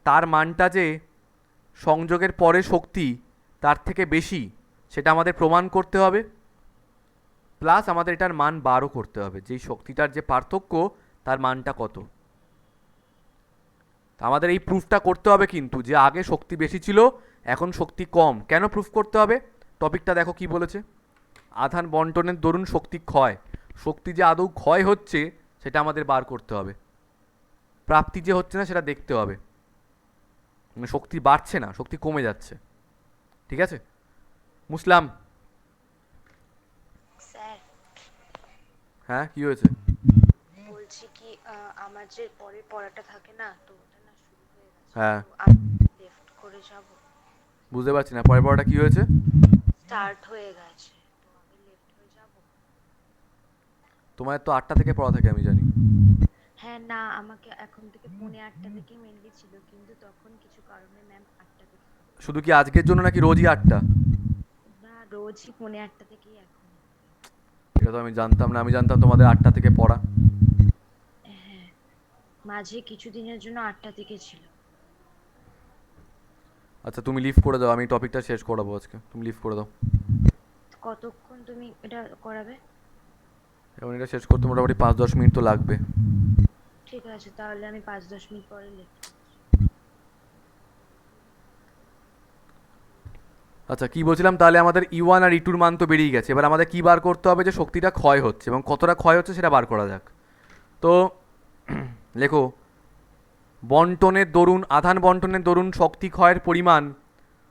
তার মানটা যে সংযোগের পরে শক্তি তার থেকে বেশি, সেটা আমাদের প্রমাণ করতে হবে, প্লাস আমাদের এটার মান বারও করতে হবে, যেই শক্তিটার যে পার্থক্য তার মানটা কত। আমাদের এই প্রুফটা করতে হবে কিন্তু, যে আগে শক্তি বেশি ছিল এখন শক্তি কম। কেন প্রুফ করতে হবে? টপিকটা দেখো কি বলেছে, আধান বন্টনের দরুন শক্তি ক্ষয়। শক্তি যে আদৌ ক্ষয় হচ্ছে সেটা আমাদের বার করতে হবে, প্রাপ্তি যে হচ্ছে না সেটা দেখতে হবে। মানে শক্তি বাড়ছে না, শক্তি কমে যাচ্ছে। ঠিক আছে মুসলাম? স্যার হ্যাঁ কি হয়েছে? বলছি কি আমার যে পরের পড়াটা থাকে না, তো ওটা না শুরু হয়ে গেছে। হ্যাঁ তো আমি লেফট করে যাব। বুঝতে পারছি না, পরের পরটা কি হয়েছে? স্টার্ট হয়ে গেছে, তো আমি লেফট হয়ে যাব। তোমার তো 8টা থেকে পড়া থাকে আমি জানি। হ্যাঁ না, আমাকে এখন থেকে 8:30 থেকে মেনলি ছিল, কিন্তু তখন কিছু কারণে ম্যাম 8টা থেকে। শুধু কি আজকের জন্য নাকি রোজই 8টা? না, রোজই 8:30 থেকেই এখন। এটা তো আমি জানতাম না, আমি জানতাম তোমাদের 8টা থেকে পড়া। হ্যাঁ, মাঝে কিছুদিনের জন্য 8টা থেকে ছিল। আচ্ছা তুমি লিভ করে দাও, আমি টপিকটা শেষ করাবো আজকে, তুমি লিভ করে দাও। কতক্ষণ তুমি এটা করাবে? এবং এটা শেষ করতে মোটামুটি 5-10 মিনিট তো লাগবে। ঠিক আছে, তাহলে আমি 5-10 মিনিট পরে লেফট। আচ্ছা কি বলছিলাম, তাহলে আমাদের E1 আর E2 এর মান তো বেরিয়ে গেছে। এবার আমাদের কি বার করতে হবে, যে শক্তিটা ক্ষয় হচ্ছে এবং কতটা ক্ষয় হচ্ছে সেটা বার করা যাক। তো লেখো বন্টনের দরুন, আধান বন্টনের দরুন শক্তি ক্ষয়ের পরিমাণ,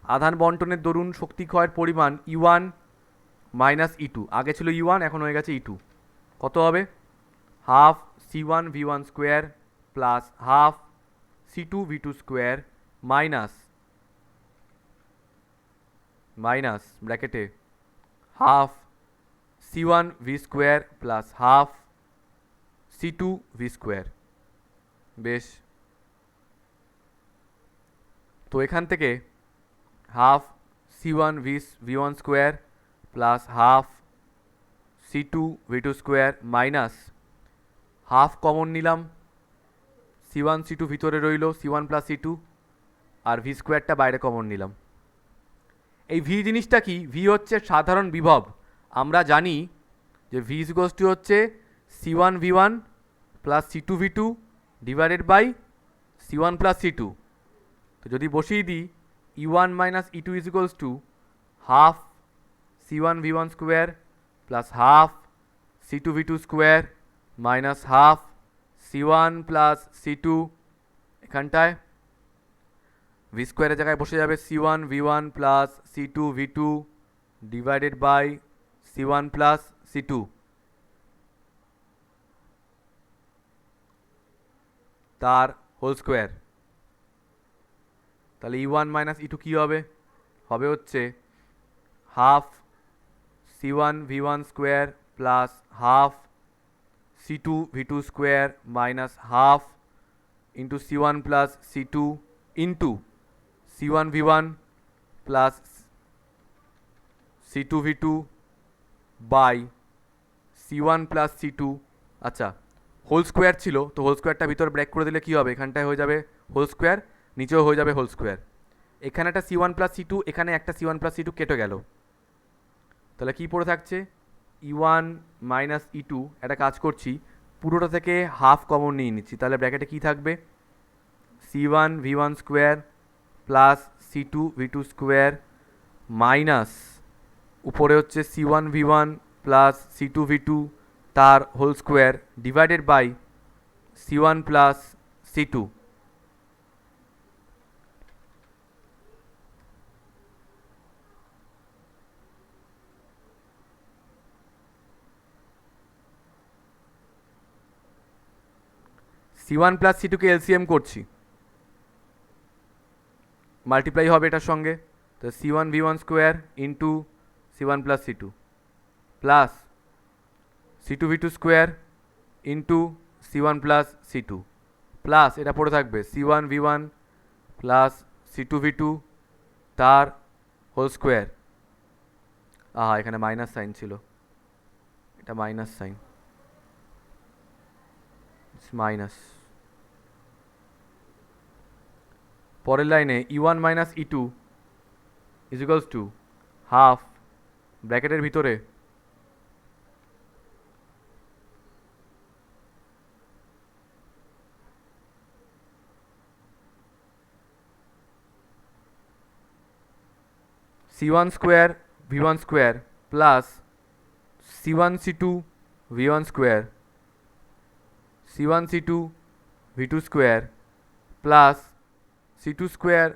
আধান বন্টনের দরুন শক্তি ক্ষয়ের পরিমাণ E1 মাইনাস E2। আগে ছিল E1, এখন হয়ে গেছে E2। কত হবে? Half C1 V1 square plus half C2 V2 square minus minus ব্র্যাকেটে half C1 V square plus half C2 V square. বেশ, তো এখান থেকে half C1 V1 square plus half C2 V2 square minus half common নিলাম, C1 C2 ভিতরে রইল, C1 plus C2, আর V স্কোয়ারটা বাইরে কমন নিলাম। এই ভি জিনিসটা কি? ভি হচ্ছে সাধারণ বিভব। আমরা জানি যে ভি ইকুয়ালস হচ্ছে C1 V1 plus C2 V2 divided by C1 plus C2। তো যদি বসিয়ে দিই E1 minus E2 is equals to half C1 V1 square plus half C2 V2 square minus half C1 plus C2, এখানটায় V স্কোয়ারের জায়গায় বসে যাবে C1 V1 plus C2 V2 divided by C1 plus C2, তার whole square. তাহলে E1 minus E2 কী হবে? হবে হচ্ছে half C1 V1 square plus half C2 V2 square minus half into C1 plus C2 into C1 V1 plus C2 V2 by C1 plus C2। আচ্ছা, whole square ছিল, তো whole স্কোয়ারটা ভিতর break করে দিলে কী হবে? এখানটায় হয়ে যাবে হোল স্কোয়ার, নিচেও হয়ে যাবে হোল স্কোয়ার। এখানে একটা C1 প্লাস C2, এখানে একটা C1 প্লাস C2 কেটে গেল। তাহলে কী পড়ে থাকছে? E1 minus E2। একটা কাজ করছি, পুরোটা থেকে হাফ কমন নিয়ে নিচ্ছি, তাহলে ব্র্যাকেটে কী থাকবে? C1 V1 square plus C2 V2 square minus উপরে হচ্ছে C1 V1 plus C2 V2 তার whole square divided by C1 plus C2। C1 plus C2কে এলসিএম করছি, মাল্টিপ্লাই হবে এটার সঙ্গে, তো C1 V1 স্কোয়ার into C1 plus C2 plus C2 V2 স্কোয়ার into C1 plus C2 plus এটা পড়ে থাকবে C1 V1 plus C2 V2 তার হোল স্কোয়ার। এখানে মাইনাস সাইন ছিল, এটা মাইনাস সাইন, মাইনাস। পরের লাইনে E1 minus E2 is equals to half ব্র্যাকেটের ভিতরে C1 square V1 square plus C1 C2 V1 square C1 C2 V2 square plus C2 square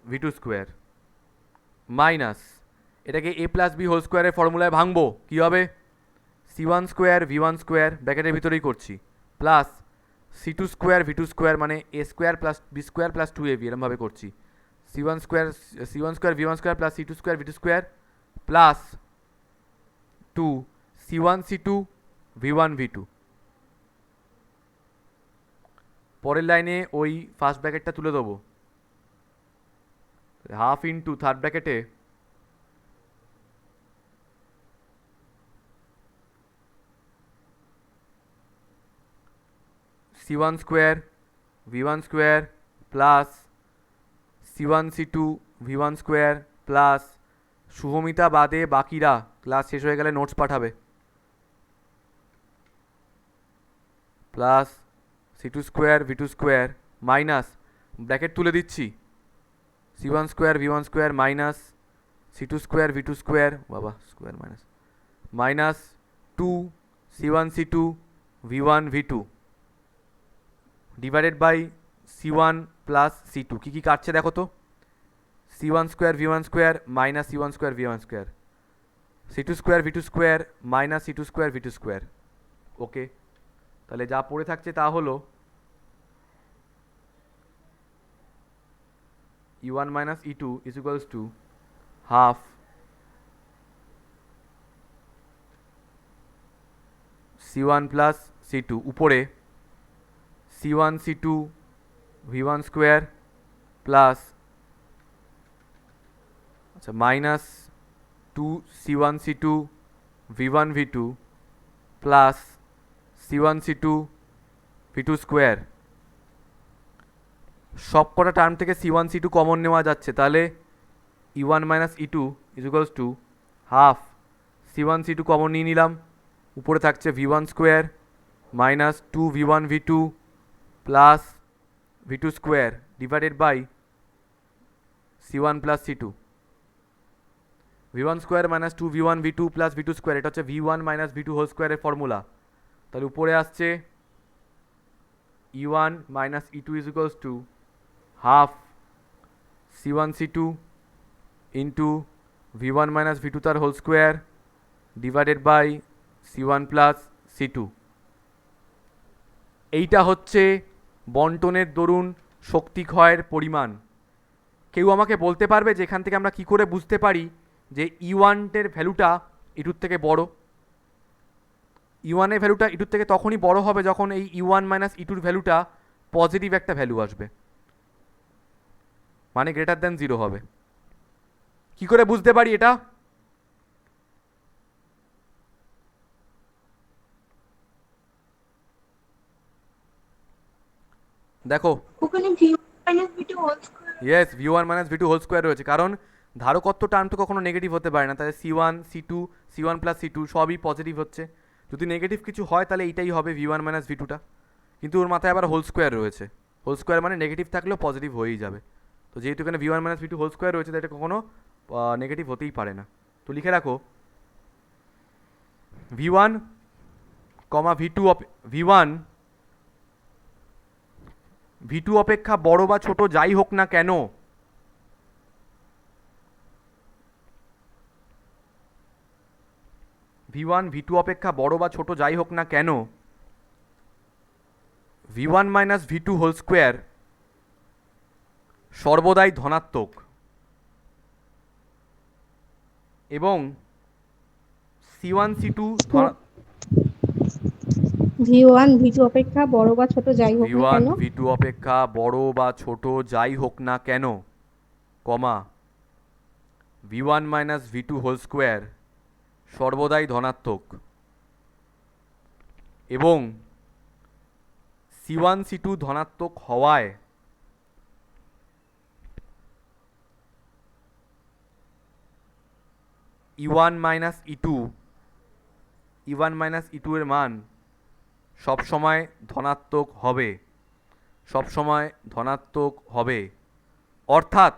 V2 square minus এটাকে A plus B whole স্কোয়ারের ফর্মুলায় ভাঙবো, কী হবে? C1 square V1 square ব্র্যাকেটের ভিতরেই করছি plus C2 square V2 square মানে A square plus B square plus 2AB এরমভাবে করছি। C1 square V1 square plus C2 square V2 square plus 2 C1 C2 V1 V2। পরের লাইনে ওই ফার্স্ট ব্র্যাকেটটা তুলে দেবো, হাফ ইন্টু থার্ড ব্র্যাকেটে C1 square V1 square plus C1 C2 V1 square plus Shubhamita বাদে বাকিরা ক্লাস শেষ হয়ে গেলে নোটস পাঠাবে plus C2 square V2 square minus bracket তুলে দিচ্ছি C1 square V1 square minus C2 square V2 square বাবা square minus 2 C1 C2 V1 V2 divided by C1 plus C2। কী কী কাটছে দেখো তো? C1 square V1 square minus C1 square V1 square, C2 square V2 square minus C2 square V2 square. Okay, তাহলে যা পড়ে থাকছে তা হলো E1 minus E2 is equals to half C1 plus C2 উপরে C1 C2 V1 square plus আচ্ছা minus 2 C1 C2 V1 V2 plus C1 C2 V2 square. সব কটা টার্ম থেকে C1 C2 কমন নেওয়া যাচ্ছে, তাহলে E1 minus E2 is equals to half C1 C2 common নিয়ে নিলাম, উপরে থাকছে V1 square minus 2 V1 V2 plus V2 square divided by C1 plus C2। V1 square minus 2 V1 V2 plus V2 square, এটা হচ্ছে V1 minus V2 whole স্কোয়ারের formula. তাহলে উপরে আসছে E1 minus E2 is equals to half C1 C2 into V1 minus V2 তার whole square divided by C1 plus C2। এইটা হচ্ছে বন্টনের দরুন শক্তি ক্ষয়ের পরিমাণ। কেউ আমাকে বলতে পারবে যে এখান থেকে আমরা কি করে বুঝতে পারি যে E1 ভ্যালুটা E2 থেকে বড়? E1 এর ভ্যালুটা E2 থেকে তখনই বড় হবে যখন এই E1 মাইনাস E2 ভ্যালুটা পজিটিভ একটা ভ্যালু আসবে, মানে গ্রেটার দ্যান 0 হবে। কি করে বুঝতে পারি এটা? দেখো ওখানে V1 - V2 whole square. Yes V1 minus V2 whole square রয়েছে, কারণ ধারকত্ব টার্ম তো কখনো নেগেটিভ হতে পারে না, তাহলে C1 C2 C1 plus C2 সবই পজিটিভ হচ্ছে। যদি নেগেটিভ কিছু হয় তাহলে এইটাই হবে V1 মাইনাস V2টা, কিন্তু ওর মাথায় আবার হোল স্কোয়ার রয়েছে। হোল স্কোয়ার মানে নেগেটিভ থাকলেও পজিটিভ হয়েই যাবে। তো যেহেতু এখানে V1 minus V2 whole square রয়েছে, তাই এটা কখনো নেগেটিভ হতেই পারে না। তো লিখে রাখো V1 V2 V1 অপেক্ষা বড় বা ছোট যাই হোক না কেন, V1 V2 অপেক্ষা বড় বা ছোট যাই হোক না কেন, V1 minus V2 whole square সর্বদাই ধনাত্মক এবং C1 C2 V1 V2 অপেক্ষা বড় বা ছোট যাই হোক না V1 কেন, V2 অপেক্ষা বড় বা ছোট যাই হোক না কেন, কমা V1 minus V2 whole square সর্বদাই ধনাত্মক এবং C1 C2 ধনাত্মক হওয়ায় E1 মাইনাস E2 এর মান সবসময় ধনাত্মক হবে, সবসময় ধনাত্মক হবে। অর্থাৎ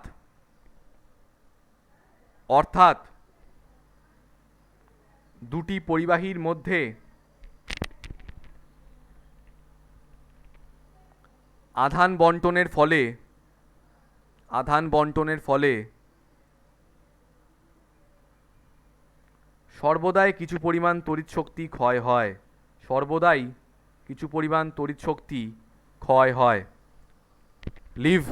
দুটি পরিবাহীর মধ্যে আধান বন্টনের ফলে সর্বদাই কিছু পরিমাণ তড়িৎ শক্তি ক্ষয় হয়, সর্বদাই কিছু পরিমাণ তড়িৎ শক্তি ক্ষয় হয়। লিভ